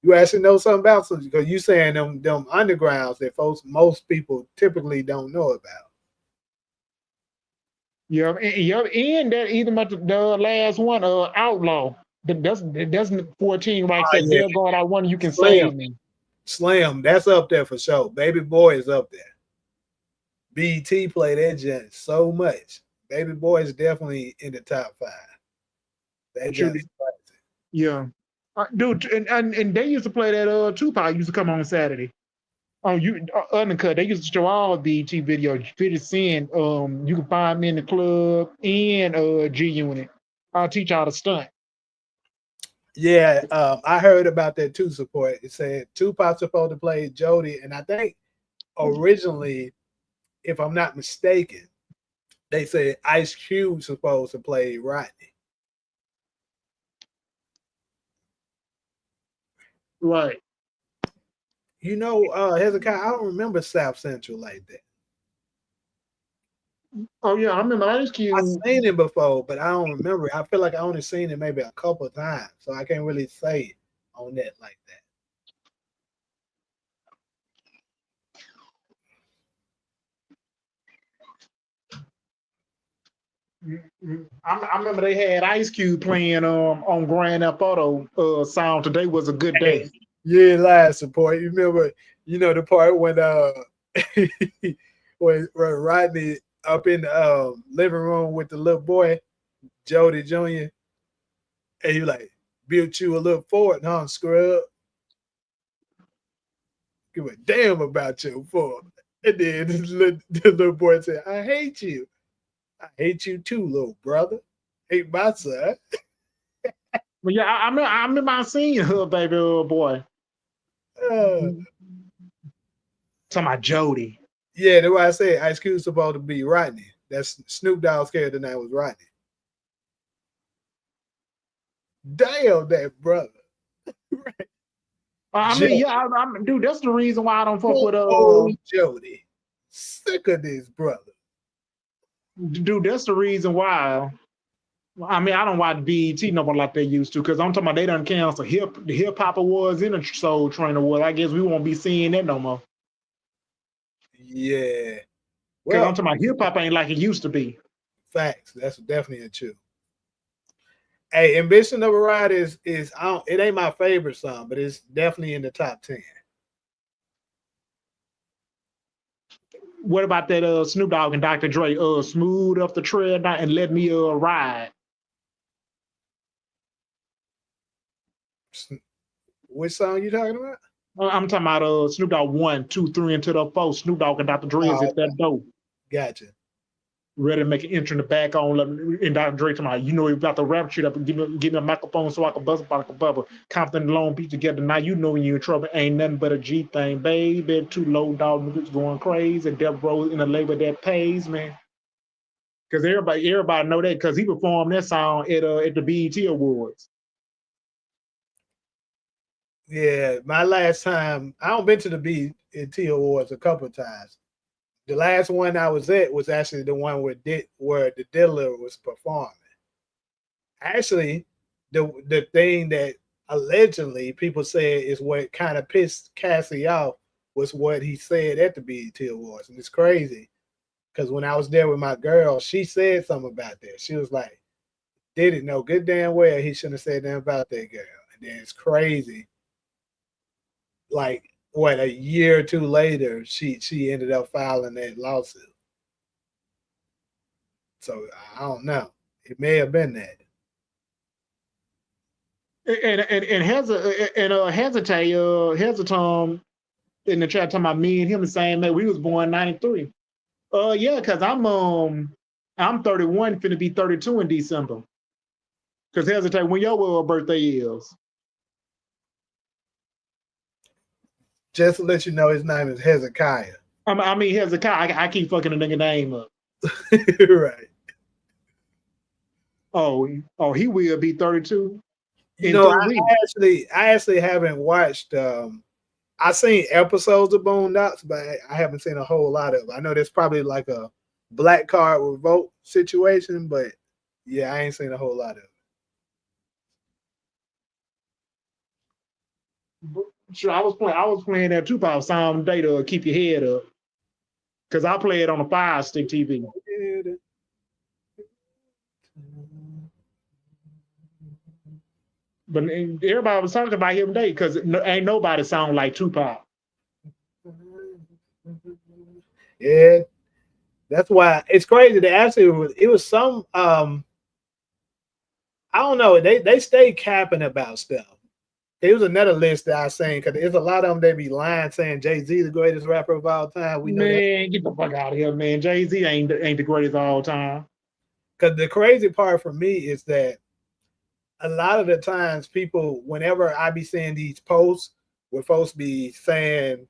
You actually know something about some because you saying them undergrounds that most people typically don't know about. Yeah, and that even about the last one, Outlaw. That's 14 right Oh there. yeah, They're going out one, you can Slim, save me. Slim, that's up there for sure. Baby Boy is up there. BT played that gent so much. Baby Boy is definitely in the top 5. That Shoot, just crazy. yeah. Dude, and they used to play that Tupac used to come on Saturday. You Undercut. They used to show all BT videos. 50 Cent, you can find me in the club and G Unit. I'll teach y'all to stunt. Yeah, I heard about that too. Support. It said Tupac's supposed to play Jody, and I think originally, if I'm not mistaken, they said Ice Cube supposed to play Rodney. Right. You know, Hezekiah, I don't remember South Central like that. Oh yeah, I remember Ice I've Cube. seen it before, but I don't remember. I feel like I only seen it maybe a couple of times, so I can't really say on that like that. I remember they had Ice Cube playing on Grand Theft Auto sound. Today was a good day. Yeah, live support. You remember, the part when when Rodney up in the living room with the little boy, Jody Jr., and he like built you a little fort, huh, scrub? Give a damn about your fort. And then the little boy said, I hate you. I hate you too, little brother. Hate my son. But yeah, I remember I seen her, baby boy. Uh, Talking about Jody. yeah, that's why I said Ice Cube's supposed to be Rodney. That's Snoop Dogg's character name was Rodney. Damn that brother. I mean, yeah, dude, that's the reason why I don't fuck with Oh, Jody. Sick of this brother. dude, that's the reason why. I mean, I don't watch BET no more like they used to, because I'm talking about they done cancel the hip hop awards and the Soul Train Award. I guess we won't be seeing that no more. Yeah. Because Well, I'm talking about hip hop ain't like it used to be. facts. That's definitely a true. Hey, Ambition of a Ride is it ain't my favorite song, but it's definitely in the top 10. What about that Snoop Dogg and Dr. Dre, Smooth Up the Trail and Let Me Ride? Which song you talking about? I'm talking about Snoop Dogg 1, 2, 3, and to the 4. Snoop Dogg and Dr. Dre is Oh, at that dope. gotcha. Ready to make an entry in the back on, and Dr. Dre talking about, you about the rap shit up and give me a microphone so I can bust up like a bubble. Compton and Long Beach together. Now you know when you're in trouble. Ain't nothing but a G thing, baby. Two low dog niggas going crazy. And Death Row in a label that pays, man. Because everybody know that because he performed that song at the BET Awards. Yeah, my last time I don't been to the BET Awards a couple of times. The last one I was at was actually the one where the Diddler was performing. Actually, the thing that allegedly people said is what kind of pissed Cassie off was what he said at the BET Awards, and it's crazy because when I was there with my girl, she said something about that. She was like, "Didn't know good damn well he shouldn't have said nothing about that girl," and then it's crazy. Like what, a year or two later, she ended up filing that lawsuit. So I don't know. It may have been that. And Hesitate in the chat talking about me and him the same day. We was born 93. Yeah, because I'm 31, finna be 32 in December. Because Hesitate, when your birthday is. Just to let you know, his name is Hezekiah. I mean Hezekiah. I keep fucking the nigga name up. Right. Oh, he will be 32. You know, I actually haven't watched. I've seen episodes of Boondocks, but I haven't seen a whole lot of it. I know there's probably like a black card revolt situation, but yeah, I ain't seen a whole lot of it. Sure, I was playing that Tupac song today to keep your head up. Cause I play it on a Fire Stick TV. But everybody was talking about him today because ain't nobody sound like Tupac. Yeah, that's why it's crazy. They actually it was some I don't know. They stay capping about stuff. It was another list that I seen because there's a lot of them they be lying saying Jay-Z the greatest rapper of all time. We know that. Man, get the fuck out of here, man. Jay-Z ain't the greatest of all time. Because the crazy part for me is that a lot of the times people, whenever I be seeing these posts where folks be saying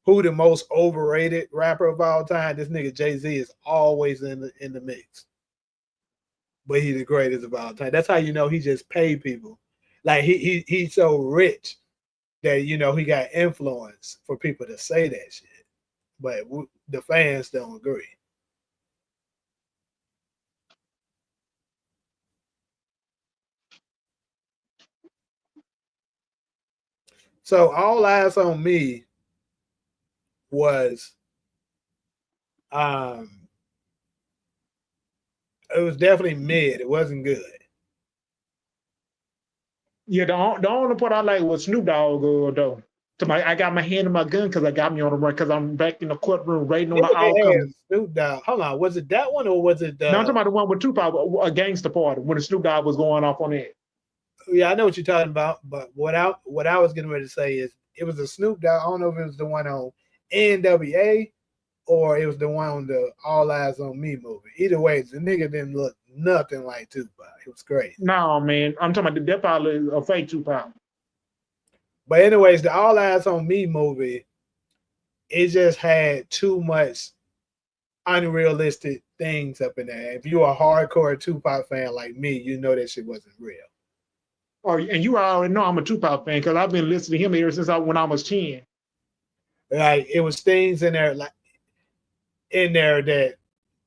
who the most overrated rapper of all time, this nigga Jay-Z is always in the mix. But he's the greatest of all time. That's how you know he just paid people. Like he's so rich that you know he got influence for people to say that shit. But the fans don't agree. So All Eyes on Me was it was definitely mid. It wasn't good. Yeah, the only part I like was Snoop Dogg though. I got my hand in my gun because I got me on the run because I'm back in the courtroom waiting on the outcome. Snoop Dogg. Hold on, was it that one or was it? No, I'm talking about the one with Tupac, a gangster party when the Snoop Dogg was going off on it. Yeah, I know what you're talking about, but what I was getting ready to say is it was a Snoop Dogg. I don't know if it was the one on NWA or it was the one on the All Eyes on Me movie. Either way, the nigga didn't look nothing like Tupac. It was crazy. No, man, I'm talking about that probably a fake Tupac. But anyways, the All Eyes on Me movie, it just had too much unrealistic things up in there. If you're a hardcore Tupac fan like me, you know that shit wasn't real. Oh, and you already know I'm a Tupac fan because I've been listening to him ever since when I was 10. Like it was things in there that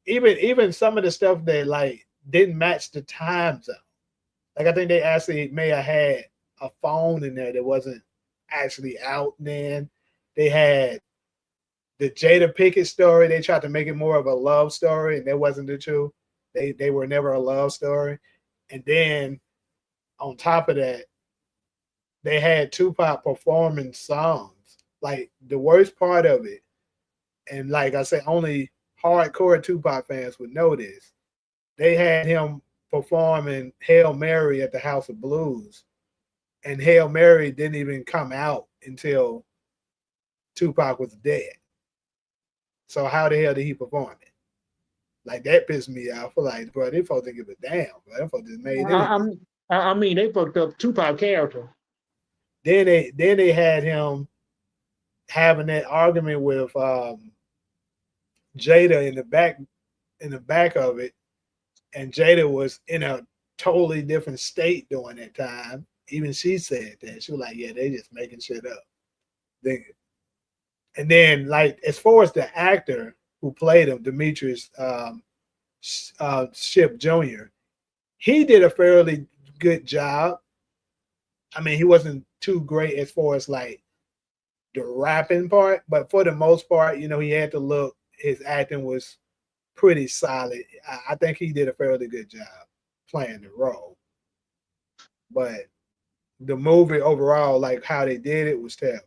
even some of the stuff that like didn't match the time zone. Like I think they actually may have had a phone in there that wasn't actually out then. They had the Jada Pickett story. They tried to make it more of a love story, and that wasn't the truth. They were never a love story. And then on top of that, they had Tupac performing songs. Like the worst part of it, and like I said, only hardcore Tupac fans would know this. They had him performing Hail Mary at the House of Blues, and Hail Mary didn't even come out until Tupac was dead. So how the hell did he perform it? Like that pissed me off. Like, bro, they folks didn't give a damn. Bro. Them folks just made it. I mean, they fucked up Tupac character. Then they had him having that argument with Jada in the back of it, and Jada was in a totally different state during that time. Even she said that she was like, "Yeah, they just making shit up." And then, like, as far as the actor who played him, Demetrius Shipp Jr., he did a fairly good job. I mean, he wasn't too great as far as like the rapping part, but for the most part, you know, he had to look. His acting was pretty solid. I think he did a fairly good job playing the role. But the movie overall, like how they did it, was terrible.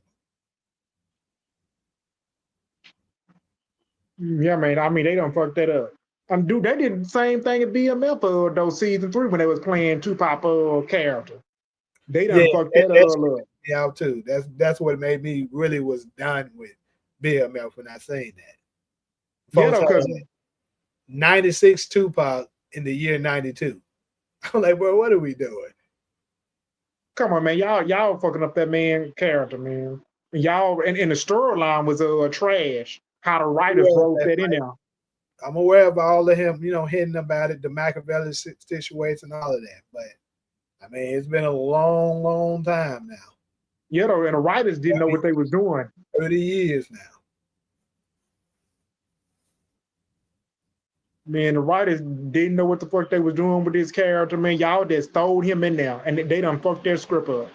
Yeah, man. I mean, they done fucked that up. Dude, they did the same thing at BMF those season 3 when they was playing Tupac character. They done fucked that up. Yeah, too. That's what made me really was done with BMF when I seen that. Folks, yeah, because 96 Tupac in the year 92. I'm like, bro, what are we doing? Come on, man. Y'all fucking up that man character, man. Y'all and the storyline was trash. How the writers wrote that in there. I'm aware of all of him, you know, hitting about it, the Machiavelli situation, all of that. But I mean, it's been a long, long time now. Yeah, and the writers didn't know what they was doing. 30 years now. Man, the writers didn't know what the fuck they was doing with this character, man. Y'all just throwed him in there, and they done fucked their script up.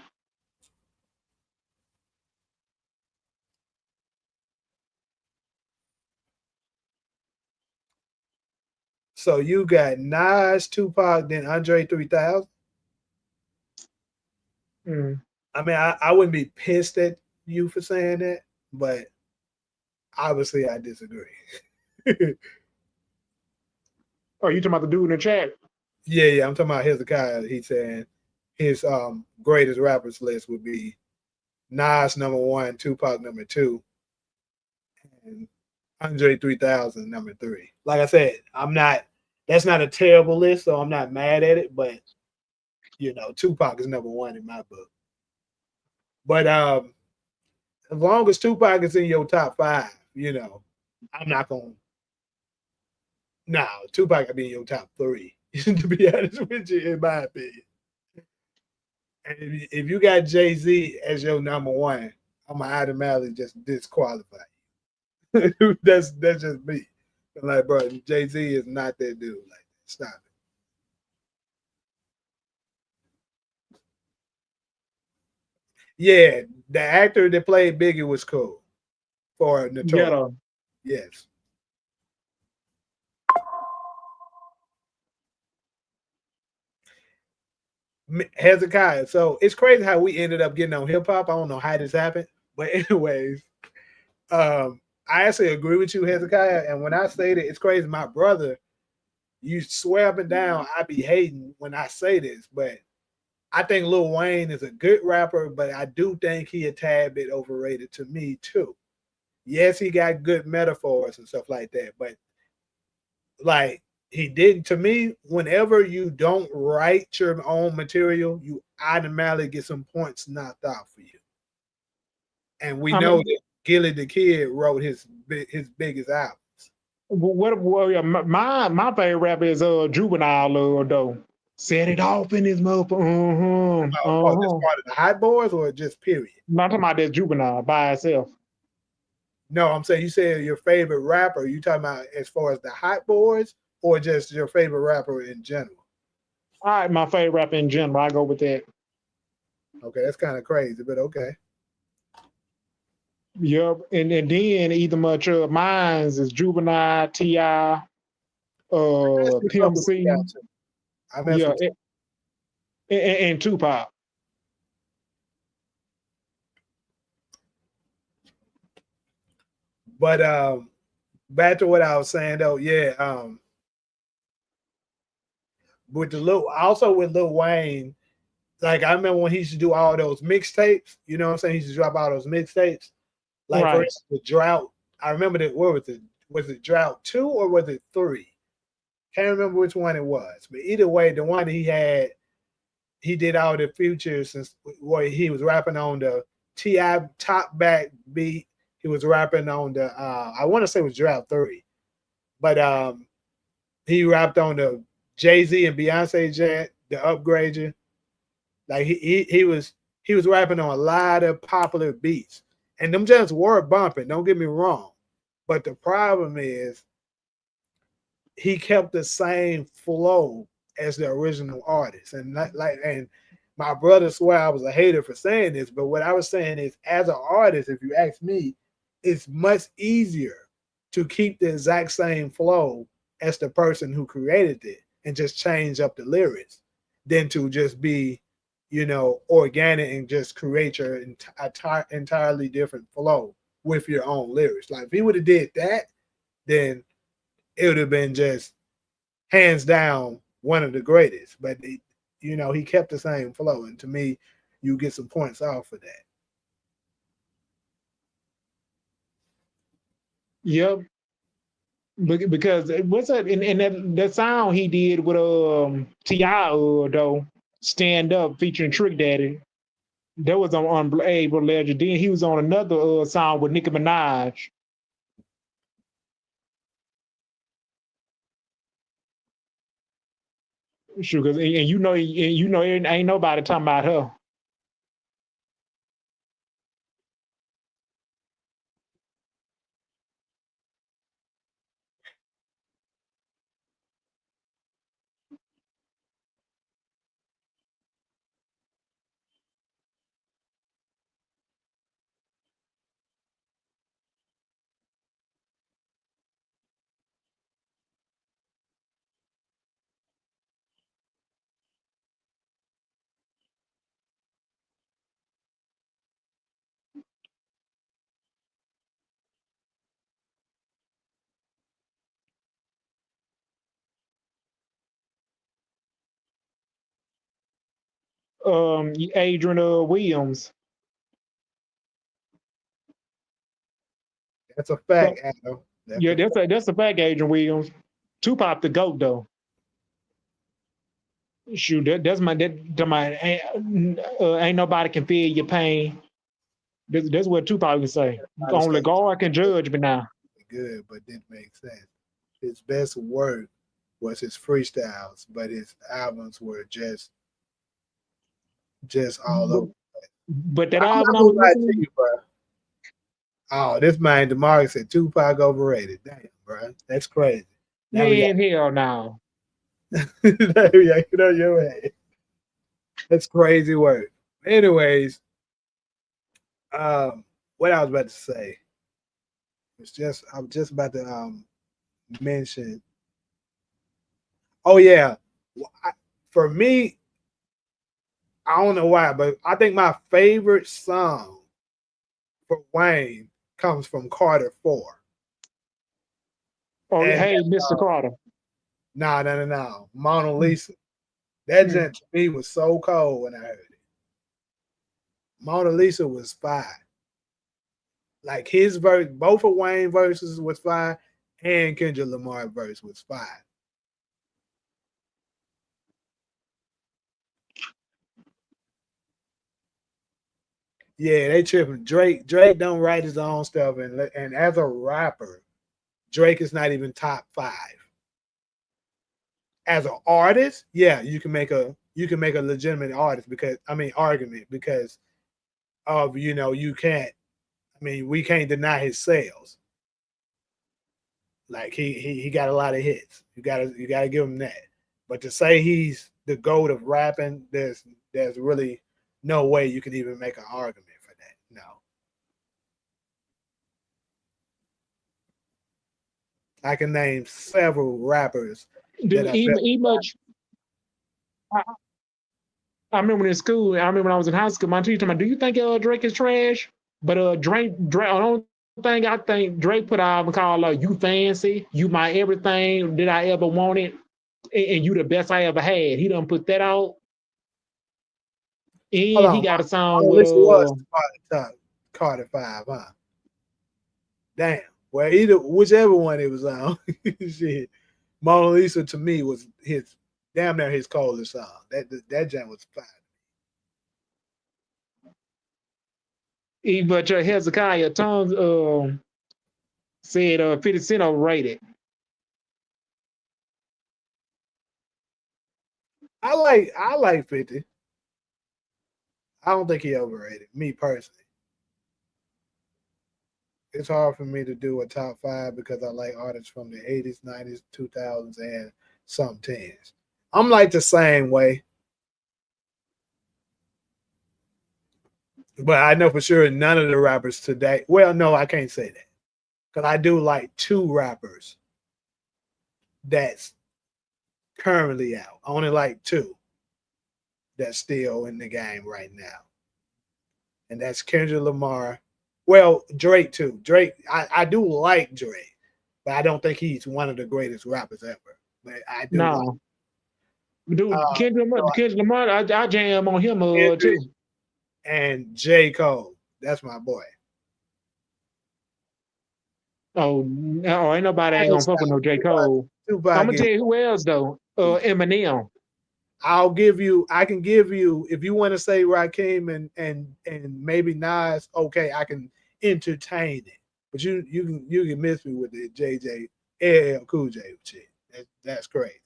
So you got Nas, Tupac, then Andre 3000. Mm. I mean, I wouldn't be pissed at you for saying that, but obviously I disagree. Oh, you talking about the dude in the chat? Yeah, I'm talking about Hezekiah. He's saying his greatest rappers list would be Nas number one, Tupac number two, and Andre 3000 number three. Like I said, I'm not. That's not a terrible list, so I'm not mad at it. But Tupac is number one in my book. But as long as Tupac is in your top five, I'm not gonna. No, Tupac could be in your top three. To be honest with you, in my opinion. And if you got Jay-Z as your number one, I'm gonna automatically just disqualify you. that's just me. I'm like, bro, Jay-Z is not that dude. Like, stop it. Yeah, the actor that played Biggie was cool for Notorious. Yes. Hezekiah. So it's crazy how we ended up getting on hip hop. I don't know how this happened, but anyways, I actually agree with you, Hezekiah. And when I say that, it's crazy. My brother, you swear up and down, I be hating when I say this, but I think Lil Wayne is a good rapper, but I do think he a tad bit overrated to me too. Yes, he got good metaphors and stuff like that, but like he didn't to me, whenever you don't write your own material, you automatically get some points knocked out for you. And we know that Gilly the Kid wrote his biggest albums. My favorite rapper is Juvenile though. Set it off in his motherfucker. This part of the Hot Boys or just period? No, I'm talking about that Juvenile by itself. No, I'm saying you said your favorite rapper. You talking about as far as the Hot Boys or just your favorite rapper in general? All right, my favorite rapper in general. I go with that. Okay, that's kind of crazy, but okay. Yep, and then either much of mine's is Juvenile, T.I., Pimp C. Yeah, and Tupac. But back to what I was saying though, yeah. With Lil Wayne, like I remember when he used to do all those mixtapes. You know what I'm saying? He used to drop all those mixtapes. Like for instance, the Drought. I remember that. What was it? Was it Drought 2 or was it 3? Can't remember which one it was. But either way, the one that he did all the features since where he was rapping on the T.I. top back beat. He was rapping on the I want to say it was Drought 3. But he rapped on the Jay-Z and Beyonce jet, the Upgrade. Like he was rapping on a lot of popular beats. And them just were bumping, don't get me wrong. But the problem is he kept the same flow as the original artist. And and my brother swear I was a hater for saying this, but what I was saying is as an artist, if you ask me, it's much easier to keep the exact same flow as the person who created it and just change up the lyrics than to just be, organic and just create your entirely different flow with your own lyrics. Like if he would have did that, then it would have been just hands down one of the greatest. But he kept the same flow, and to me, you get some points off for that. Yep. Because what's that? And that sound he did with T.I. though, Stand Up featuring Trick Daddy. That was on Unbelievable Legend. Then he was on another song with Nicki Minaj. Sure, and ain't nobody talking about her. Adrian Williams. That's a fact, So, Adam. yeah, that's a fact, Adrian Williams. Tupac the GOAT though. Shoot, that's my ain't nobody can feel your pain. That's what Tupac would say. Only God can judge me now. Good, but didn't make sense. His best work was his freestyles, but his albums were just all over. But that I'm album not I gonna was lie to listening, you, bro. Oh, this man DeMar said Tupac overrated. Damn, bro, that's crazy. Now we man, hell no. got you know your head. That's crazy work. Anyways, what I was about to say was I was just about to mention. Oh yeah, for me, I don't know why, but I think my favorite song for Wayne comes from Carter 4. Oh, And hey, Mr. Carter. no. Mona Lisa. That gent to me was so cold when I heard it. Mona Lisa was fire. Like his verse, both of Wayne verses was fire, and Kendrick Lamar verse was fire. Yeah, they tripping. Drake don't write his own stuff, and as a rapper, Drake is not even top 5. As an artist, yeah, you can make a legitimate argument because of you can't. I mean, we can't deny his sales. Like he got a lot of hits. You gotta give him that. But to say he's the GOAT of rapping, there's really no way you can even make an argument for that. No. I can name several rappers Dude, I remember in school, I remember when I was in high school, my teacher told me, do you think Drake is trash? But Drake, I don't think I think Drake put out a album called You Fancy, You My Everything That I Ever Wanted, and You the Best I Ever Had. He done put that out. Hold And he on, got a song with Lisa was top Carter 5, huh? Damn. Well, whichever one it was on. Shit. Mona Lisa to me was his damn near his coldest song. That jam was fine. but Hezekiah Tongues said 50 Cent overrated. I like 50. I don't think he overrated, me personally. It's hard for me to do a top 5 because I like artists from the 80s, 90s, 2000s, and some 10s. I'm like the same way. But I know for sure none of the rappers today. Well, no, I can't say that. Because I do like 2 rappers that's currently out. I only like 2 that's still in the game right now. And that's Kendrick Lamar. Well, Drake too. Drake, I do like Drake, but I don't think he's one of the greatest rappers ever. But I do like Dude, Kendrick Lamar, I jam on him too. And J. Cole. That's my boy. Oh, ain't nobody ain't gonna fuck with no J. Cole. I'm gonna tell you who else though. Eminem. I can give you, if you want to say Rakim and maybe Nas, okay, I can entertain it. But you can miss me with the JJ LL Cool J shit. That's crazy.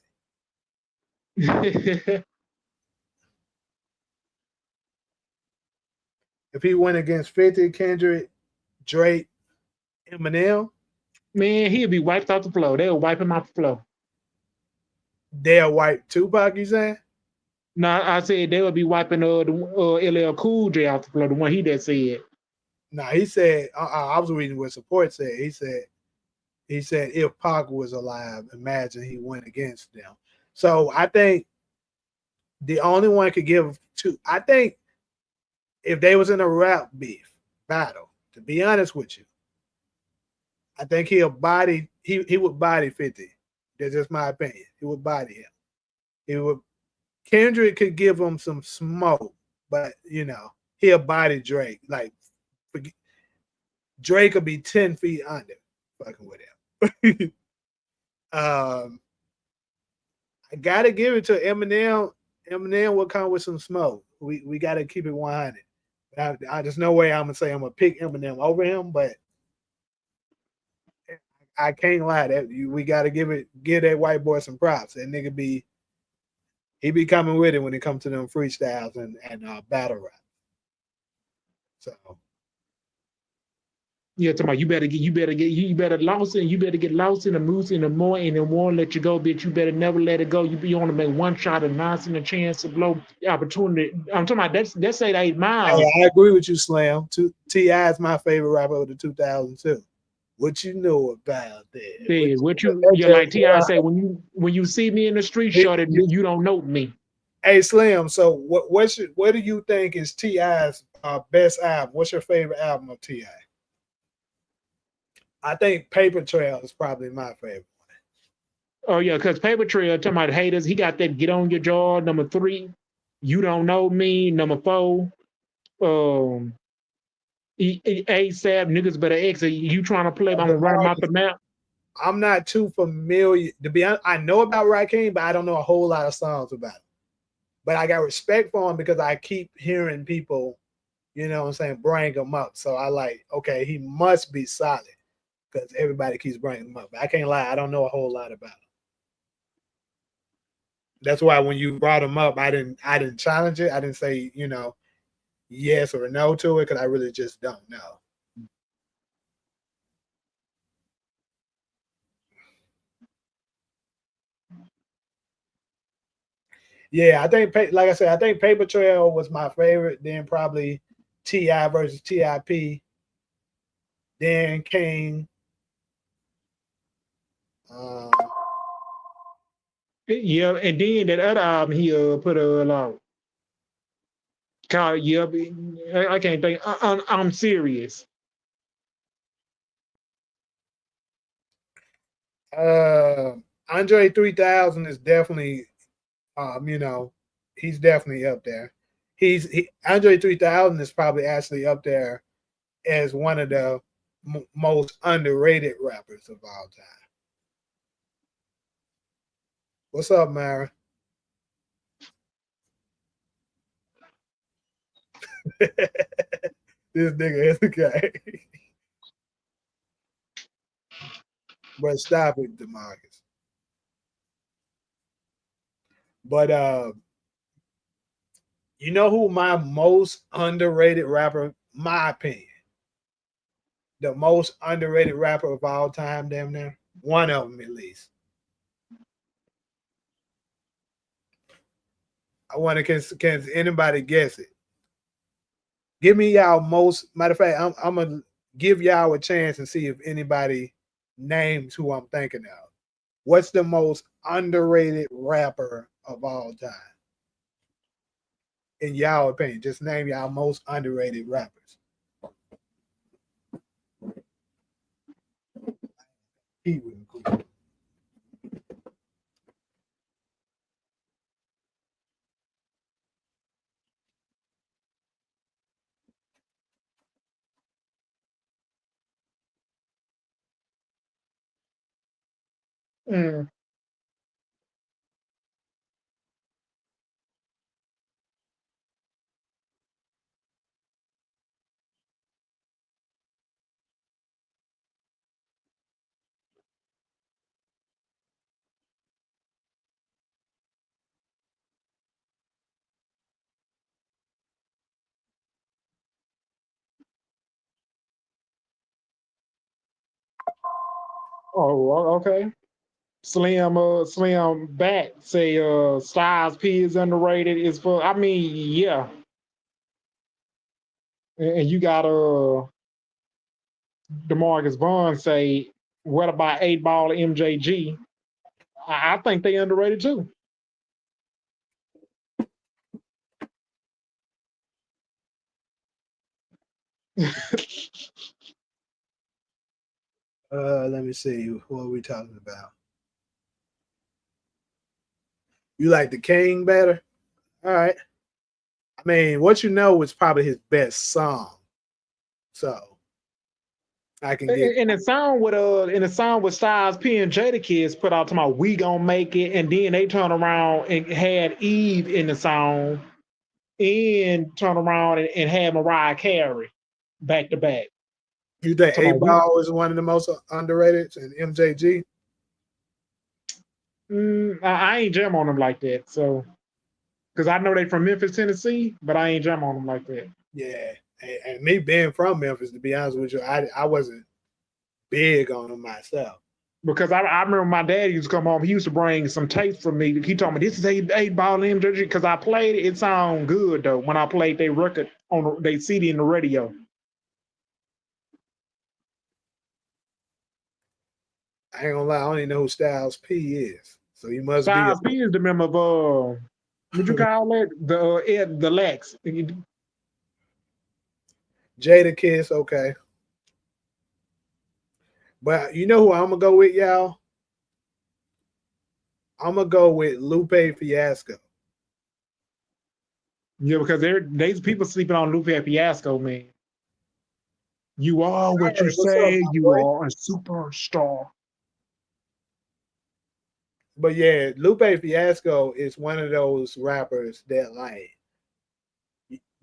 If he went against 50, Kendrick, Drake, Eminem, man, he'd be wiped off the floor. They'll wipe him off the floor. they'll wipe Tupac, you saying? No, I said they would be wiping LL Cool J off the floor, the one he that said. No, he said, I was reading what support said. He said if Pac was alive, imagine he went against them. So I think the only one could give two. I think if they was in a rap beef battle, to be honest with you, I think he would body 50. That's just my opinion. He would body him. He would Kendrick could give him some smoke, but you know, he'll body Drake. Like Drake will be 10 feet under fucking with him. I gotta give it to Eminem. Eminem will come with some smoke. We gotta keep it 100. There's no way I'm gonna say I'm gonna pick Eminem over him, but I can't lie. That we gotta give that white boy some props. That nigga he be coming with it when it comes to them freestyles and battle rap. So yeah, talking about you better get lost in the moose in the more and it won't let you go, bitch. You better never let it go. You be on to make one shot of nonsense, a chance to blow the opportunity. I'm talking about that's 8 miles. hey, I agree with you, Slam. T.I. is my favorite rapper of the 2002. What you know about that? Yeah, you're like T.I. say when you see me in the street, shorty, you don't know me. Hey Slim, so what do you think is T.I.'s best album? What's your favorite album of T.I.? I think Paper Trail is probably my favorite one. Oh yeah, because Paper Trail talking about haters, he got that Get On Your Jaw, number 3. You Don't Know Me, number 4. ASAP, niggas better exit. You trying to play? I'm gonna run them out the map. I'm not too familiar. To be honest, I know about Rakim, but I don't know a whole lot of songs about him. But I got respect for him because I keep hearing people, you know what I'm saying, bring him up. So I like, okay, he must be solid because everybody keeps bringing him up. But I can't lie, I don't know a whole lot about him. That's why when you brought him up, I didn't challenge it. I didn't say, you know, yes or no to it because I really just don't know. Yeah, I think, like I said, I think Paper Trail was my favorite. Then probably T.I. versus T.I.P. Then King. Yeah, and then that other album he put out called I can't think. I'm serious. Andre 3000 is definitely, you know, he's definitely up there. Andre 3000 is probably actually up there as one of the most underrated rappers of all time. What's up, Mara? This nigga is a guy. But stop it, DeMarcus. But you know who my most underrated rapper, my opinion, the most underrated rapper of all time, damn near? One of them at least. I want to can anybody guess it? Give me y'all most, matter of fact, I'm gonna give y'all a chance and see if anybody names who I'm thinking of. What's the most underrated rapper of all time? In y'all opinion, just name y'all most underrated rappers. He wouldn't cool. Mm. Oh, okay. Slim back say Styles P is underrated. Is for I mean, yeah. And you got DeMarcus Vaughn say, what about 8 Ball MJG? I think they underrated too. Let me see. What are we talking about? You like the King better? All right. I mean, What You Know was probably his best song. So I can get In the song with Styles P and Jadakiss put out to my "We Gonna Make It," and then they turn around and had Eve in the song, and turn around and had Mariah Carey back to back. You think To my A Ball is one of the most underrated and MJG? I ain't jam on them like that. So, because I know they from Memphis, Tennessee, but I ain't jam on them like that. Yeah. And me being from Memphis, to be honest with you, I wasn't big on them myself. Because I remember my dad used to come home. He used to bring some tapes for me. He told me this is eight ball MJG because I played it. It sounded good though when I played their record on they CD in the radio. I ain't gonna lie, I don't even know who Styles P is. So he must be Styles P is the member of what you call it? The Lex. Jadakiss, okay. But you know who I'm gonna go with, y'all? I'm gonna go with Lupe Fiasco. Yeah, because there's people sleeping on Lupe Fiasco, man. You are what you Hey, what's up, say. my You boy? are a superstar. But yeah, Lupe Fiasco is one of those rappers that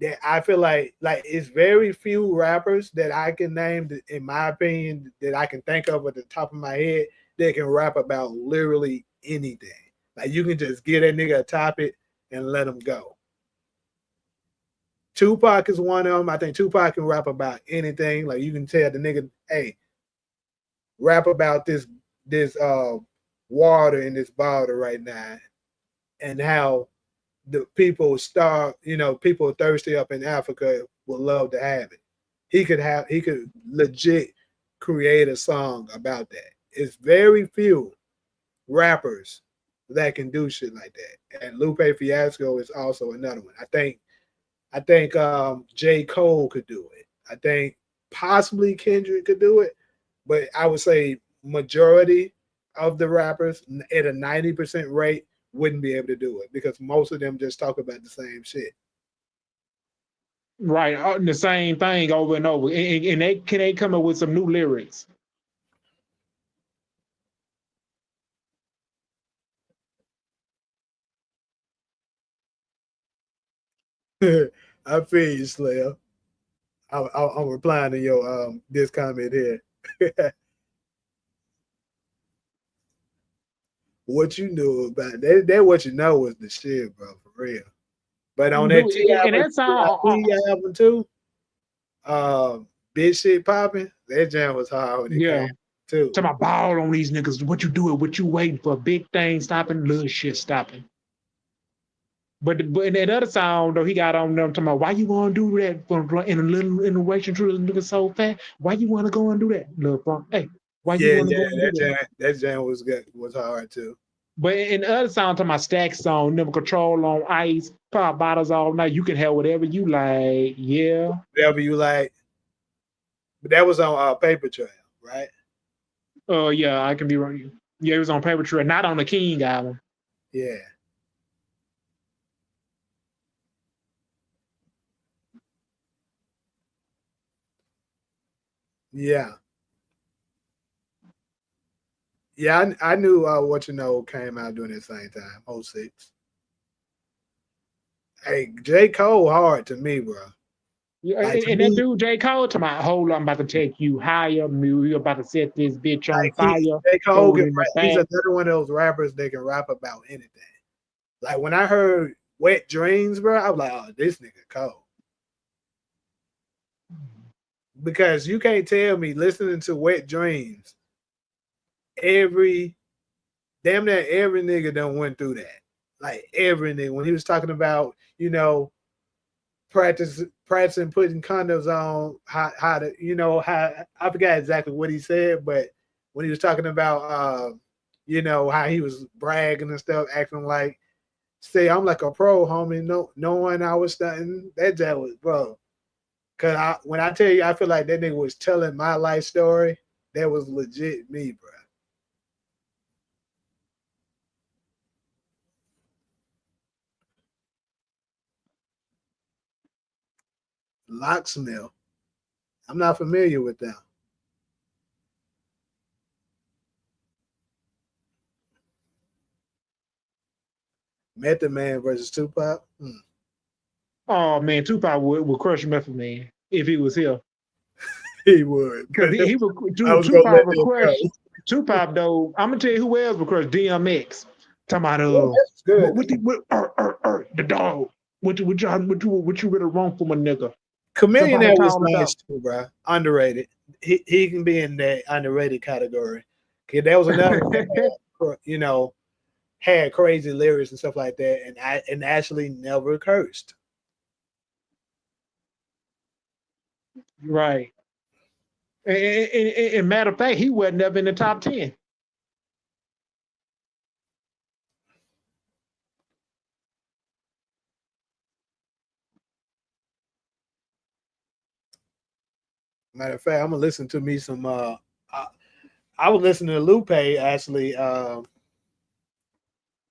that I feel like it's very few rappers that I can name that, in my opinion, that I can think of at the top of my head that can rap about literally anything. Like you can just get that nigga a topic and let him go. Tupac is one of them. I think Tupac can rap about anything. Like you can tell the nigga, hey, rap about this water in this bottle right now and how the people people thirsty up in Africa would love to have it. He could legit create a song about that. It's very few rappers that can do shit like that. And Lupe Fiasco is also another one. I think J. Cole could do it. I think possibly Kendrick could do it, but I would say majority of the rappers at a 90% rate wouldn't be able to do it because most of them just talk about the same shit. Right, the same thing over and over, and they come up with some new lyrics. I feel you, Slayer. I'm replying to your this comment here. What you knew about that? What you know was the shit, bro, for real. But on that Dude, T and album, that song, album too, big shit popping. That jam was hard when it yeah. came too. To my ball on these niggas. What you doing? What you waiting for? Big thing stopping, little shit stopping. But in that other song though, he got on them talking about why you want to do that for in a little innovation to nigga so fast. Why you want to go and do that, little punk? Hey, why you Yeah, want to go yeah, and do that? that jam was good. Was hard too. But in the other song, to my stack song, never control on ice, pop bottles all night. You can have whatever you like. Yeah. Whatever you like. But that was on Paper Trail, right? Oh yeah, I can be wrong. Yeah, it was on Paper Trail, not on the King album. Yeah. Yeah. Yeah, I knew What You Know came out during the same time, '06. Hey, J. Cole hard to me, bro. Yeah, Like to and that me, dude J. Cole to my hold on, I'm about to take you higher. We're about to set this bitch on like fire. J. Cole Throw it can in the he's back. another one of those rappers that can rap about anything. Like when I heard Wet Dreams, bro, I was like, oh, this nigga Cole. Because you can't tell me listening to Wet Dreams, every damn near every nigga done went through that. Like every nigga when he was talking about, practicing putting condoms on, how to, how I forgot exactly what he said, but when he was talking about how he was bragging and stuff, acting like, say I'm like a pro, homie, no knowing I was stunting, that jam was, bro. Cause when I tell you I feel like that nigga was telling my life story, that was legit me, bro. Locksmith. I'm not familiar with them. Method Man versus Tupac. Oh man, Tupac would crush Method Man if he was here. He would. Because he would I do was gonna let Tupac would that crush go. Tupac though. I'm gonna tell you who else would crush DMX. Talking about Yeah, that's good. the dog. What you really wrong for my nigga? Chameleon Somebody was calling nice about. too, bro. Underrated. He can be in that underrated category. Okay, that was another one that, had crazy lyrics and stuff like that, and actually never cursed. Right. And matter of fact, he wasn't never in the top 10. Matter of fact, I'm gonna listen to me some. I was listening to Lupe actually.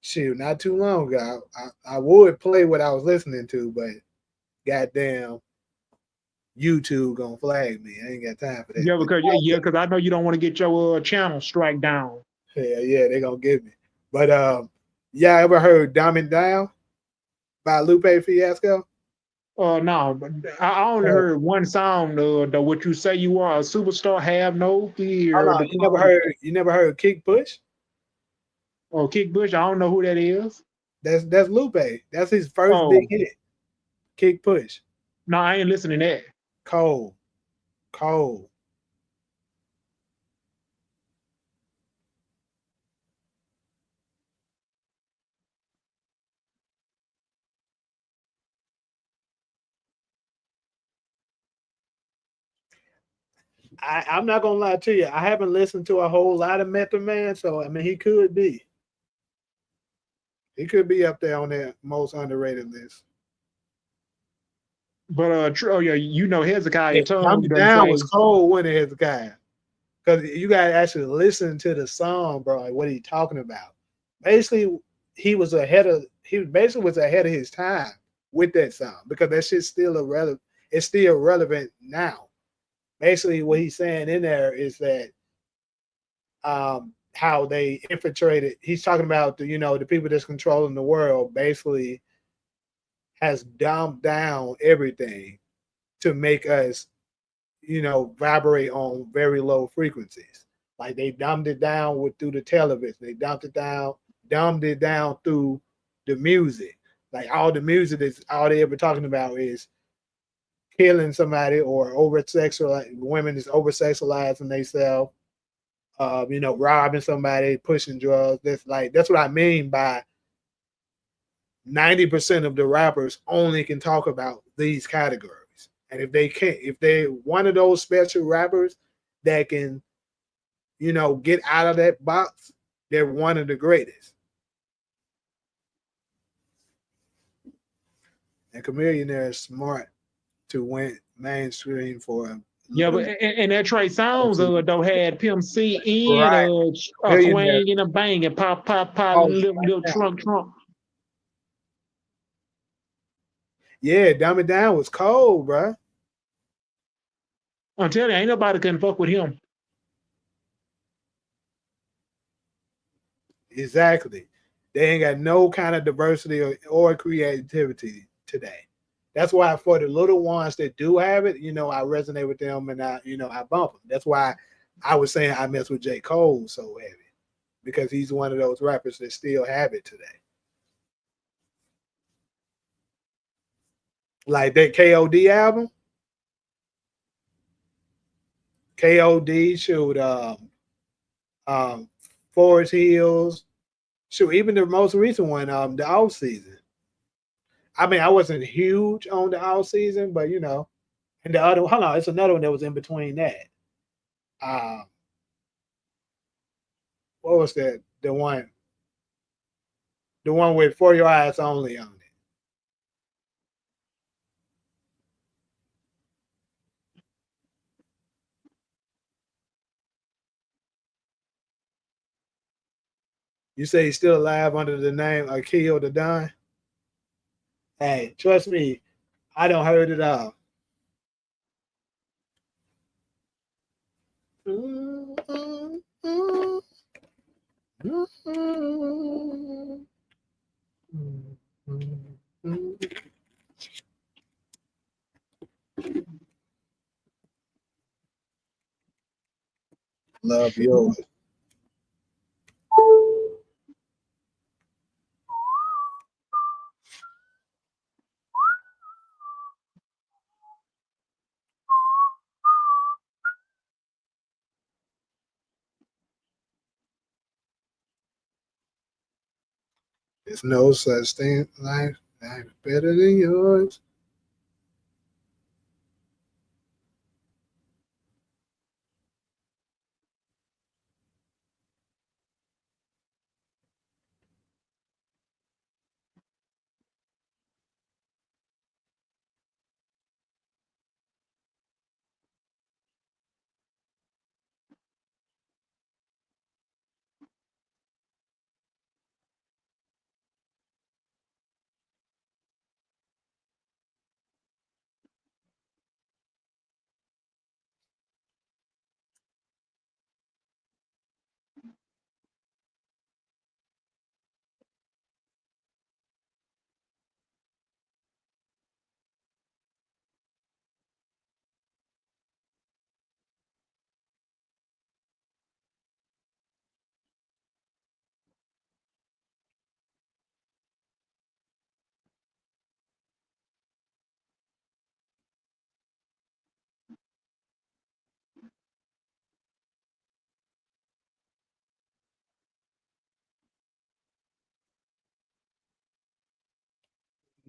Shoot, not too long ago. I would play what I was listening to, but goddamn, YouTube gonna flag me. I ain't got time for that. Because I know you don't want to get your channel strike down. Yeah, they gonna get me. But yeah, ever heard "Dumb It Down" by Lupe Fiasco? No, but I only heard one song. The what you say you are a superstar, have no fear. Hold on, you never heard "Kick Push"? Oh, Kick Bush. I don't know who that is. That's Lupe. That's his first big Oh, hit. "Kick Push." no, I ain't listening to that. Cold, cold. I'm not gonna lie to you. I haven't listened to a whole lot of Method Man, so I mean he could be. He could be up there on that most underrated list. But oh yeah, you know Yeah, Hezekiah "Dumb Tongue It done Down" was say, cold when it has guy. Because you gotta actually listen to the song, bro. Like what he talking about. Basically, he was ahead of his time with that song because that shit's still irrelevant. It's still relevant now. Basically, what he's saying in there is that how they infiltrated. He's talking about the people that's controlling the world. Basically, has dumbed down everything to make us vibrate on very low frequencies. Like they dumbed it down through the television. They dumbed it down through the music. Like all the music is all they ever talking about is killing somebody or over sexual women is over sexualizing themselves. Robbing somebody, pushing drugs. That's what I mean by 90% of the rappers only can talk about these categories. And if they're one of those special rappers that can, get out of that box, they're one of the greatest. And Chameleon is smart to win mainstream for him. yeah, but and that Trey Songz though had Pimp C in Right. a Millionaire. swing and a bang and pop Oh, little trunk. yeah, Dumb It Down was cold, bro. I'm telling you, ain't nobody can fuck with him. Exactly. They ain't got no kind of diversity or creativity today. That's why for the little ones that do have it, I resonate with them and I bump them. That's why I was saying I mess with J. Cole so heavy because he's one of those rappers that still have it today. Like that KOD album, KOD shoot Forest Hills, shoot even the most recent one, the off season. I mean, I wasn't huge on the off season, but and the other hold on, it's another one that was in between that. Um, what was that? The one with For Your Eyes Only on it. You say he's still alive under the name Akil the Don? Hey, trust me, I don't heard it all. Love yours. There's no such thing. Life better than yours.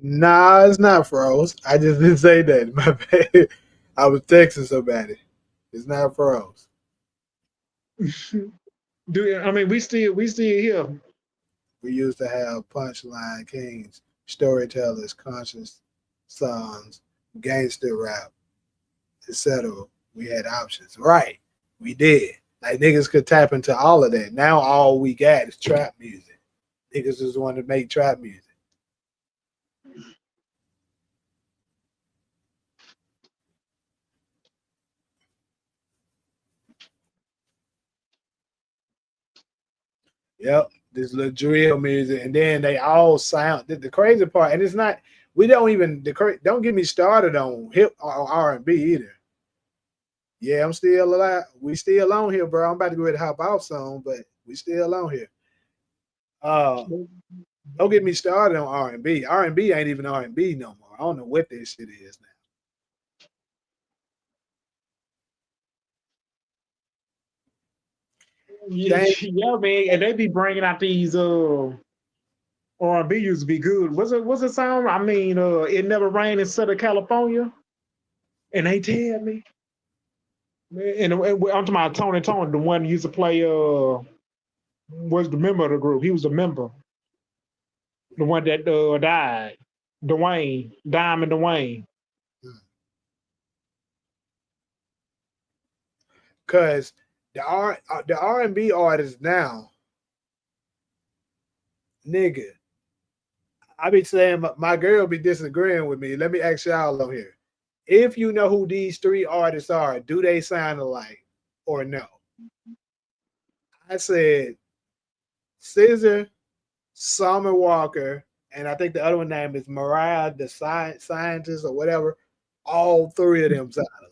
Nah, it's not froze. I just didn't say that. My bad. I was texting somebody. It's not froze. I mean we still here. We used to have punchline kings, storytellers, conscious songs, gangster rap, etc. We had options. Right. We did. Like niggas could tap into all of that. Now all we got is trap music. Niggas just want to make trap music. Yep, this little drill music, and then they all sound. The crazy part, and it's not. We don't even. Don't get me started on hip or R&B either. Yeah, I'm still alive. We still on here, bro. I'm about to go ahead and hop off soon, but we still on here. Don't get me started on R&B. R&B ain't even R&B no more. I don't know what this shit is now. Yeah, yeah, man, and they be bringing out these R&B used to be good. What's it sound? I mean, it never rained in Southern California, and they tell me, man, and I'm talking about Tony, the one who used to play. Was the member of the group? He was a member, the one that died, Dwayne Diamond Dwayne. Cause the R&B artists now, nigga, I be saying my girl be disagreeing with me. Let me ask y'all on here. If you know who these three artists are, do they sound alike or no? I said Scissor, Summer Walker, and I think the other one name is Mariah the Scientist or whatever. All three of them sound alike.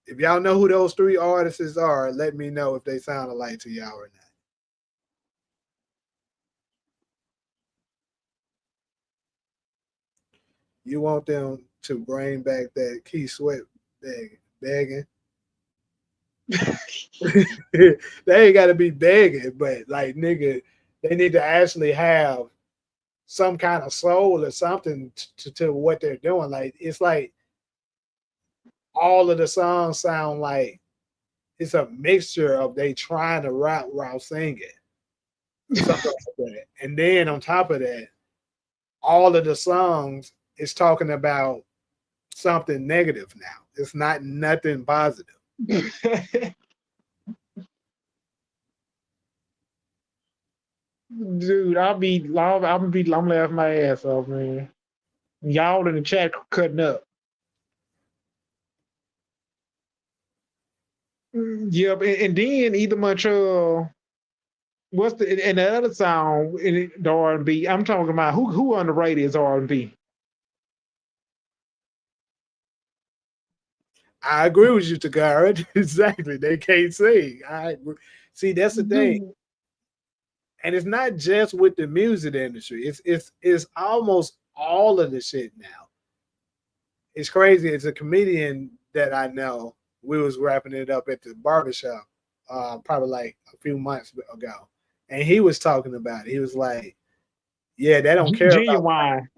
If y'all know who those three artists are, let me know if they sound alike to y'all or not. You want them to bring back that Key Sweat begging. They ain't got to be begging, but like nigga, they need to actually have some kind of soul or something to what they're doing. Like it's like all of the songs sound like it's a mixture of they trying to rap while singing, something like that. And then on top of that, all of the songs is talking about something negative now. It's not nothing positive. Dude, I'm laughing my ass off, man. Y'all in the chat cutting up. Yep, and then either much what's the other song in the R&B? I'm talking about who underrated is R&B. I agree with you, Tagara. Exactly. They can't sing. I agree. See, that's the thing. And it's not just with the music industry. It's almost all of the shit now. It's crazy. It's a comedian that I know. We was wrapping it up at the barbershop probably like a few months ago. And he was talking about it. He was like, yeah, Genuine.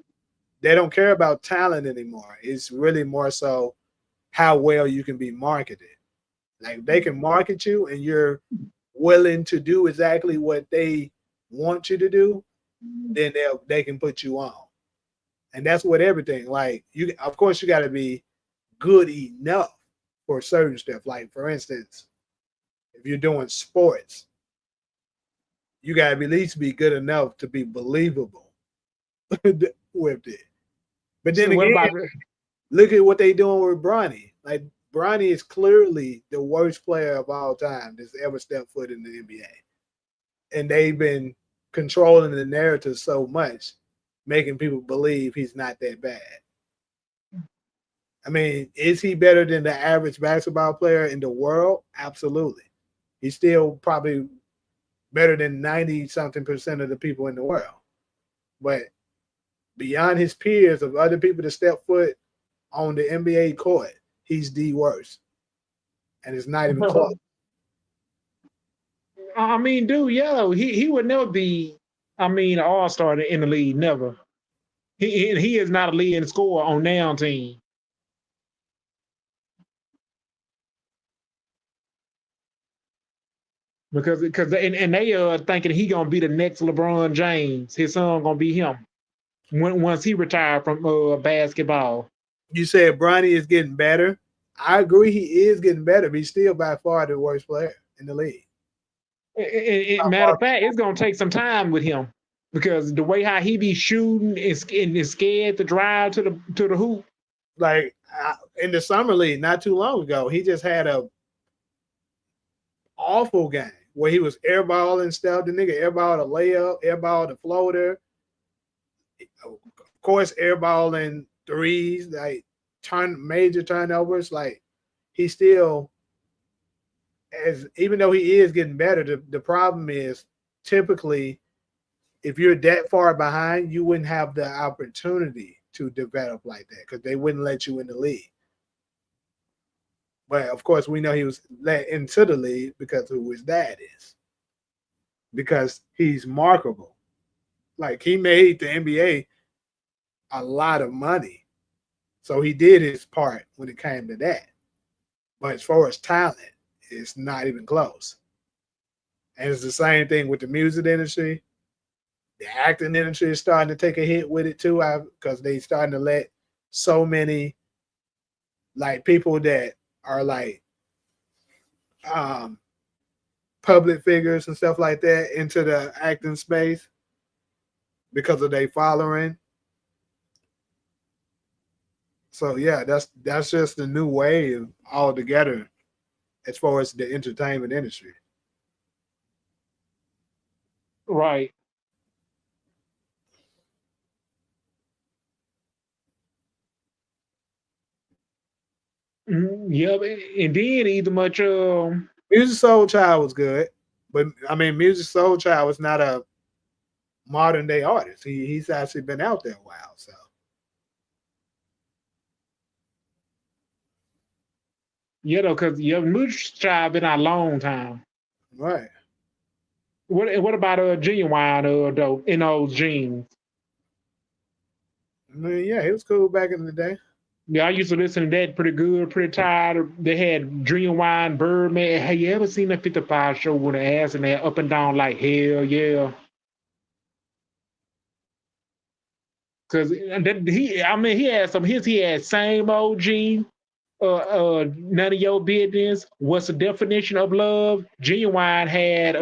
they don't care about talent anymore. It's really more so how well you can be marketed. Like they can market you and you're willing to do exactly what they want you to do, then they can put you on. And that's what everything like you of course you got to be good enough for certain stuff. Like for instance, if you're doing sports, you got to at least be good enough to be believable with it. But then So what again, about look at what they doing with Bronny. Like Bronny is clearly the worst player of all time that's ever stepped foot in the NBA. And they've been controlling the narrative so much, making people believe he's not that bad. I mean, is he better than the average basketball player in the world? Absolutely. He's still probably better than 90-something% of the people in the world. But beyond his peers of other people that step foot on the NBA court, he's the worst. And it's not even close. I mean, dude, yeah, he would never be, I mean, an all-star in the league, never. He is not a leading scorer on down team. Because they are thinking he gonna be the next LeBron James. His son gonna be him once he retired from basketball. You said Bronny is getting better. I agree he is getting better, but he's still by far the worst player in the league. Matter of fact, it's gonna take some time with him because the way how he be shooting and is scared to drive to the hoop. Like in the summer league, not too long ago, he just had a awful game where he was airballing stuff. The nigga airballed a layup, airballed a floater. Of course, airballing threes, like major turnovers. Like he still, even though he is getting better, the problem is typically if you're that far behind, you wouldn't have the opportunity to develop like that because they wouldn't let you in the league. But of course, we know he was let into the league because of who his dad is. Because he's markable. Like he made the NBA a lot of money. So he did his part when it came to that. But as far as talent, it's not even close. And it's the same thing with the music industry. The acting industry is starting to take a hit with it too, because they starting to let so many like people that are like public figures and stuff like that into the acting space because of their following. So yeah, that's just the new wave altogether as far as the entertainment industry. Right. Yep. And then either much Music Soul Child was good, but I mean Music Soul Child was not a modern day artist. He's actually been out there a while. So you know, because Mooch Child been out a long time. right. What about Genuine though in those jeans? I mean, yeah, he was cool back in the day. Yeah, I used to listen to that pretty good, pretty tired. They had Genuine, Birdman. Have you ever seen that 55 show with the ass and that up and down like hell yeah? Cause he had some hits. He had same OG. None of your business. What's the definition of love? Genuine had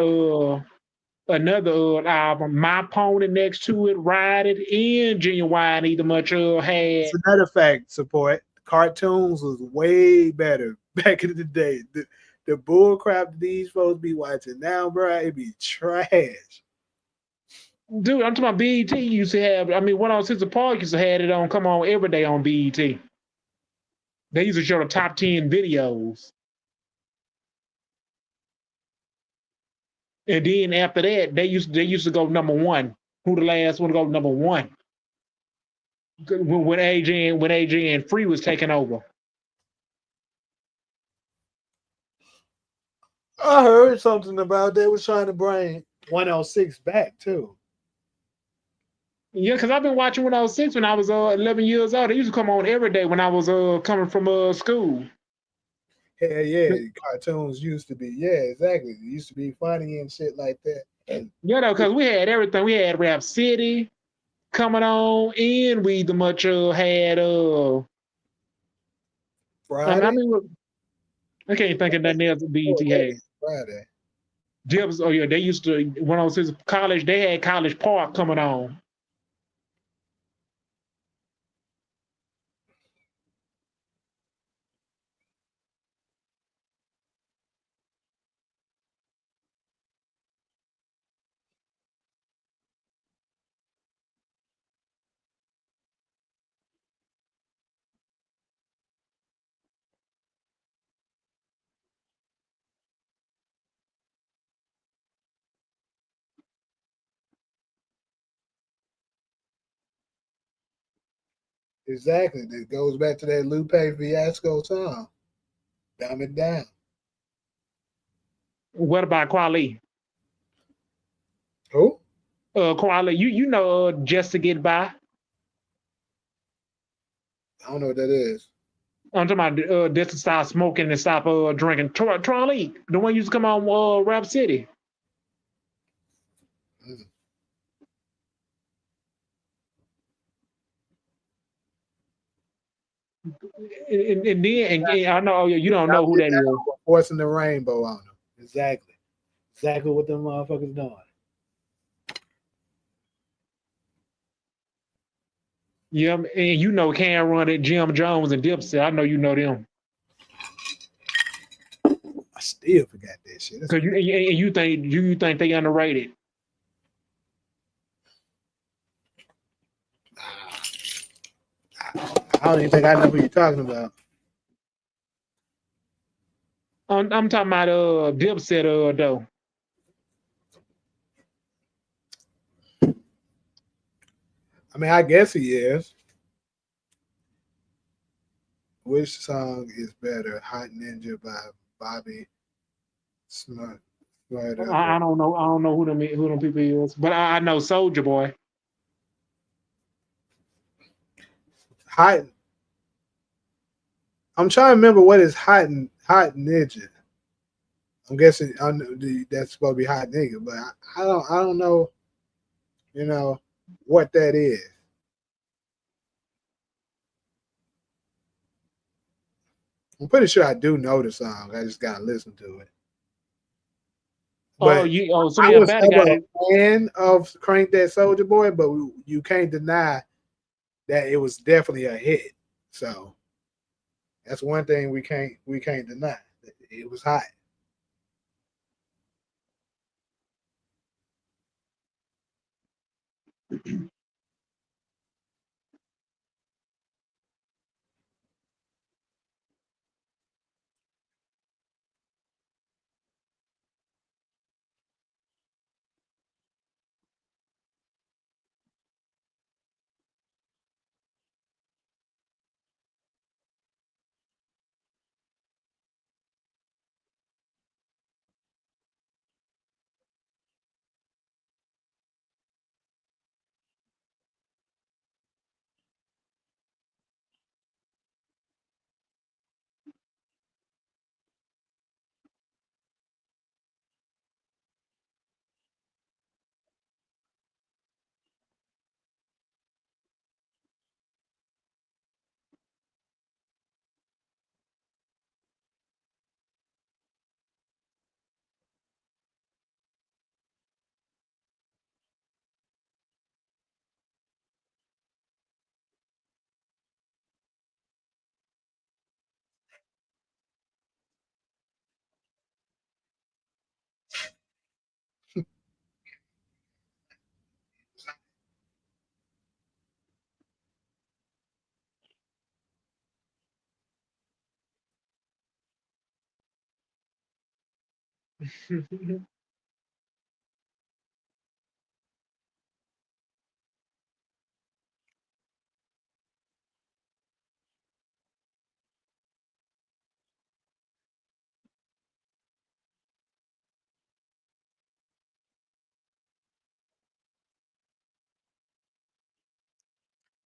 another album, My Pony next to it, Ride It, and Genuine either much had. It's another fact, support. Cartoons was way better back in the day. the bull crap these folks be watching now, bro, it be trash. Dude, I'm talking about BET used to have. I mean, 106 Park used to have it on. Come on, every day on BET. They used to show the top 10 videos, and then after that, they used to go number one. Who the last one to go number one? When AJ and Free was taking over. I heard something about they was trying to bring 106 back too. Yeah, because I've been watching 106 when I was 11 years old. They used to come on every day when I was coming from school. Hell yeah, cartoons used to be. Yeah, exactly. It used to be funny and shit like that. And You know, because we had everything. We had Rap City coming on, and we the much had I Friday, mean, I can't think of nothing else that BET had. Friday. Dibs, oh yeah, they used to when I was in college. They had College Park coming on. Exactly. It goes back to that Lupe Fiasco song. Dumb it down. What about Quali? Who? Quali, you know Just to Get By. I don't know what that is. I'm talking about just to stop smoking and stop drinking. Tariq, the one used to come on Rap City. Mm. And then I know you don't know who that is. Forcing the rainbow on them. Exactly. Exactly what them motherfuckers doing. Yeah, and you know Can Run it, Jim Jones and Dipset. I know you know them. I still forgot that shit. Cause you think they underrated. I don't even think I know who you're talking about. I'm talking about Dipset though. I mean, I guess he is. Which song is better? Hot Ninja by Bobby Smart. I don't know. I don't know who them people is, but I know Soldier Boy. Hot. I'm trying to remember what is Hot Ninja. I'm guessing that's supposed to be Hot Nigga, but I don't know. You know what that is. I'm pretty sure I do know the song. I just gotta listen to it. But So I me a was better ever guy. a fan of Crank That Soldier Boy, but you can't deny that it was definitely a hit. So that's one thing we can't deny. It was hot.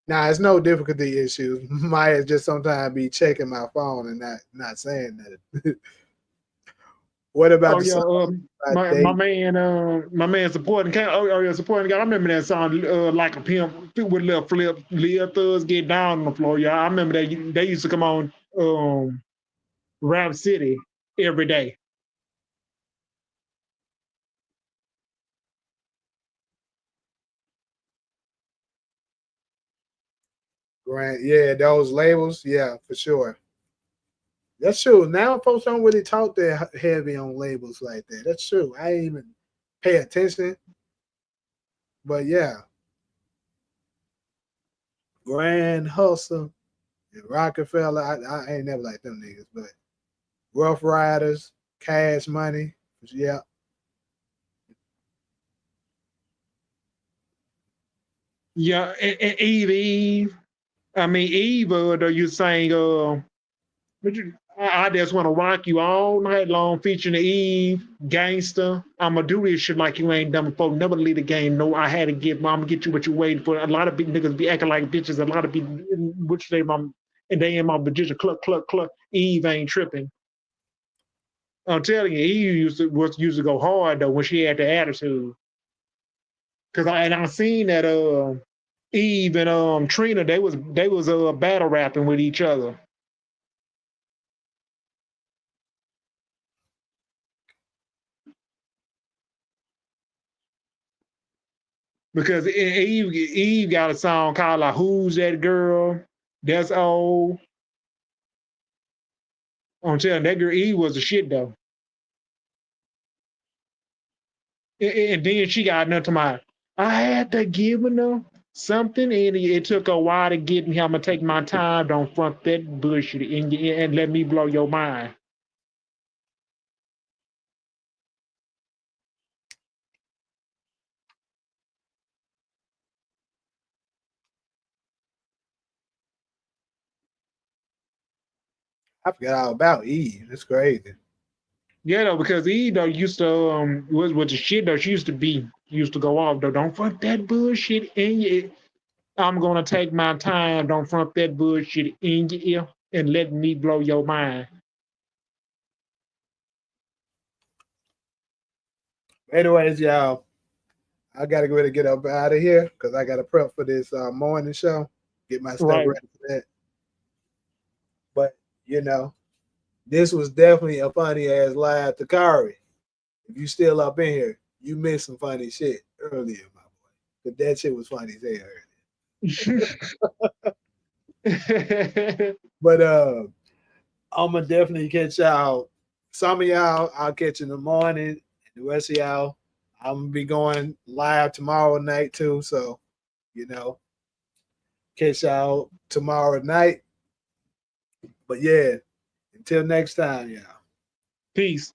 Nah, it's no difficulty issues. Might just sometimes be checking my phone and not saying that. What about Oh the yeah, song about my date? man supporting Kanan. Oh yeah, supporting Kanan. I remember that song, like a pimp with little flip, little thugs get down on the floor. Yeah, I remember that they used to come on Rap City every day. Grant, yeah, those labels, yeah, for sure. That's true. Now folks don't really talk that heavy on labels like that. That's true. I ain't even pay attention, but yeah, Grand Hustle and Rockefeller. I ain't never liked them niggas, but Rough Riders, Cash Money, yeah. Yeah, and Eve. I mean Eve. Though you saying but I just want to rock you all night long, featuring Eve, Gangster. I'ma do this shit like you ain't done before. Never leave the game. No, I had to get mom get you what you waiting for. A lot of big niggas be acting like bitches. A lot of people, which they mom and they in my position. Cluck, cluck, cluck. Eve ain't tripping. I'm telling you, Eve used to go hard though when she had the attitude. Cause I seen that Eve and Trina they was battle rapping with each other. Because Eve got a song called like "Who's That Girl?" That's old. I'm telling you, that girl Eve was the shit though. And then she got nothing to I had to give her something, and it took a while to get me. I'm gonna take my time. Don't front that bullshit and let me blow your mind. I forgot all about Eve. That's crazy. Yeah, though, because Eve though used to was the shit though. She used to go off though. Don't front that bullshit in your. I'm gonna take my time. Don't front that bullshit in your ear and let me blow your mind. Anyways, y'all, I gotta go ahead and get up out of here because I gotta prep for this morning show. Get my stuff Right. ready for that. But you know, this was definitely a funny ass live to Kari. If you still up in here, you missed some funny shit earlier, my boy. But that shit was funny as hell earlier. But I'ma definitely catch y'all. Some of y'all I'll catch in the morning, and the rest of y'all I'm gonna be going live tomorrow night too. So, you know, catch y'all tomorrow night. But yeah, until next time, y'all. Peace.